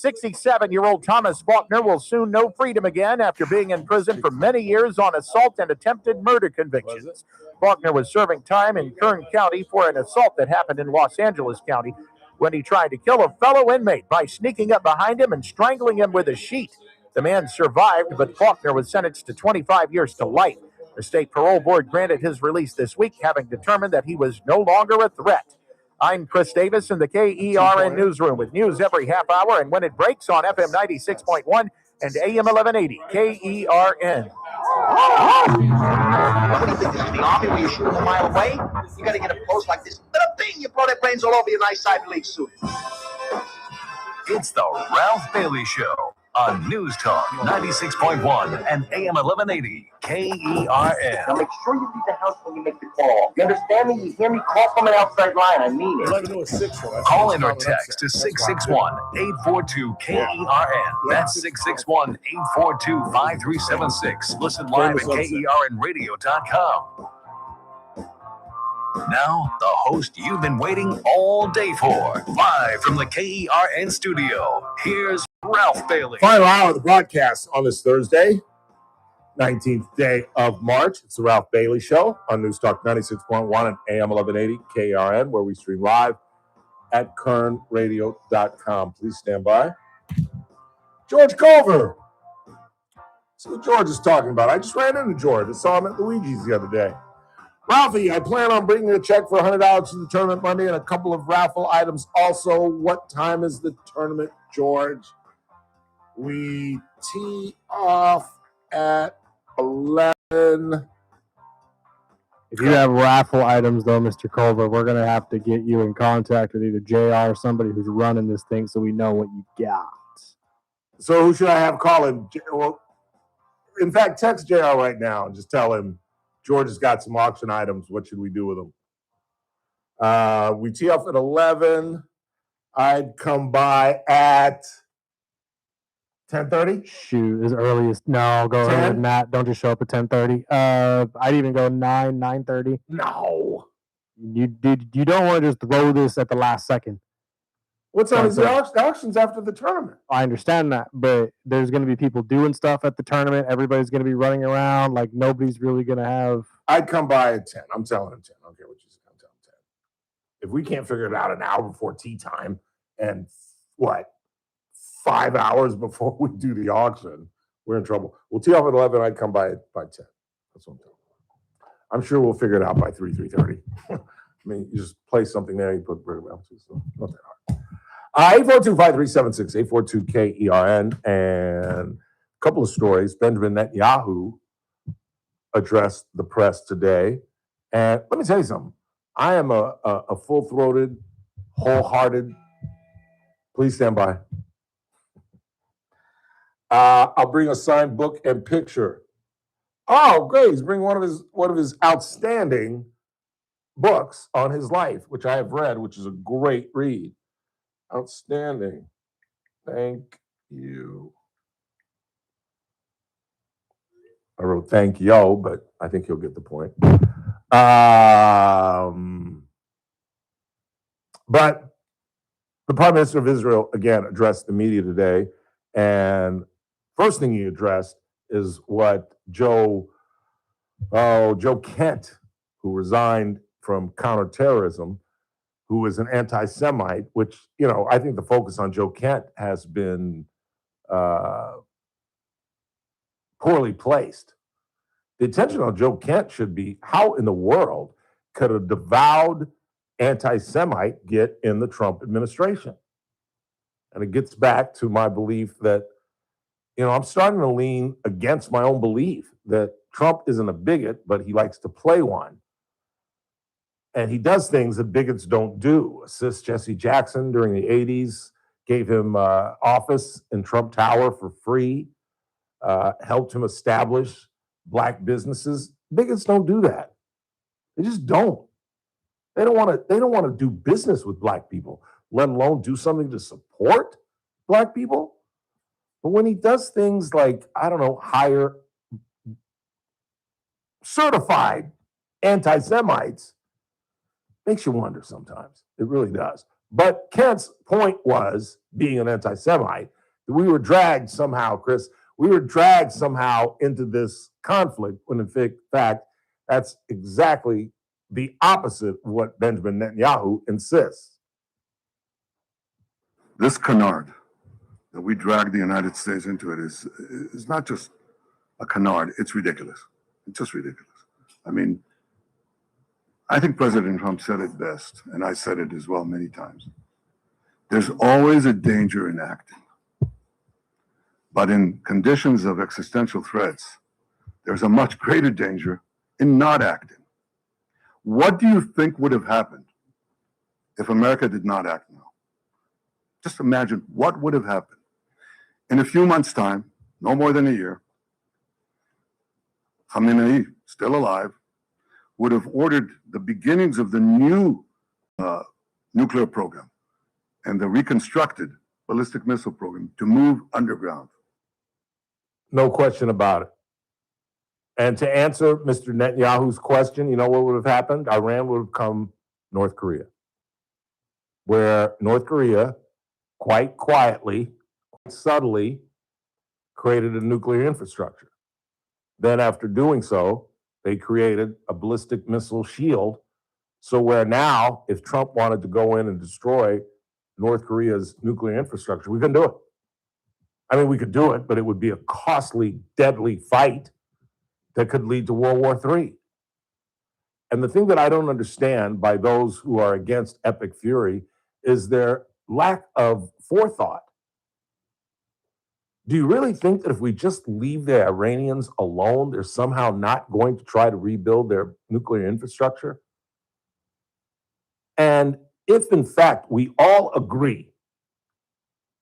67-year-old Thomas Faulkner will soon know freedom again after being in prison for many years on assault and attempted murder convictions. Faulkner was serving time in Kern County for an assault that happened in Los Angeles County when he tried to kill a fellow inmate by sneaking up behind him and strangling him with a sheet. The man survived, but Faulkner was sentenced to 25 years to life. The state parole board granted his release this week, having determined that he was no longer a threat. I'm Chris Davis in the KERN Newsroom with news every half hour and when it breaks on FM 96.1 and AM 1180 KERN. What do you think? This is the Army where you shoot them a mile away? You got to get up close like this. Little thing, you blow their brains all over your nice Ivy League suit. It's the Ralph Bailey Show on News Talk 96.1 and AM 1180 KERN. Now make sure you leave the house when you make the call. You understand me? You hear me? Call from an outside line. I mean it. Call in or text to 661-842-KERN. That's 661-842-5376. Listen live at KERNradio.com. Now, the host you've been waiting all day for. Live from the KERN studio, here's Ralph Bailey. Final hour of the broadcast on this Thursday, 19th day of March. It's the Ralph Bailey Show on News Talk 96.1 and AM 1180 KRN, where we stream live at kernradio.com. Please stand by. George Culver. See what George is talking about. I just ran into George. I saw him at Luigi's the other day. Ralphie, I plan on bringing a check for $100 to the tournament Monday and a couple of raffle items. Also, what time is the tournament, George? We tee off at 11. If you have raffle items, though, Mr. Culver, we're going to have to get you in contact with either JR or somebody who's running this thing so we know what you got. So who should I have call him? Well, in fact, text JR right now and just tell him George has got some auction items. What should we do with them? We tee off at 11. I'd come by at 10:30. Shoot, as early as no, go ahead, Matt. Don't just show up at 10:30. I'd even go 9:30. No, you don't want to just throw this at the last second. What time is the auction? The auction's after the tournament. I understand that, but there's going to be people doing stuff at the tournament. Everybody's going to be running around. Like, nobody's really going to have. I'd come by at 10. I'm telling him 10. I don't care what you say. I'm telling him 10. If we can't figure it out an hour before tea time and 5 hours before we do the auction, we're in trouble. We'll tee off at 11. I'd come by 10. That's what I'm telling you. I'm sure we'll figure it out by 3:30. I mean, you just place something there, you put bread around, so not that hard. 842-5376, 842-KERN, and a couple of stories. Benjamin Netanyahu addressed the press today. And let me tell you something. I am a full-throated, wholehearted Please stand by. I'll bring a signed book and picture. Oh, great. He's bringing one of his outstanding books on his life, which I have read, which is a great read. Outstanding. Thank you. I wrote thank yo, but I think you'll get the point. But the Prime Minister of Israel, again, addressed the media today. And first thing he addressed is what Joe Kent, who resigned from counterterrorism, who is an anti-Semite, which, I think the focus on Joe Kent has been poorly placed. The attention on Joe Kent should be, how in the world could a devout anti-Semite get in the Trump administration? And it gets back to my belief that, I'm starting to lean against my own belief that Trump isn't a bigot, but he likes to play one. And he does things that bigots don't do. Assist Jesse Jackson during the 80s, gave him office in Trump Tower for free, helped him establish Black businesses. Bigots don't do that. They just don't. They don't want to do business with Black people, let alone do something to support Black people. But when he does things like, hire certified anti-Semites, makes you wonder sometimes. It really does. But Kent's point was, being an anti-Semite, that we were dragged somehow, Chris, into this conflict, when in fact, that's exactly the opposite of what Benjamin Netanyahu insists. This canard that we drag the United States into it is not just a canard, it's ridiculous. It's just ridiculous. I think President Trump said it best, and I said it as well many times. There's always a danger in acting. But in conditions of existential threats, there's a much greater danger in not acting. What do you think would have happened if America did not act now? Just imagine what would have happened. In a few months' time, no more than a year, Khamenei, still alive, would have ordered the beginnings of the new nuclear program and the reconstructed ballistic missile program to move underground. No question about it. And to answer Mr. Netanyahu's question, you know what would have happened? Iran would have become North Korea, where North Korea quite quietly, quite subtly created a nuclear infrastructure. Then after doing so, they created a ballistic missile shield. So where now, if Trump wanted to go in and destroy North Korea's nuclear infrastructure, we couldn't do it. We could do it, but it would be a costly, deadly fight that could lead to World War III. And the thing that I don't understand by those who are against epic fury is their lack of forethought. Do you really think that if we just leave the Iranians alone, they're somehow not going to try to rebuild their nuclear infrastructure? And if in fact we all agree,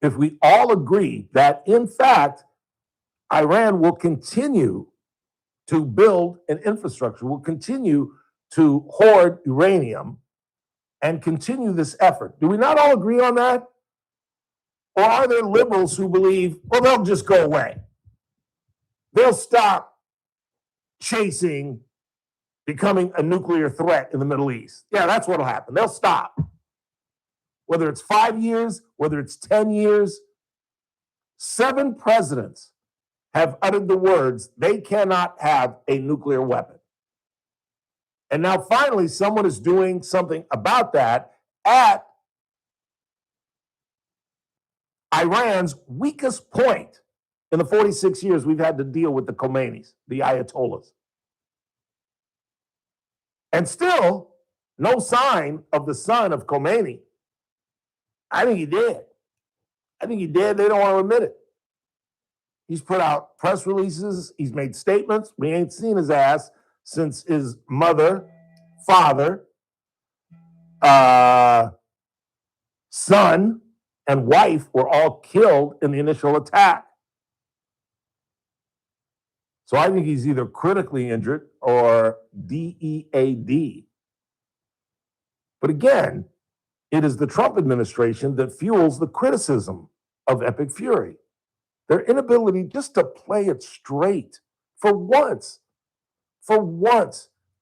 that in fact Iran will continue to build an infrastructure, will continue to hoard uranium and continue this effort, do we not all agree on that? Or are there liberals who believe, well, they'll just go away? They'll stop chasing becoming a nuclear threat in the Middle East. Yeah, that's what'll happen. They'll stop. Whether it's 5 years, whether it's 10 years, 7 presidents have uttered the words, they cannot have a nuclear weapon. And now finally, someone is doing something about that at Iran's weakest point in the 46 years we've had to deal with the Khomeinis, the Ayatollahs. And still, no sign of the son of Khomeini. I think he did. They don't want to admit it. He's put out press releases. He's made statements. We ain't seen his ass since his mother, father, son, and wife were all killed in the initial attack. So I think he's either critically injured or DEAD. But again, it is the Trump administration that fuels the criticism of Epic Fury. Their inability just to play it straight for once,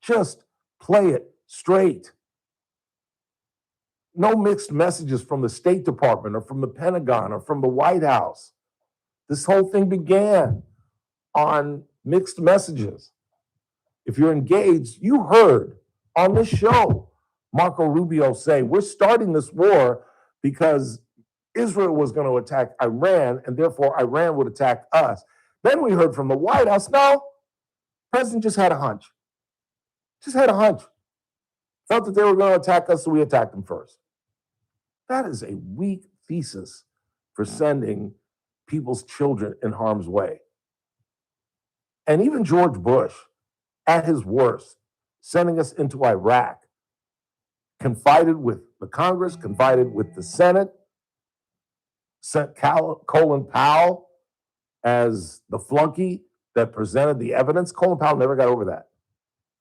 just play it straight. No mixed messages from the State Department or from the Pentagon or from the White House. This whole thing began on mixed messages. If you're engaged, you heard on this show Marco Rubio say, we're starting this war because Israel was going to attack Iran and therefore Iran would attack us. Then we heard from the White House, no, the president just had a hunch. Felt that they were going to attack us, so we attacked them first. That is a weak thesis for sending people's children in harm's way. And even George Bush, at his worst, sending us into Iraq, confided with the Congress, confided with the Senate, sent Colin Powell as the flunky that presented the evidence. Colin Powell never got over that.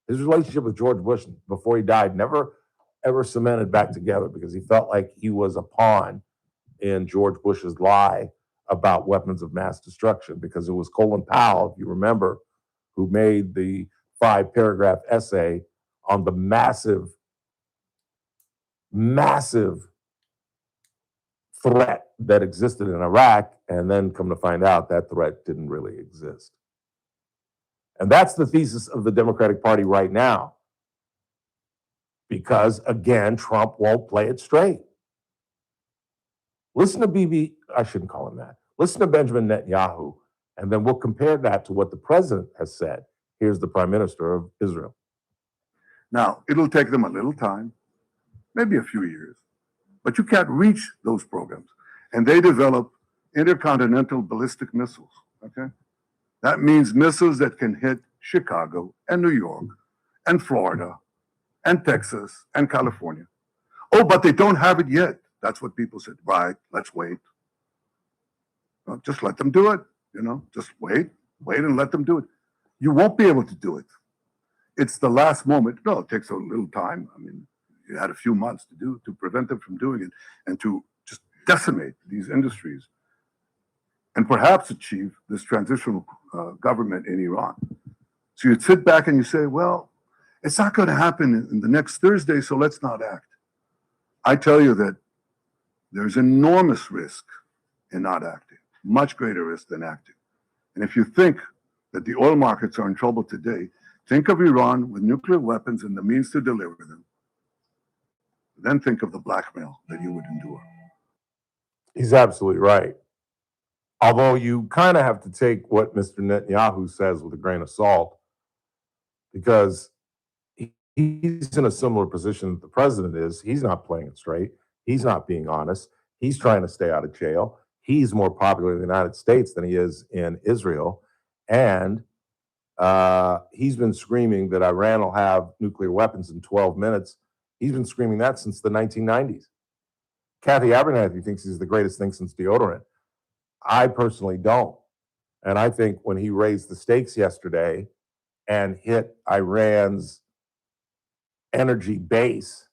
His relationship with George Bush before he died never ever cemented back together because he felt like he was a pawn in George Bush's lie about weapons of mass destruction, because it was Colin Powell, if you remember, who made the 5-paragraph essay on the massive threat that existed in Iraq, and then come to find out that threat didn't really exist. And that's the thesis of the Democratic Party right now. Because, again, Trump won't play it straight. Listen to I shouldn't call him that. Listen to Benjamin Netanyahu, and then we'll compare that to what the president has said. Here's the Prime Minister of Israel. Now, it'll take them a little time, maybe a few years, but you can't reach those programs. And they develop intercontinental ballistic missiles, okay? That means missiles that can hit Chicago and New York and Florida and Texas and California. Oh, but they don't have it yet. That's what people said. Right, let's wait. Well, just let them do it, just wait and let them do it. You won't be able to do it. It's the last moment. No, it takes a little time. I mean, you had a few months to prevent them from doing it and to just decimate these industries and perhaps achieve this transitional government in Iran. So you'd sit back and you say, well, it's not going to happen in the next Thursday, so let's not act. I tell you that there's enormous risk in not acting, much greater risk than acting. And if you think that the oil markets are in trouble today, think of Iran with nuclear weapons and the means to deliver them. Then think of the blackmail that you would endure. He's absolutely right. Although you kind of have to take what Mr. Netanyahu says with a grain of salt, because he's in a similar position that the president is. He's not playing it straight. He's not being honest. He's trying to stay out of jail. He's more popular in the United States than he is in Israel. And he's been screaming that Iran will have nuclear weapons in 12 minutes. He's been screaming that since the 1990s. Kathy Abernathy thinks he's the greatest thing since deodorant. I personally don't. And I think when he raised the stakes yesterday and hit Iran's energy base,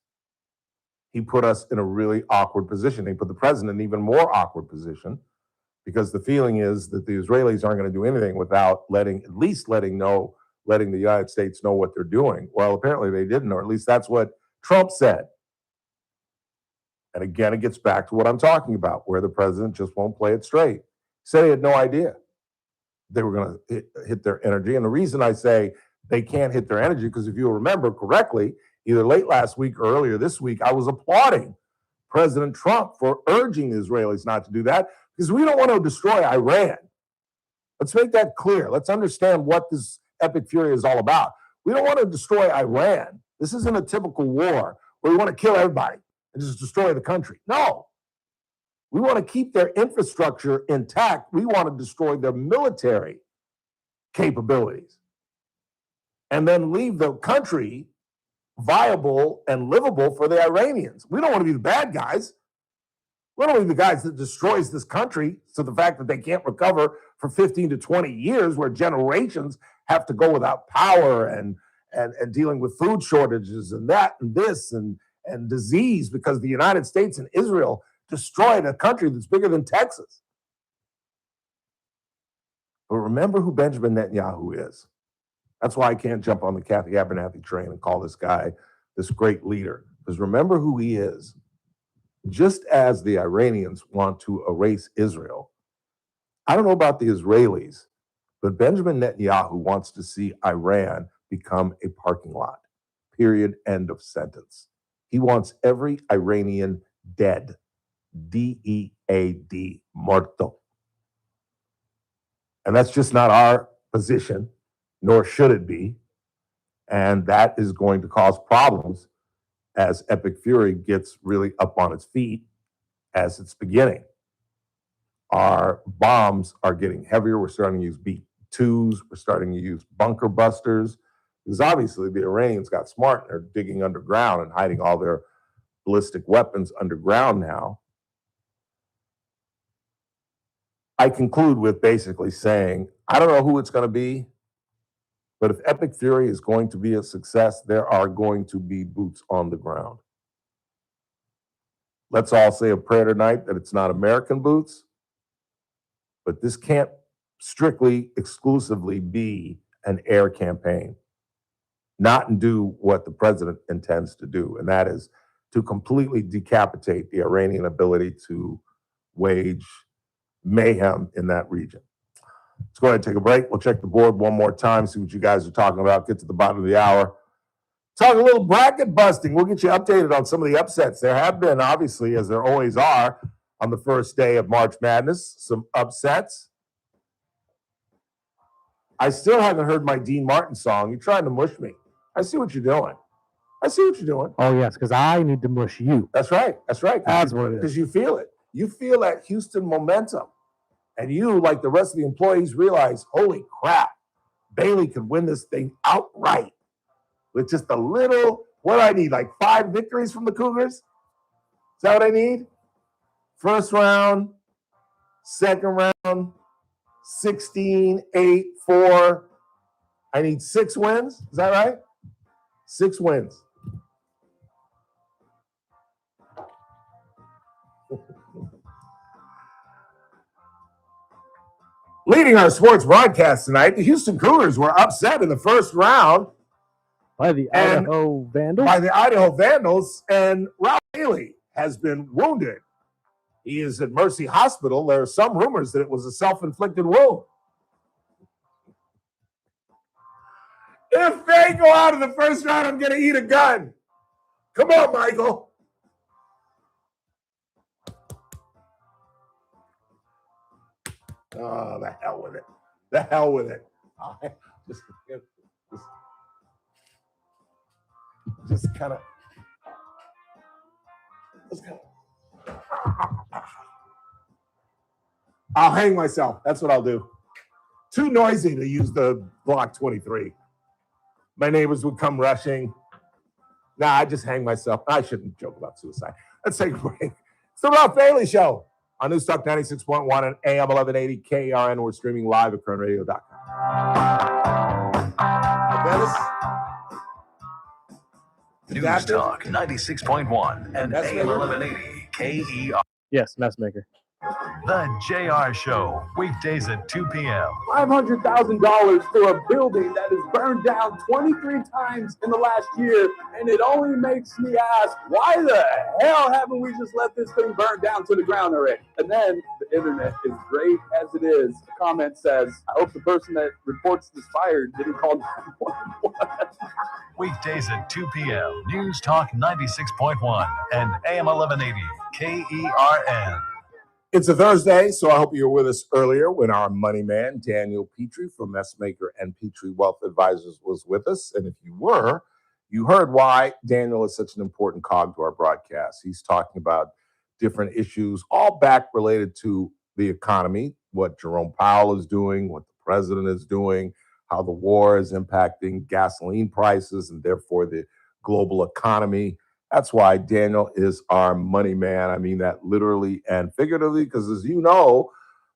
he put us in a really awkward position. He put the president in an even more awkward position, because the feeling is that the Israelis aren't going to do anything without letting the United States know what they're doing. Well, apparently they didn't, or at least that's what Trump said. And again, it gets back to what I'm talking about, where the president just won't play it straight. He said he had no idea they were going to hit their energy. And the reason I say they can't hit their energy, because if you remember correctly, either late last week or earlier this week, I was applauding President Trump for urging the Israelis not to do that, because we don't want to destroy Iran. Let's make that clear. Let's understand what this epic fury is all about. We don't want to destroy Iran. This isn't a typical war where we want to kill everybody and just destroy the country. No. We want to keep their infrastructure intact. We want to destroy their military capabilities and then leave the country viable and livable for the Iranians. We don't want to be the bad guys. literally the guys that destroys this country. So the fact that they can't recover for 15 to 20 years, where generations have to go without power and dealing with food shortages and that and this and disease, because the United States and Israel destroyed a country that's bigger than Texas. But remember who Benjamin Netanyahu is. That's why I can't jump on the Kathy Abernathy train and call this guy this great leader. Because remember who he is. Just as the Iranians want to erase Israel, I don't know about the Israelis, but Benjamin Netanyahu wants to see Iran become a parking lot. Period. End of sentence. He wants every Iranian dead. D-E-A-D. Muerto. And that's just not our position, nor should it be. And that is going to cause problems as Epic Fury gets really up on its feet as it's beginning. Our bombs are getting heavier. We're starting to use B-2s. We're starting to use bunker busters. Because obviously the Iranians got smart and they're digging underground and hiding all their ballistic weapons underground now. I conclude with basically saying, I don't know who it's going to be, but if Epic Fury is going to be a success, there are going to be boots on the ground. Let's all say a prayer tonight that it's not American boots, but this can't strictly, exclusively be an air campaign. Not and do what the president intends to do, and that is to completely decapitate the Iranian ability to wage mayhem in that region. Let's go ahead and take a break. We'll check the board one more time, see what you guys are talking about, get to the bottom of the hour. Talk a little bracket busting. We'll get you updated on some of the upsets. There have been, obviously, as there always are, on the first day of March Madness, some upsets. I still haven't heard my Dean Martin song. You're trying to mush me. I see what you're doing. I see what you're doing. Oh, yes, because I need to mush you. That's right. That's right. That's what it is. Because you feel it. You feel that Houston momentum. And you, like the rest of the employees, realize, holy crap, Bailey could win this thing outright with just a little, what do I need, like 5 victories from the Cougars? Is that what I need? First round, second round, 16, 8, 4. I need 6 wins. Is that right? 6 wins. Leading our sports broadcast tonight, the Houston Cougars were upset in the first round by the Idaho Vandals. And Ralph Bailey has been wounded. He is at Mercy Hospital. There are some rumors that it was a self-inflicted wound. If they go out in the first round, I'm going to eat a gun. Come on, Michael. Oh, the hell with it. The hell with it. Just kind of. I'll hang myself. That's what I'll do. Too noisy to use the Block 23. My neighbors would come rushing. Nah, I just hang myself. I shouldn't joke about suicide. Let's take a break. It's the Ralph Bailey Show on News Talk 96.1 and AM 1180 KRN. We're streaming live at KernRadio.com. News Talk 96.1 and AM 1180 KER. Yes, Messmaker. The JR Show, weekdays at 2 p.m. $500,000 for a building that is burned down 23 times in the last year, and it only makes me ask, why the hell haven't we just let this thing burn down to the ground already? And then the internet, as great as it is, the comment says, I hope the person that reports this fire didn't call 911. Weekdays at 2 p.m. News Talk 96.1 and AM 1180 KERN. It's a Thursday, so I hope you were with us earlier when our money man, Daniel Petrie from Messmaker and Petrie Wealth Advisors was with us. And if you were, you heard why Daniel is such an important cog to our broadcast. He's talking about different issues, all back related to the economy, what Jerome Powell is doing, what the president is doing, how the war is impacting gasoline prices and therefore the global economy, That's why Daniel is our money man. I mean that literally and figuratively, because as you know,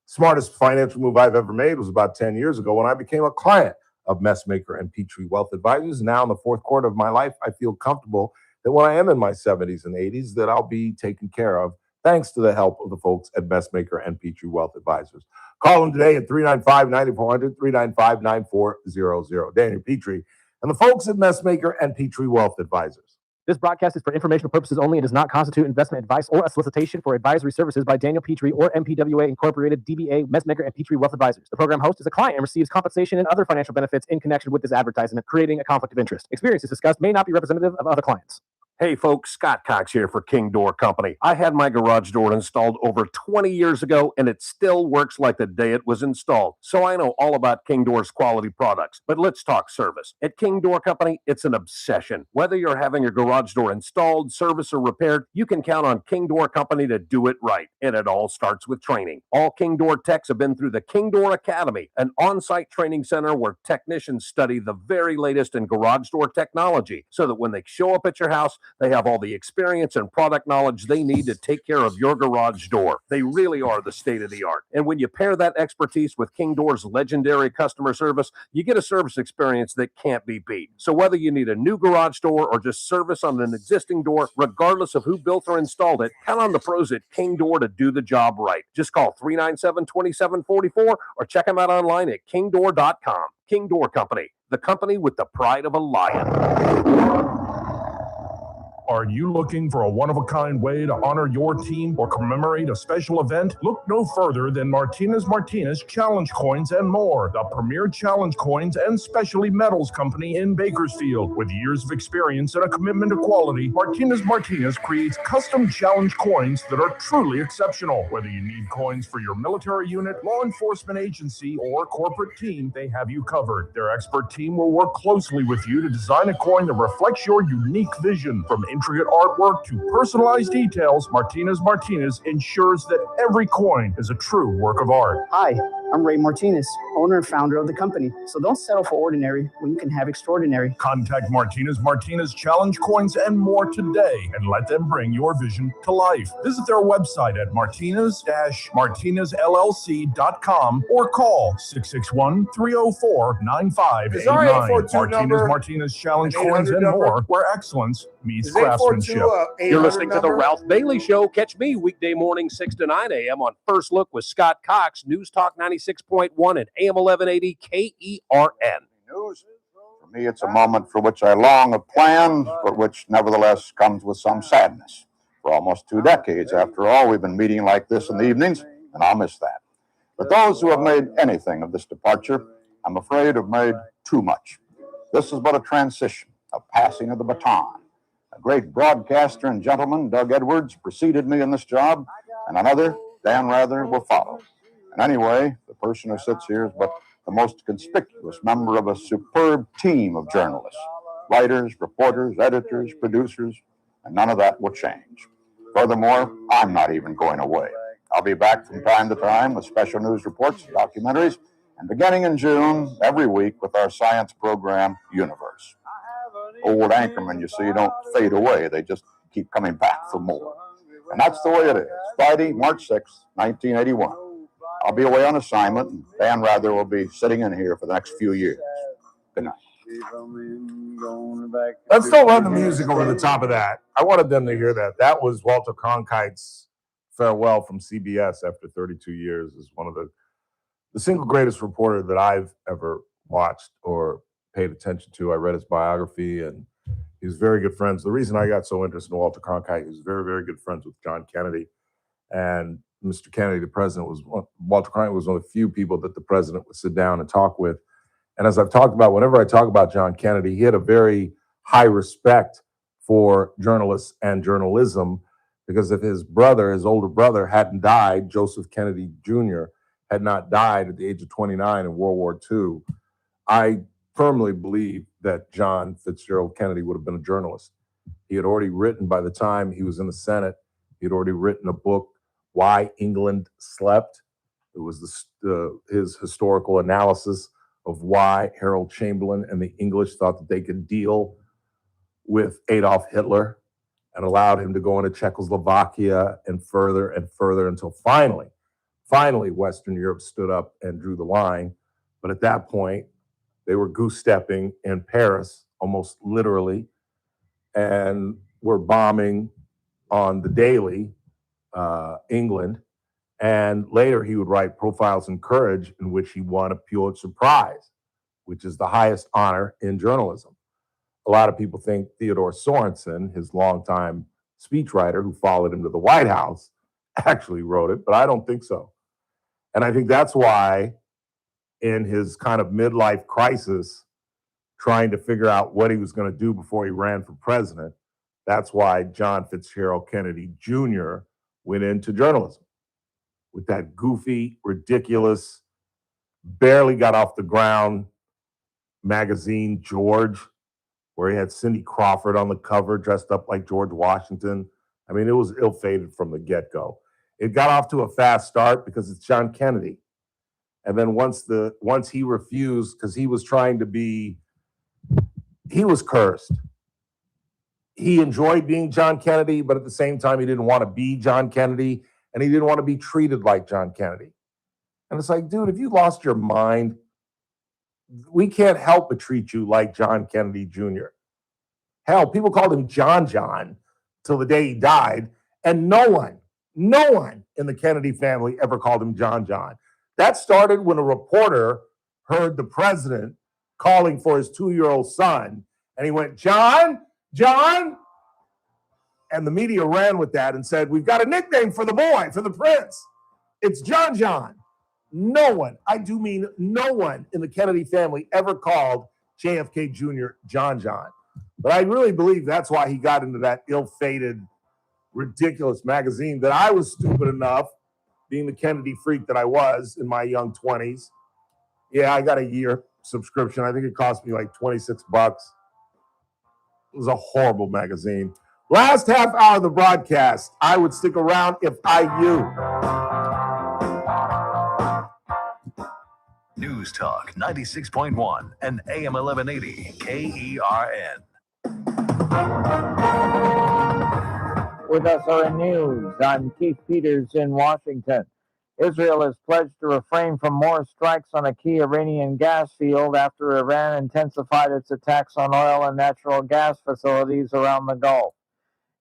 smartest financial move I've ever made was about 10 years ago when I became a client of Messmaker and Petrie Wealth Advisors. Now in the fourth quarter of my life, I feel comfortable that when I am in my 70s and 80s, that I'll be taken care of thanks to the help of the folks at Messmaker and Petrie Wealth Advisors. Call them today at 395-9400, 395-9400. Daniel Petrie and the folks at Messmaker and Petrie Wealth Advisors. This broadcast is for informational purposes only and does not constitute investment advice or a solicitation for advisory services by Daniel Petrie or MPWA Incorporated, DBA, Messmaker, and Petrie Wealth Advisors. The program host is a client and receives compensation and other financial benefits in connection with this advertisement, creating a conflict of interest. Experiences discussed may not be representative of other clients. Hey folks, Scott Cox here for King Door Company. I had my garage door installed over 20 years ago and it still works like the day it was installed. So I know all about King Door's quality products, but let's talk service. At King Door Company, it's an obsession. Whether you're having your garage door installed, serviced, or repaired, you can count on King Door Company to do it right. And it all starts with training. All King Door techs have been through the King Door Academy, an on-site training center where technicians study the very latest in garage door technology so that when they show up at your house, they have all the experience and product knowledge they need to take care of your garage door. They really are the state of the art. And when you pair that expertise with King Door's legendary customer service, you get a service experience that can't be beat. So whether you need a new garage door or just service on an existing door, regardless of who built or installed it, count on the pros at King Door to do the job right. Just call 397-2744 or check them out online at kingdoor.com. King Door Company, the company with the pride of a lion. Are you looking for a one-of-a-kind way to honor your team or commemorate a special event? Look no further than Martinez Challenge Coins and More, the premier challenge coins and specialty metals company in Bakersfield. With years of experience and a commitment to quality, Martinez creates custom challenge coins that are truly exceptional. Whether you need coins for your military unit, law enforcement agency, or corporate team, they have you covered. Their expert team will work closely with you to design a coin that reflects your unique vision. From intricate artwork to personalized details, Martinez ensures that every coin is a true work of art. Hi, I'm Ray Martinez, owner and founder of the company. So don't settle for ordinary when you can have extraordinary. Contact Martinez Challenge Coins and More today and let them bring your vision to life. Visit their website at martinez-martinezllc.com or call 661-304-9589. Martinez Challenge Coins and More, where excellence meets craftsmanship. You're listening to The Ralph Bailey Show. Catch me weekday morning 6 to 9 a.m. on First Look with Scott Cox, News Talk 96.1 and AM 1180 KERN. News. For me, it's a moment for which I long have planned, but which nevertheless comes with some sadness. For almost 2 decades, after all, we've been meeting like this in the evenings, and I'll miss that. But those who have made anything of this departure, I'm afraid have made too much. This is but a transition, a passing of the baton. A great broadcaster and gentleman, Doug Edwards, preceded me in this job, and another, Dan Rather, will follow. And anyway, the person who sits here is but the most conspicuous member of a superb team of journalists, writers, reporters, editors, producers, and none of that will change. Furthermore, I'm not even going away. I'll be back from time to time with special news reports, documentaries, and beginning in June, every week with our science program, Universe. Old anchormen, you see, don't fade away. They just keep coming back for more. And that's the way it is. Friday, March 6th, 1981. I'll be away on assignment, and Dan Rather will be sitting in here for the next few years. Good night. Let's don't run the music over the top of that. I wanted them to hear that. That was Walter Cronkite's farewell from CBS after 32 years as one of the single greatest reporter that I've ever watched or paid attention to. I read his biography, and he was very good friends. The reason I got so interested in Walter Cronkite, he was very, very good friends with John Kennedy. And Mr. Kennedy, the president, Walter Cronkite was one of the few people that the president would sit down and talk with. And as I've talked about, whenever I talk about John Kennedy, he had a very high respect for journalists and journalism, because if his older brother, hadn't died, Joseph Kennedy Jr., had not died at the age of 29 in World War II, I firmly believe that John Fitzgerald Kennedy would have been a journalist. He had already written, by the time he was in the Senate, he had already written a book, Why England Slept. It was his historical analysis of why Harold Chamberlain and the English thought that they could deal with Adolf Hitler. and allowed him to go into Czechoslovakia and further until finally, Western Europe stood up and drew the line. But at that point, they were goose-stepping in Paris, almost literally, and were bombing on the daily, England. And later he would write Profiles in Courage, in which he won a Pulitzer Prize, which is the highest honor in journalism. A lot of people think Theodore Sorensen, his longtime speechwriter who followed him to the White House, actually wrote it, but I don't think so. And I think that's why, in his kind of midlife crisis, trying to figure out what he was going to do before he ran for president, that's why John Fitzgerald Kennedy Jr. went into journalism with that goofy, ridiculous, barely got off the ground magazine, George, where he had Cindy Crawford on the cover dressed up like George Washington. I mean, it was ill-fated from the get-go. It got off to a fast start because it's John Kennedy. And then once he refused, because he was trying to be, he was cursed. He enjoyed being John Kennedy, but at the same time, he didn't want to be John Kennedy, and he didn't want to be treated like John Kennedy. And it's like, dude, if you lost your mind, we can't help but treat you like John Kennedy Jr. Hell, people called him John till the day he died, and no one in the Kennedy family ever called him John. That started when a reporter heard the president calling for his 2-year-old son, and he went, John? And the media ran with that and said, we've got a nickname for the boy, for the prince. It's John. No one, I do mean no one in the Kennedy family ever called JFK Jr. John. But I really believe that's why he got into that ill-fated, ridiculous magazine that I was stupid enough, being the Kennedy freak that I was in my young 20s. Yeah, I got a year subscription. I think it cost me like $26. It was a horrible magazine. Last half hour of the broadcast, I would stick around if I knew. News Talk 96.1 and AM 1180 KERN. With SRN News, I'm Keith Peters in Washington. Israel has pledged to refrain from more strikes on a key Iranian gas field after Iran intensified its attacks on oil and natural gas facilities around the Gulf.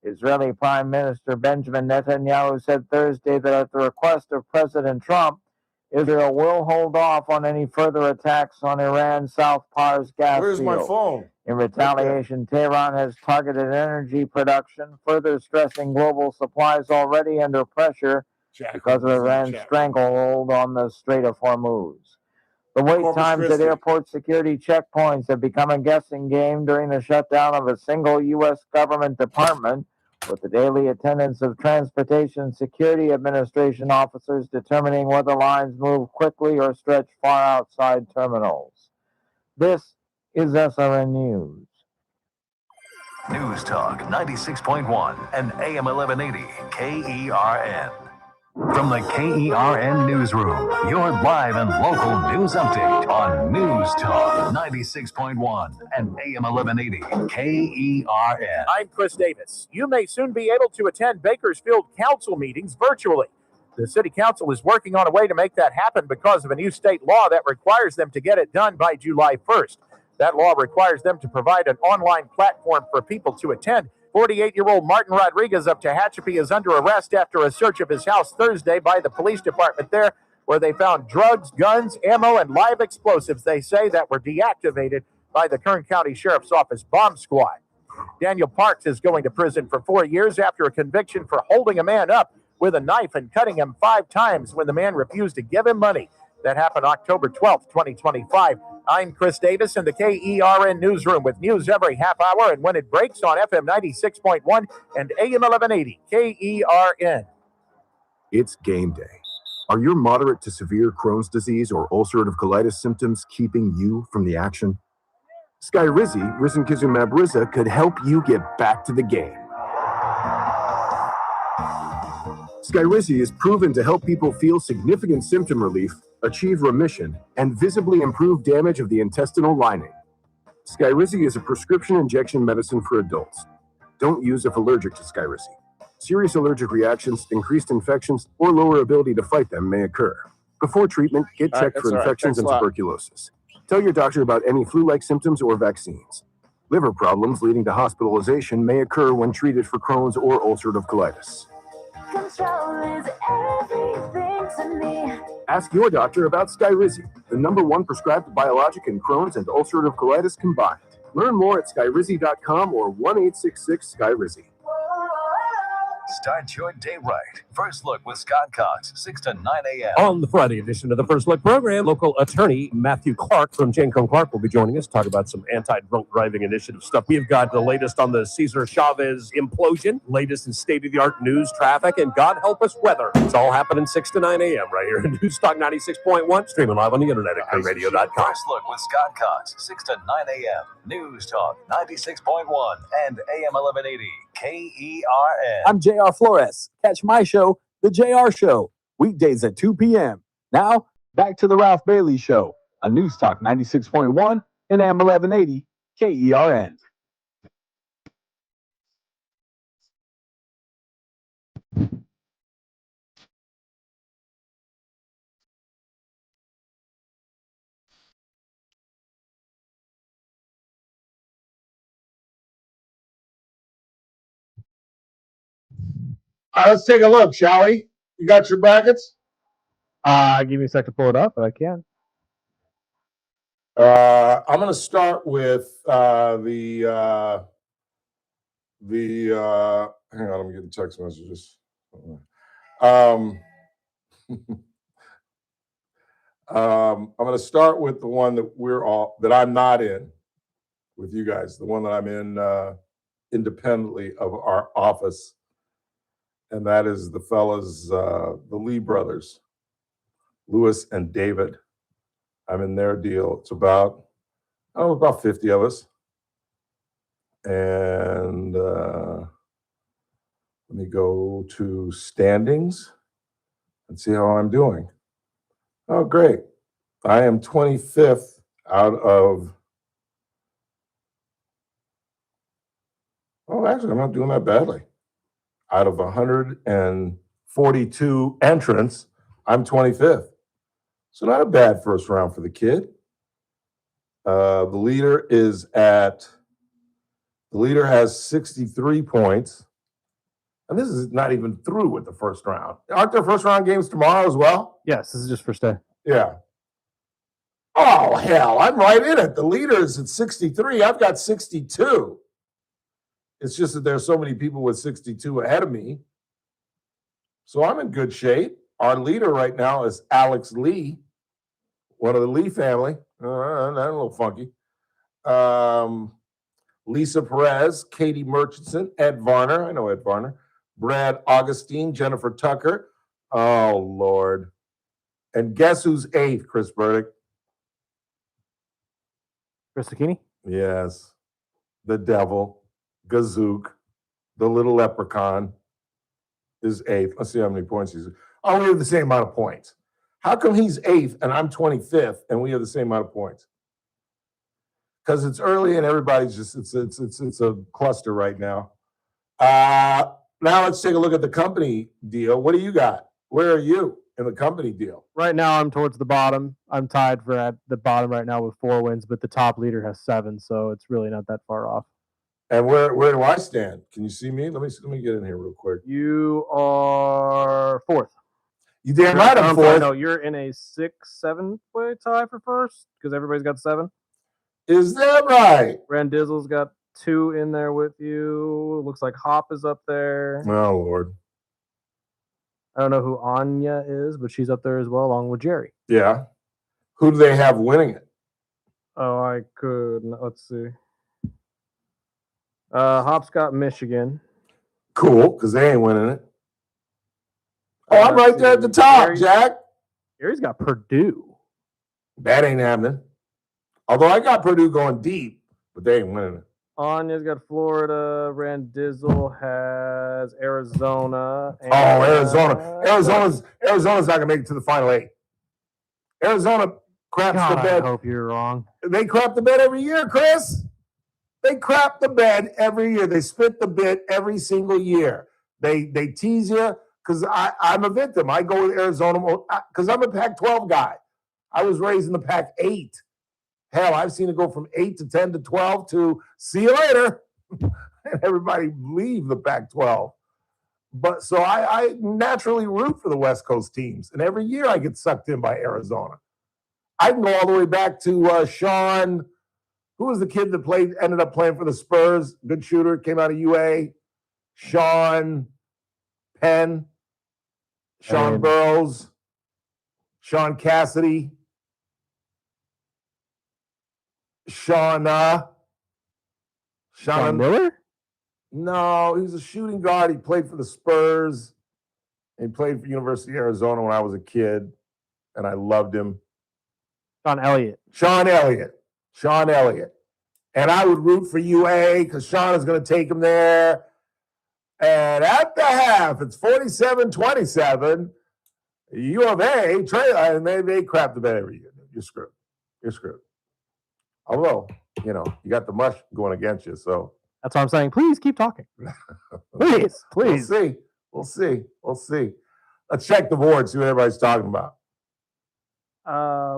Israeli Prime Minister Benjamin Netanyahu said Thursday that at the request of President Trump, Israel will hold off on any further attacks on Iran's South Pars gas Where's field. my phone? In retaliation, Tehran has targeted energy production, further stressing global supplies already under pressure because of Iran's stranglehold on the Strait of Hormuz. The wait times at airport security checkpoints have become a guessing game during the shutdown of a single U.S. government department, with the daily attendance of Transportation Security Administration officers determining whether lines move quickly or stretch far outside terminals. This is SRN News. News Talk 96.1 and AM 1180 KERN. From the KERN Newsroom, your live and local news update on News Talk 96.1 and AM 1180 KERN. I'm Chris Davis. You may soon be able to attend Bakersfield Council meetings virtually. The City Council is working on a way to make that happen because of a new state law that requires them to get it done by July 1st. That law requires them to provide an online platform for people to attend. 48-year-old Martin Rodriguez of Tehachapi is under arrest after a search of his house Thursday by the police department there, where they found drugs, guns, ammo, and live explosives, they say, that were deactivated by the Kern County Sheriff's Office bomb squad. Daniel Parks is going to prison for 4 years after a conviction for holding a man up with a knife and cutting him 5 times when the man refused to give him money. That happened October 12th, 2025. I'm Chris Davis in the KERN Newsroom with news every half hour and when it breaks on FM 96.1 and AM 1180 KERN. It's game day. Are your moderate to severe Crohn's disease or ulcerative colitis symptoms keeping you from the action? Skyrizi, risankizumab Riza, could help you get back to the game. Skyrizi is proven to help people feel significant symptom relief, achieve remission, and visibly improve damage of the intestinal lining. Skyrizi is a prescription injection medicine for adults. Don't use if allergic to Skyrizi. Serious allergic reactions, increased infections, or lower ability to fight them may occur. Before treatment, get checked for infections and tuberculosis. Tell your doctor about any flu-like symptoms or vaccines. Liver problems leading to hospitalization may occur when treated for Crohn's or ulcerative colitis. Control is everything to me. Ask your doctor about Skyrizi, the #1 prescribed biologic in Crohn's and ulcerative colitis combined. Learn more at skyrizi.com or 1-866-SKYRIZI. Start your day right. First Look with Scott Cox, 6 to 9 a.m. On the Friday edition of the First Look program, local attorney Matthew Clark from Jane Clark will be joining us to talk about some anti-drunk driving initiative stuff. We've got the latest on the Cesar Chavez implosion, latest in state-of-the-art news, traffic, and God help us, weather. It's all happening 6 to 9 a.m. right here at News Talk 96.1, streaming live on the internet at KRadio.com. First Look with Scott Cox, 6 to 9 a.m. News Talk 96.1 and AM 1180 KERN. I'm JR Flores. Catch my show, The JR Show, weekdays at 2 p.m. Now, back to the Ralph Bailey Show on News Talk 96.1 and AM 1180 KERN. Let's take a look, shall we? You got your brackets? Give me a sec to pull it up, but I can. I'm going to start with hang on, I'm getting text messages. I'm going to start with the one that I'm not in with you guys, the one that I'm in independently of our office. And that is the fellas, the Lee brothers, Louis and David. I'm in their deal. It's about 50 of us. And let me go to standings and see how I'm doing. Oh, great. I am 25th out of, actually, I'm not doing that badly. Out of 142 entrants, I'm 25th. So not a bad first round for the kid. The leader has 63 points. And this is not even through with the first round. Aren't there first round games tomorrow as well? Yes, this is just first day. Yeah. Oh, hell, I'm right in it. The leader is at 63. I've got 62. It's just that there's so many people with 62 ahead of me. So I'm in good shape. Our leader right now is Alex Lee, one of the Lee family. That's a little funky. Lisa Perez, Katie Murchison, Ed Varner. I know Ed Varner. Brad Augustine, Jennifer Tucker. Oh, Lord. And guess who's 8th, Chris Burdick? Chris Zucchini? Yes. The devil. Gazook, the little leprechaun, is 8th. Let's see how many points he's. Oh, we have the same amount of points. How come he's 8th and I'm 25th and we have the same amount of points? Because it's early and everybody's just it's a cluster right now. Now let's take a look at the company deal. What do you got? Where are you in the company deal? Right now, I'm towards the bottom. I'm tied for at the bottom right now with 4 wins, but the top leader has 7, so it's really not that far off. And where do I stand? Can you see me? Let me get in here real quick. You are 4th. You damn right I'm 4th. No, you're in a 6-7 way tie for first because everybody's got 7. Is that right? Randizzle's got 2 in there with you. Looks like Hop is up there. Oh, Lord. I don't know who Anya is, but she's up there as well, along with Jerry. Yeah. Who do they have winning it? Oh, I could. Let's see. Hop's got Michigan. Cool, because they ain't winning it. Oh, I'm right there at the top, Jack. Jerry's got Purdue. That ain't happening. Although I got Purdue going deep, but they ain't winning it. Anya's got Florida. Randizzle has Arizona. And, Arizona's not gonna make it to the final 8. Arizona craps the bed. I hope you're wrong. They crap the bed every year, Chris. They crap the bed every year. They spit the bit every single year. They tease you because I'm a victim. I go with Arizona because I'm a Pac-12 guy. I was raised in the Pac-8. Hell, I've seen it go from 8 to 10 to 12 to see you later. And everybody leave the Pac-12. But so I naturally root for the West Coast teams. And every year I get sucked in by Arizona. I can go all the way back to Sean. Who was the kid that ended up playing for the Spurs? Good shooter, came out of UA. Sean Penn, Sean Burrows, Sean Cassidy, Sean Miller? No, he was a shooting guard. He played for the Spurs. He played for University of Arizona when I was a kid, and I loved him. Sean Elliott. And I would root for UA because Sean is going to take him there. And at the half, it's 47-27. U of A, and they crap the bed every year. You're screwed. Although, you got the mush going against you, so. That's what I'm saying. Please keep talking. Please. We'll see. Let's check the board, see what everybody's talking about.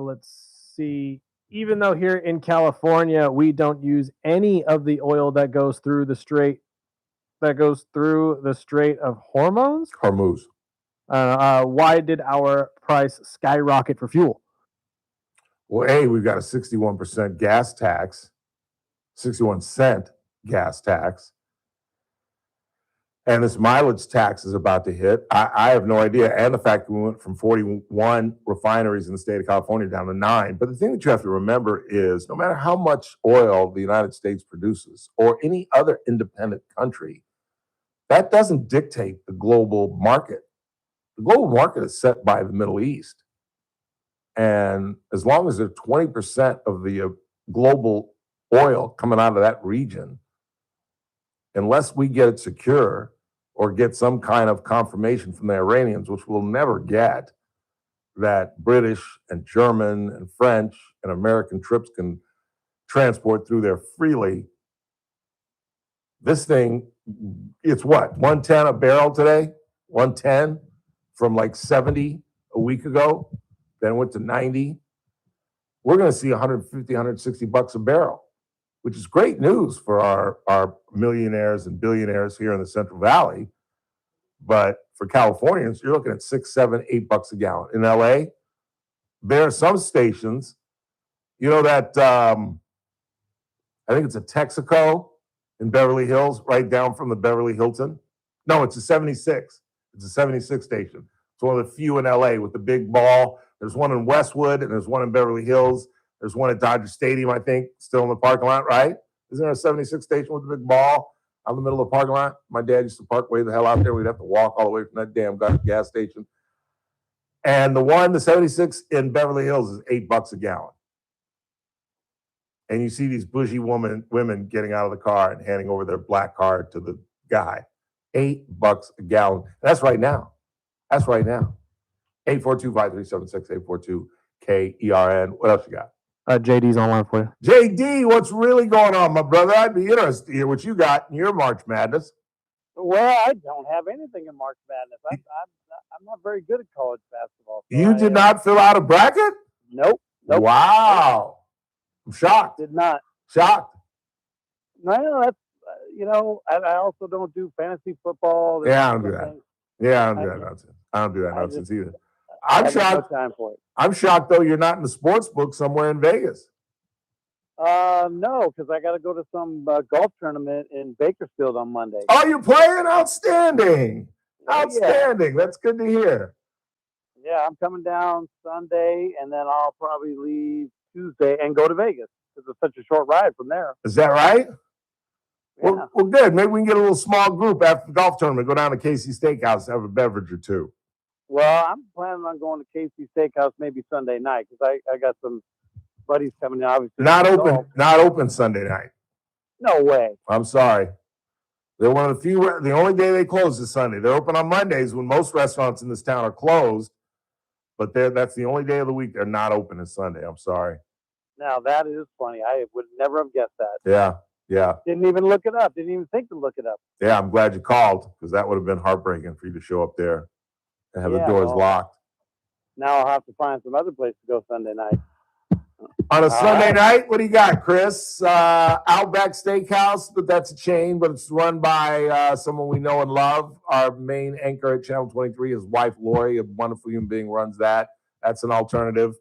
Let's see. Even though here in California we don't use any of the oil that goes through the Strait of Hormuz. Why did our price skyrocket for fuel? Well, we've got a 61% gas tax, 61 cent gas tax. And this mileage tax is about to hit. I have no idea. And the fact that we went from 41 refineries in the state of California down to 9. But the thing that you have to remember is no matter how much oil the United States produces or any other independent country, that doesn't dictate the global market. The global market is set by the Middle East. And as long as there's 20% of the global oil coming out of that region, unless we get it secure or get some kind of confirmation from the Iranians, which we'll never get, that British and German and French and American trips can transport through there freely, this thing, it's what, 110 a barrel today? 110 from like 70 a week ago, then went to 90. We're going to see 150, 160 bucks a barrel, which is great news for our millionaires and billionaires here in the Central Valley. But for Californians, you're looking at $6, $7, $8 a gallon. In LA, there are some stations, that I think it's a Texaco in Beverly Hills, right down from the Beverly Hilton. No, it's a 76. It's a 76 station. It's one of the few in LA with the big ball. There's one in Westwood and there's one in Beverly Hills. There's one at Dodger Stadium, I think, still in the parking lot, right? Isn't there a 76 station with the big ball out in the middle of the parking lot? My dad used to park way the hell out there. We'd have to walk all the way from that damn gas station. And the 76 in Beverly Hills is $8 a gallon. And you see these bougie women getting out of the car and handing over their black card to the guy. $8 a gallon. That's right now. 842-5376, 842-KERN. What else you got? JD's online for you. JD, what's really going on, my brother? I'd be interested to hear what you got in your March Madness. Well, I don't have anything in March Madness. I'm not very good at college basketball. So you did not fill out a bracket? Nope. Wow. I'm shocked. Did not. Shocked. No, that's, I also don't do fantasy football. Yeah, I don't do that. Yeah, I don't do that nonsense. I don't do that nonsense either. I'm shocked. No time for it. I'm shocked, though, you're not in the sports book somewhere in Vegas. No, because I got to go to some golf tournament in Bakersfield on Monday. Oh, you're playing? Outstanding. Outstanding. Yeah. That's good to hear. Yeah, I'm coming down Sunday, and then I'll probably leave Tuesday and go to Vegas because it's such a short ride from there. Is that right? Yeah. Well, good. Maybe we can get a little small group after the golf tournament, go down to KC Steakhouse, have a beverage or two. Well, I'm planning on going to KC Steakhouse maybe Sunday night because I got some buddies coming in. Obviously, not open Sunday night. No way. I'm sorry. They're one of the few. The only day they close is Sunday. They're open on Mondays when most restaurants in this town are closed. But that's the only day of the week they're not open is Sunday. I'm sorry. Now that is funny. I would never have guessed that. Yeah. Yeah. Didn't even look it up. Didn't even think to look it up. Yeah, I'm glad you called because that would have been heartbreaking for you to show up there and have the doors locked. Now I'll have to find some other place to go Sunday night. On a Sunday night, what do you got, Chris? Outback Steakhouse, but that's a chain, but it's run by someone we know and love. Our main anchor at Channel 23, his wife, Lori, a wonderful human being, runs that. That's an alternative.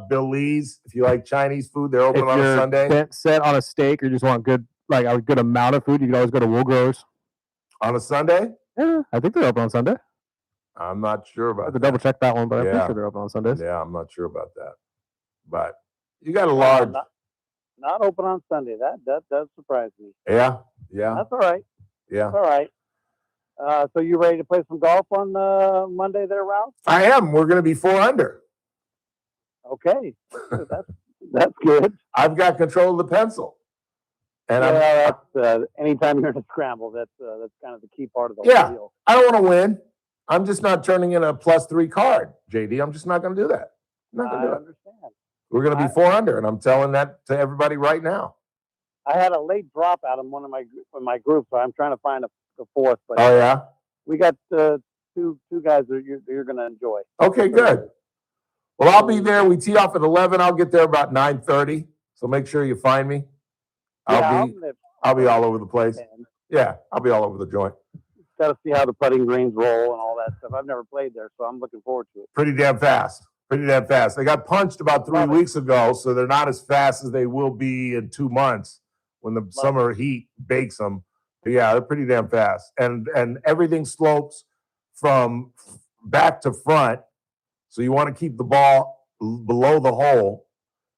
Bill Lee's, if you like Chinese food, they're open on a Sunday. Set on a steak or you just want good, like a good amount of food, you can always go to Woolgrowers. On a Sunday? Yeah, I think they're open on Sunday. I'm not sure about I have to double check that one, but I'm pretty Yeah. sure they're open on Sundays. Yeah, I'm not sure about that. But you got a large. Not open on Sunday. That does surprise me. Yeah. That's all right. Yeah. That's all right. So you ready to play some golf on Monday there, Ralph? I am. We're going to be 4 under. Okay. That's good. I've got control of the pencil. And that's anytime you're in a scramble, that's kind of the key part of the whole deal. I don't want to win. I'm just not turning in a +3 card, JD. I'm just not going to do that. I'm not going to do it. Understand. We're going to be 4 under, and I'm telling that to everybody right now. I had a late drop out of one of my groups, so I'm trying to find the fourth. But Oh, yeah? we got two guys that you're going to enjoy. Okay, good. Well, I'll be there. We tee off at 11. I'll get there about 9:30. So make sure you find me. I'll be all over the place. Yeah, I'll be all over the joint. Got to see how the putting greens roll and all that stuff. I've never played there, so I'm looking forward to it. Pretty damn fast. They got punched about 3 weeks ago, so they're not as fast as they will be in 2 months when the summer heat bakes them. But yeah, they're pretty damn fast. And everything slopes from back to front. So you want to keep the ball below the hole.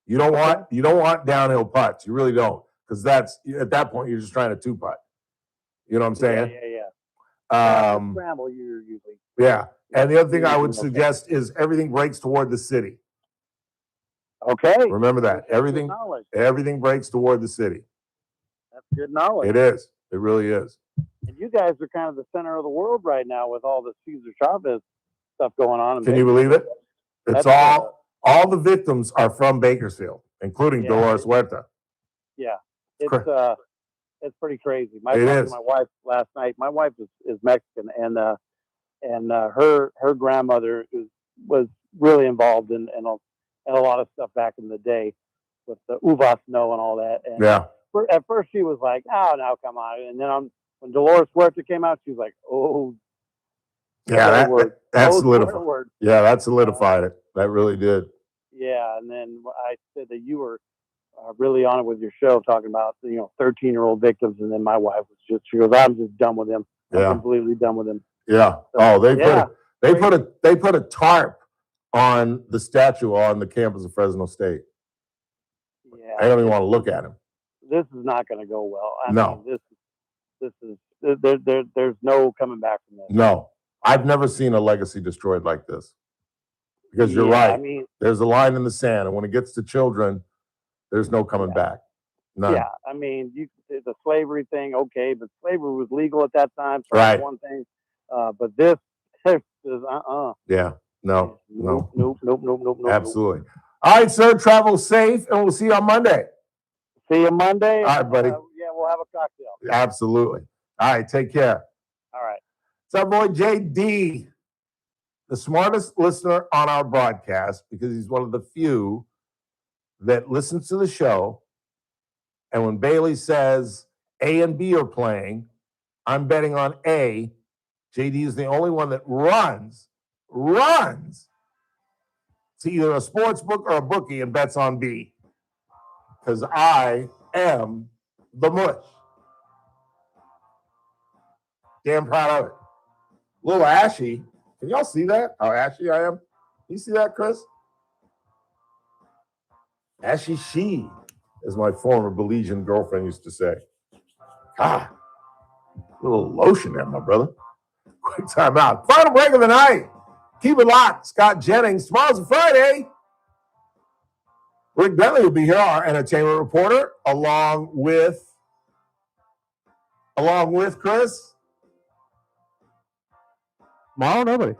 You don't want downhill putts. You really don't, because that's at that point you're just trying to 2-putt. You know what I'm saying? Yeah. Scramble, you're usually. Yeah. And the other thing I would suggest is everything breaks toward the city. Okay. Remember that. Everything breaks toward the city. That's good knowledge. It is. It really is. And you guys are kind of the center of the world right now with all the Cesar Chavez stuff going on. Can you believe it? It's all the victims are from Bakersfield, including Dolores Huerta. Yeah. It's pretty crazy. I talked to my wife last night. My wife is Mexican, and her grandmother was really involved in a lot of stuff back in the day with the uvas no and all that. And at first she was like, "Oh, no, come on!" And then when Dolores Huerta came out, she was like, "Oh, yeah, that solidified. Yeah, that solidified it. That really did. Yeah, and then I said that you were really on it with your show, talking about 13-year-old victims, and then my wife was she goes, "I'm just done with him. I'm completely done with him." Yeah. So, they put a tarp on the statue on the campus of Fresno State. Yeah. I don't even want to look at him. This is not going to go well. I No. mean, this is there's no coming back from this. No. I've never seen a legacy destroyed like this. Because you're right. I mean, there's a line in the sand, and when it gets to children, there's no coming back. None. Yeah, I mean, the slavery thing, okay, but slavery was legal at that time, so Right. that's one thing. But this is Yeah. No. Nope. Absolutely. All right, sir. Travel safe, and we'll see you on Monday. See you Monday. All right, buddy. Yeah, we'll have a cocktail. Absolutely. All right. Take care. All right. It's our boy JD, the smartest listener on our broadcast, because he's one of the few that listens to the show. And when Bailey says A and B are playing, I'm betting on A. JD is the only one that runs to either a sports book or a bookie and bets on B. Because I am the mush. Damn proud of it. Little ashy. Can y'all see that? How ashy I am? You see that, Chris? Ashy she, as my former Belizean girlfriend used to say. Ah, a little lotion there, my brother. Quick time out. Final break of the night. Keep it locked. Scott Jennings. Tomorrow's a Friday. Rick Bentley will be here, our entertainment reporter, along with Chris. Tomorrow, nobody.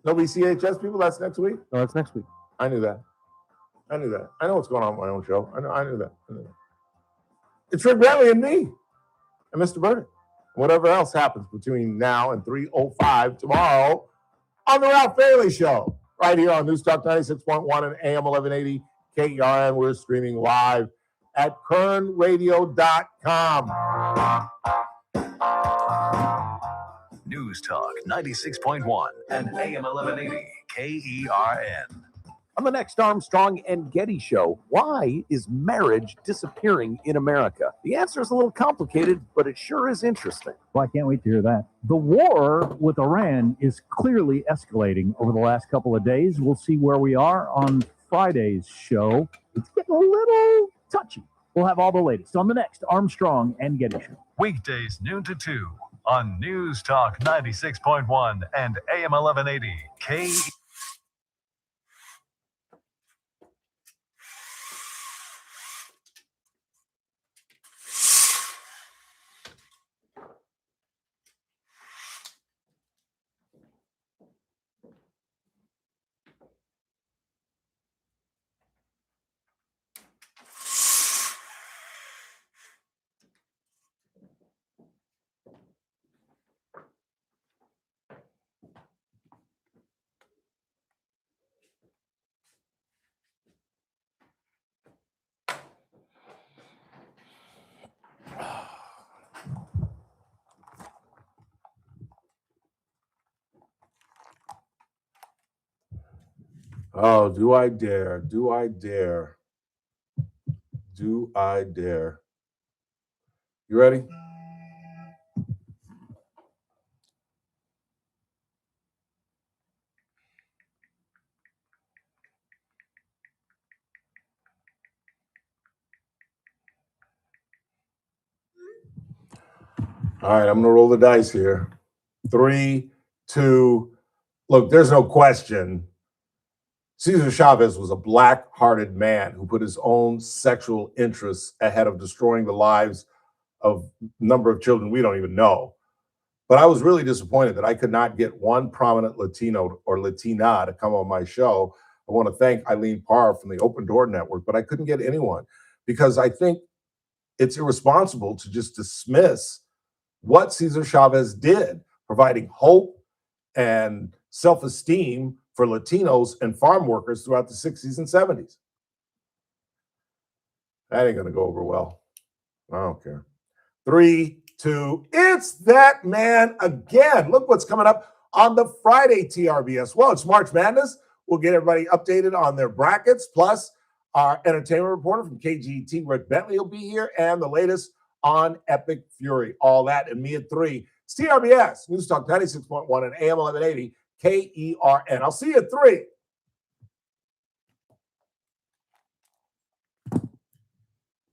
Nobody CHS people? That's next week? No, that's next week. I knew that. I know what's going on with my own show. I knew that. It's Rick Bentley and me and Mr. Burdick. Whatever else happens between now and 3:05 tomorrow on the Ralph Bailey Show, right here on News Talk 96.1 and AM 1180 KERN. We're streaming live at kernradio.com. News Talk 96.1 and AM 1180 KERN. On the next Armstrong and Getty Show, why is marriage disappearing in America? The answer is a little complicated, but it sure is interesting. Well, I can't wait to hear that. The war with Iran is clearly escalating over the last couple of days. We'll see where we are on Friday's show. It's getting a little touchy. We'll have all the latest on the next Armstrong and Getty Show. Weekdays noon to 2 on News Talk 96.1 and AM 1180 KERN. Oh, do I dare? Do I dare? Do I dare? You ready? All right, I'm going to roll the dice here. 3, 2, look, there's no question. Cesar Chavez was a black-hearted man who put his own sexual interests ahead of destroying the lives of a number of children we don't even know. But I was really disappointed that I could not get one prominent Latino or Latina to come on my show. I want to thank Illene Parra from the Open Door Network, but I couldn't get anyone because I think it's irresponsible to just dismiss what Cesar Chavez did, providing hope and self-esteem for Latinos and farm workers throughout the 60s and 70s. That ain't going to go over well. I don't care. 3, 2, it's that man again. Look what's coming up on the Friday TRBS. Well, it's March Madness. We'll get everybody updated on their brackets. Plus, our entertainment reporter from KGT, Rick Bentley, will be here. And the latest on Epic Fury. All that and me at 3. It's TRBS, News Talk 96.1 and AM 1180 KERN. I'll see you at 3.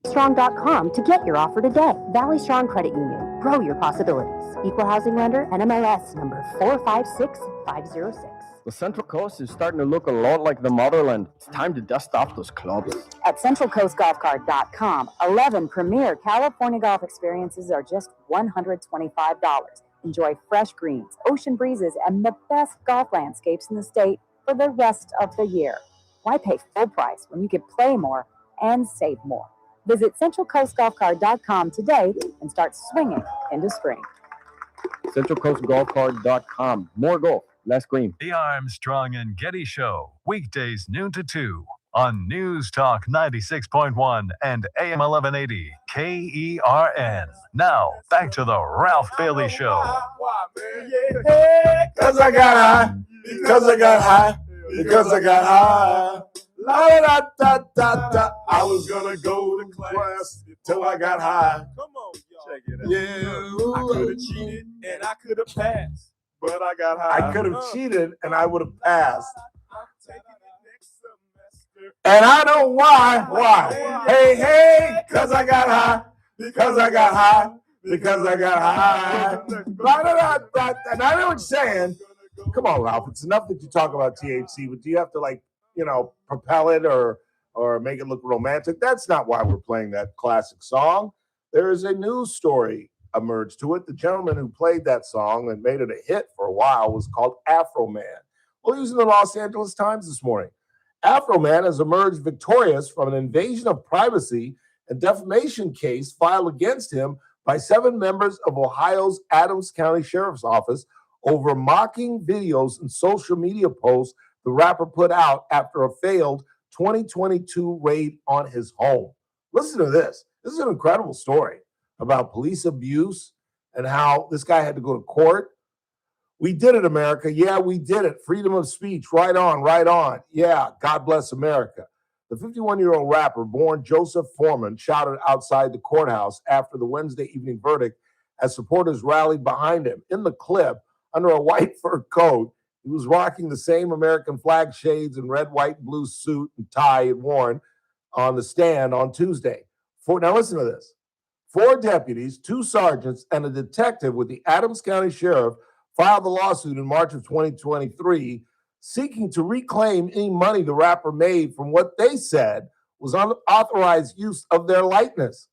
Strong.com to get your offer today. Valley Strong Credit Union. Grow your possibilities. Equal housing lender, NMLS number 456506. The Central Coast is starting to look a lot like the motherland. It's time to dust off those clubs. At CentralCoastGolfCard.com, 11 premier California golf experiences are just $125. Enjoy fresh greens, ocean breezes, and the best golf landscapes in the state for the rest of the year. Why pay full price when you could play more and save more? Visit CentralCoastGolfCard.com today and start swinging into spring. CentralCoastGolfCard.com. More golf, less green. The Armstrong and Getty Show, weekdays noon to 2 on News Talk 96.1 and AM 1180 KERN. Now, back to the Ralph Bailey Show. Because I got high, because I got high, because I got high. La da da da da. I was gonna go to class till I got high. Come on, y'all. Check it out. Yeah, I could have cheated and I could have passed, but I got high. I could have cheated and I would have passed. And I know why. Why? Hey, hey, because I got high. Because I got high. Because I got high. La da da da. And I know what you're saying. Come on, Ralph. It's enough that you talk about THC, but do you have to propel it or make it look romantic? That's not why we're playing that classic song. There is a news story emerged to it. The gentleman who played that song and made it a hit for a while was called Afro Man. Well, he was in the Los Angeles Times this morning. Afro Man has emerged victorious from an invasion of privacy and defamation case filed against him by 7 members of Ohio's Adams County Sheriff's Office over mocking videos and social media posts the rapper put out after a failed 2022 raid on his home. Listen to this. This is an incredible story about police abuse and how this guy had to go to court. We did it, America. Yeah, we did it. Freedom of speech. Right on, right on. Yeah, God bless America. The 51-year-old rapper, born Joseph Foreman, shouted outside the courthouse after the Wednesday evening verdict as supporters rallied behind him. In the clip, under a white fur coat, he was rocking the same American flag shades and red, white, blue suit and tie he'd worn on the stand on Tuesday. Now listen to this. 4 deputies, 2 sergeants, and a detective with the Adams County Sheriff filed the lawsuit in March of 2023, seeking to reclaim any money the rapper made from what they said was unauthorized use of their likeness.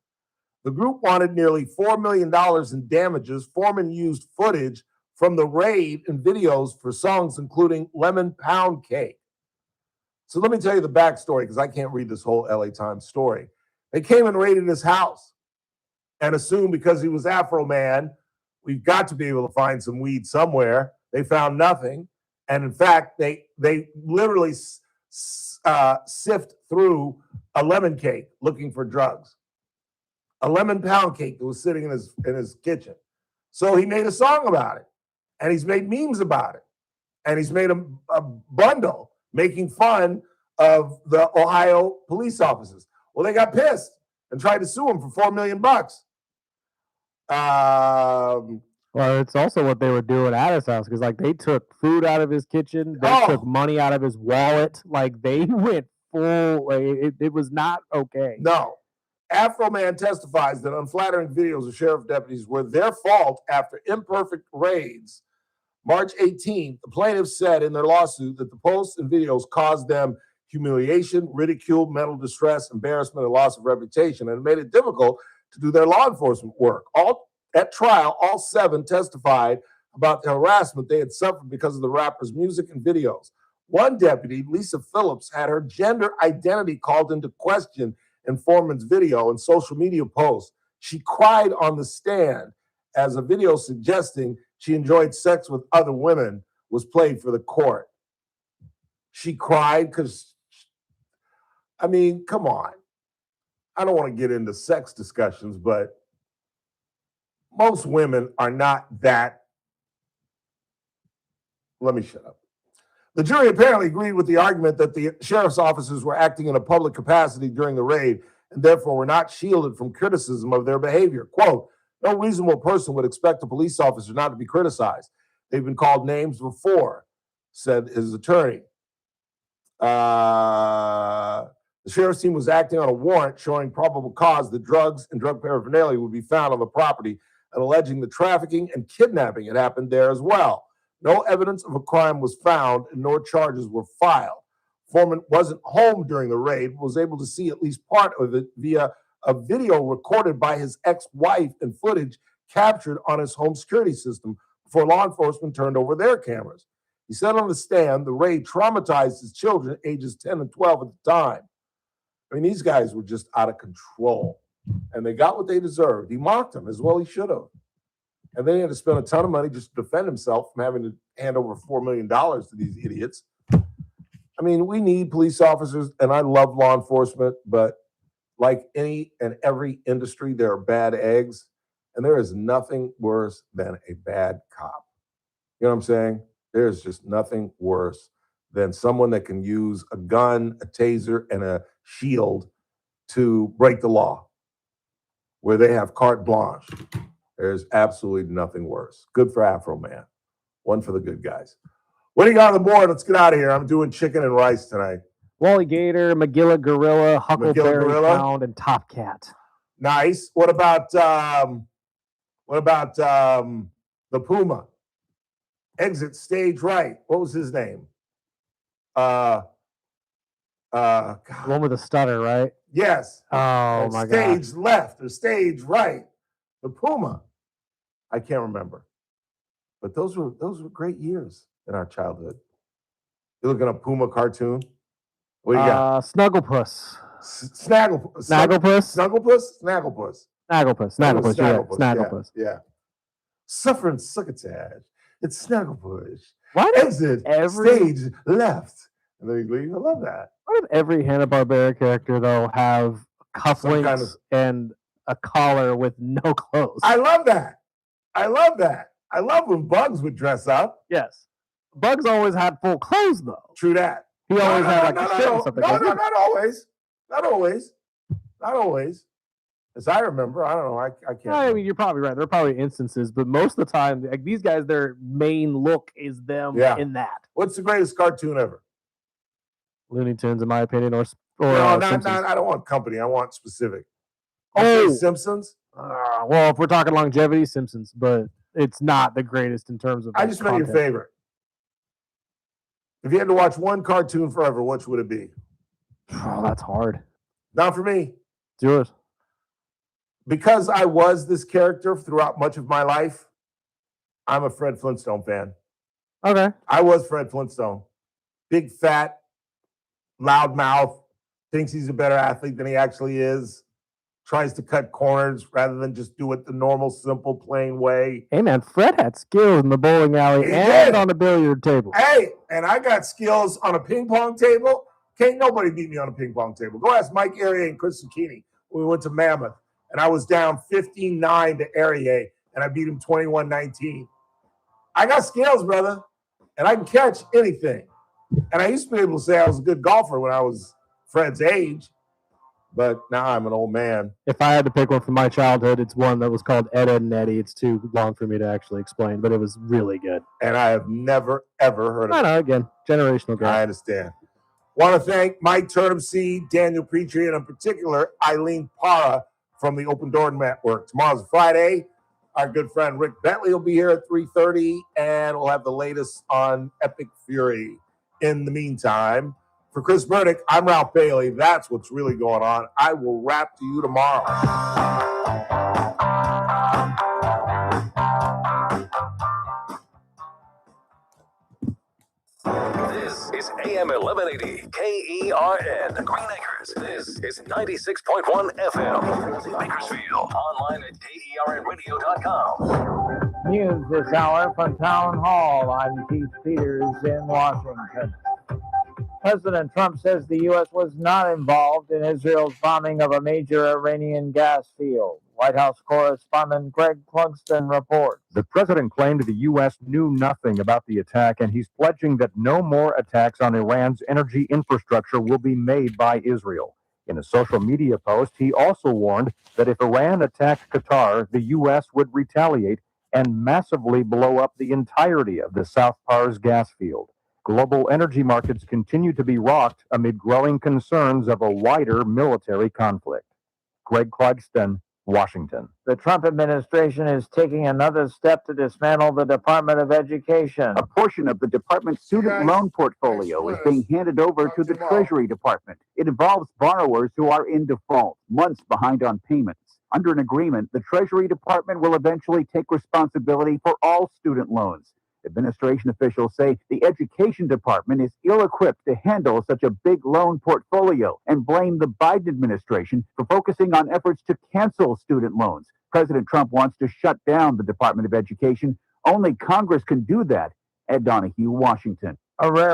The group wanted nearly $4 million in damages. Foreman used footage from the raid and videos for songs including Lemon Pound Cake. So let me tell you the backstory, because I can't read this whole LA Times story. They came and raided his house and assumed because he was Afro Man, we've got to be able to find some weed somewhere. They found nothing. And in fact, they literally sift through a lemon cake looking for drugs. A lemon pound cake that was sitting in his kitchen. So he made a song about it. And he's made memes about it. And he's made a bundle making fun of the Ohio police officers. Well, they got pissed and tried to sue him for $4 million. Well, it's also what they were doing at his house, because like they took food out of his kitchen, they took money out of his wallet, like they went full. Like, it was not okay. No. Afro Man testifies that unflattering videos of sheriff deputies were their fault after imperfect raids. March 18th, the plaintiffs said in their lawsuit that the posts and videos caused them humiliation, ridicule, mental distress, embarrassment, and loss of reputation, and it made it difficult to do their law enforcement work. At trial, all 7 testified about the harassment they had suffered because of the rapper's music and videos. One deputy, Lisa Phillips, had her gender identity called into question in Foreman's video and social media posts. She cried on the stand as a video suggesting she enjoyed sex with other women was played for the court. She cried because, I mean, come on. I don't want to get into sex discussions, but most women are not that. Let me shut up. The jury apparently agreed with the argument that the sheriff's officers were acting in a public capacity during the raid and therefore were not shielded from criticism of their behavior. Quote, no reasonable person would expect a police officer not to be criticized. They've been called names before, said his attorney. The sheriff's team was acting on a warrant showing probable cause that drugs and drug paraphernalia would be found on the property and alleging the trafficking and kidnapping had happened there as well. No evidence of a crime was found and no charges were filed. Foreman wasn't home during the raid, but was able to see at least part of it via a video recorded by his ex-wife and footage captured on his home security system before law enforcement turned over their cameras. He said on the stand the raid traumatized his children, ages 10 and 12 at the time. I mean, these guys were just out of control, and they got what they deserved. He mocked them as well he should have. And then he had to spend a ton of money just to defend himself from having to hand over $4 million to these idiots. I mean, we need police officers, and I love law enforcement, but like any and every industry, there are bad eggs, and there is nothing worse than a bad cop. You know what I'm saying? There's just nothing worse than someone that can use a gun, a taser, and a shield to break the law, where they have carte blanche. There's absolutely nothing worse. Good for Afro Man. One for the good guys. What do you got on the board? Let's get out of here. I'm doing chicken and rice tonight. Wally Gator, Magilla Gorilla, Huckleberry Pound, and Top Cat. Nice. What about the Puma? Exit stage right. What was his name? One with the stutter, right? Yes. Oh my god. Stage left or stage right. The Puma. I can't remember. But those were great years in our childhood. You looking at a Puma cartoon? What do you got? Snugglepuss. Snagglepuss. Snagglepuss. Yeah. Suffering succotash. It's Snagglepuss. Why Exit stage left. And then you leave. I love that. Why did every Hanna-Barbera character, though, have cufflinks and a collar with no clothes? I love that. I love when Bugs would dress up. Yes. Bugs always had full clothes, though. True that. He always had a shirt or something. No, not always. Not always. As I remember, I don't know. I can't. I mean, you're probably right. There are probably instances, but most of the time, like these guys, their main look is them in that. What's the greatest cartoon ever? Looney Tunes, in my opinion, or not. Simpsons. I don't want company. I want specific. Simpsons. Well, if we're talking longevity, Simpsons, but it's not the greatest in terms of. I just meant your favorite. If you had to watch one cartoon forever, which would it be? Oh, that's hard. Not for me. It's yours. Because I was this character throughout much of my life, I'm a Fred Flintstone fan. Okay. I was Fred Flintstone. Big, fat, loud mouth, thinks he's a better athlete than he actually is, tries to cut corners rather than just do it the normal, simple, plain way. Hey, man, Fred had skills in the bowling alley and on the billiard table. Hey, and I got skills on a ping pong table. Can't nobody beat me on a ping pong table. Go ask Mike Arier and Chris Zucchini when we went to Mammoth. And I was down 15-9 to Arier, and I beat him 21-19. I got skills, brother, and I can catch anything. And I used to be able to say I was a good golfer when I was Fred's age, but now I'm an old man. If I had to pick one from my childhood, it's one that was called Ed, Edd and Eddy. It's too long for me to actually explain, but it was really good. And I have never, ever heard of it. I know, again, generational guy. I understand. Want to thank Mike Turnipseed, Daniel Petrie, and in particular, Illene Parra from the Open Door Network. Tomorrow's Friday. Our good friend Rick Bentley will be here at 3:30, and we'll have the latest on Epic Fury. In the meantime, for Chris Burdick, I'm Ralph Bailey. That's what's really going on. I will rap to you tomorrow. This is AM 1180 KERN Green Acres. This is 96.1 FM Bakersfield. Online at KERNradio.com. News this hour from Town Hall. I'm Keith Peters in Washington. President Trump says the U.S. was not involved in Israel's bombing of a major Iranian gas field. White House correspondent Greg Clugston reports. The president claimed the U.S. knew nothing about the attack, and he's pledging that no more attacks on Iran's energy infrastructure will be made by Israel. In a social media post, he also warned that if Iran attacked Qatar, the U.S. would retaliate and massively blow up the entirety of the South Pars gas field. Global energy markets continue to be rocked amid growing concerns of a wider military conflict. Greg Clugston, Washington. The Trump administration is taking another step to dismantle the Department of Education. A portion of the department's student loan portfolio is being handed over to the Treasury Department. It involves borrowers who are in default, months behind on payments. Under an agreement, the Treasury Department will eventually take responsibility for all student loans. Administration officials say the Education Department is ill-equipped to handle such a big loan portfolio and blame the Biden administration for focusing on efforts to cancel student loans. President Trump wants to shut down the Department of Education. Only Congress can do that. Ed Donahue, Washington. A rare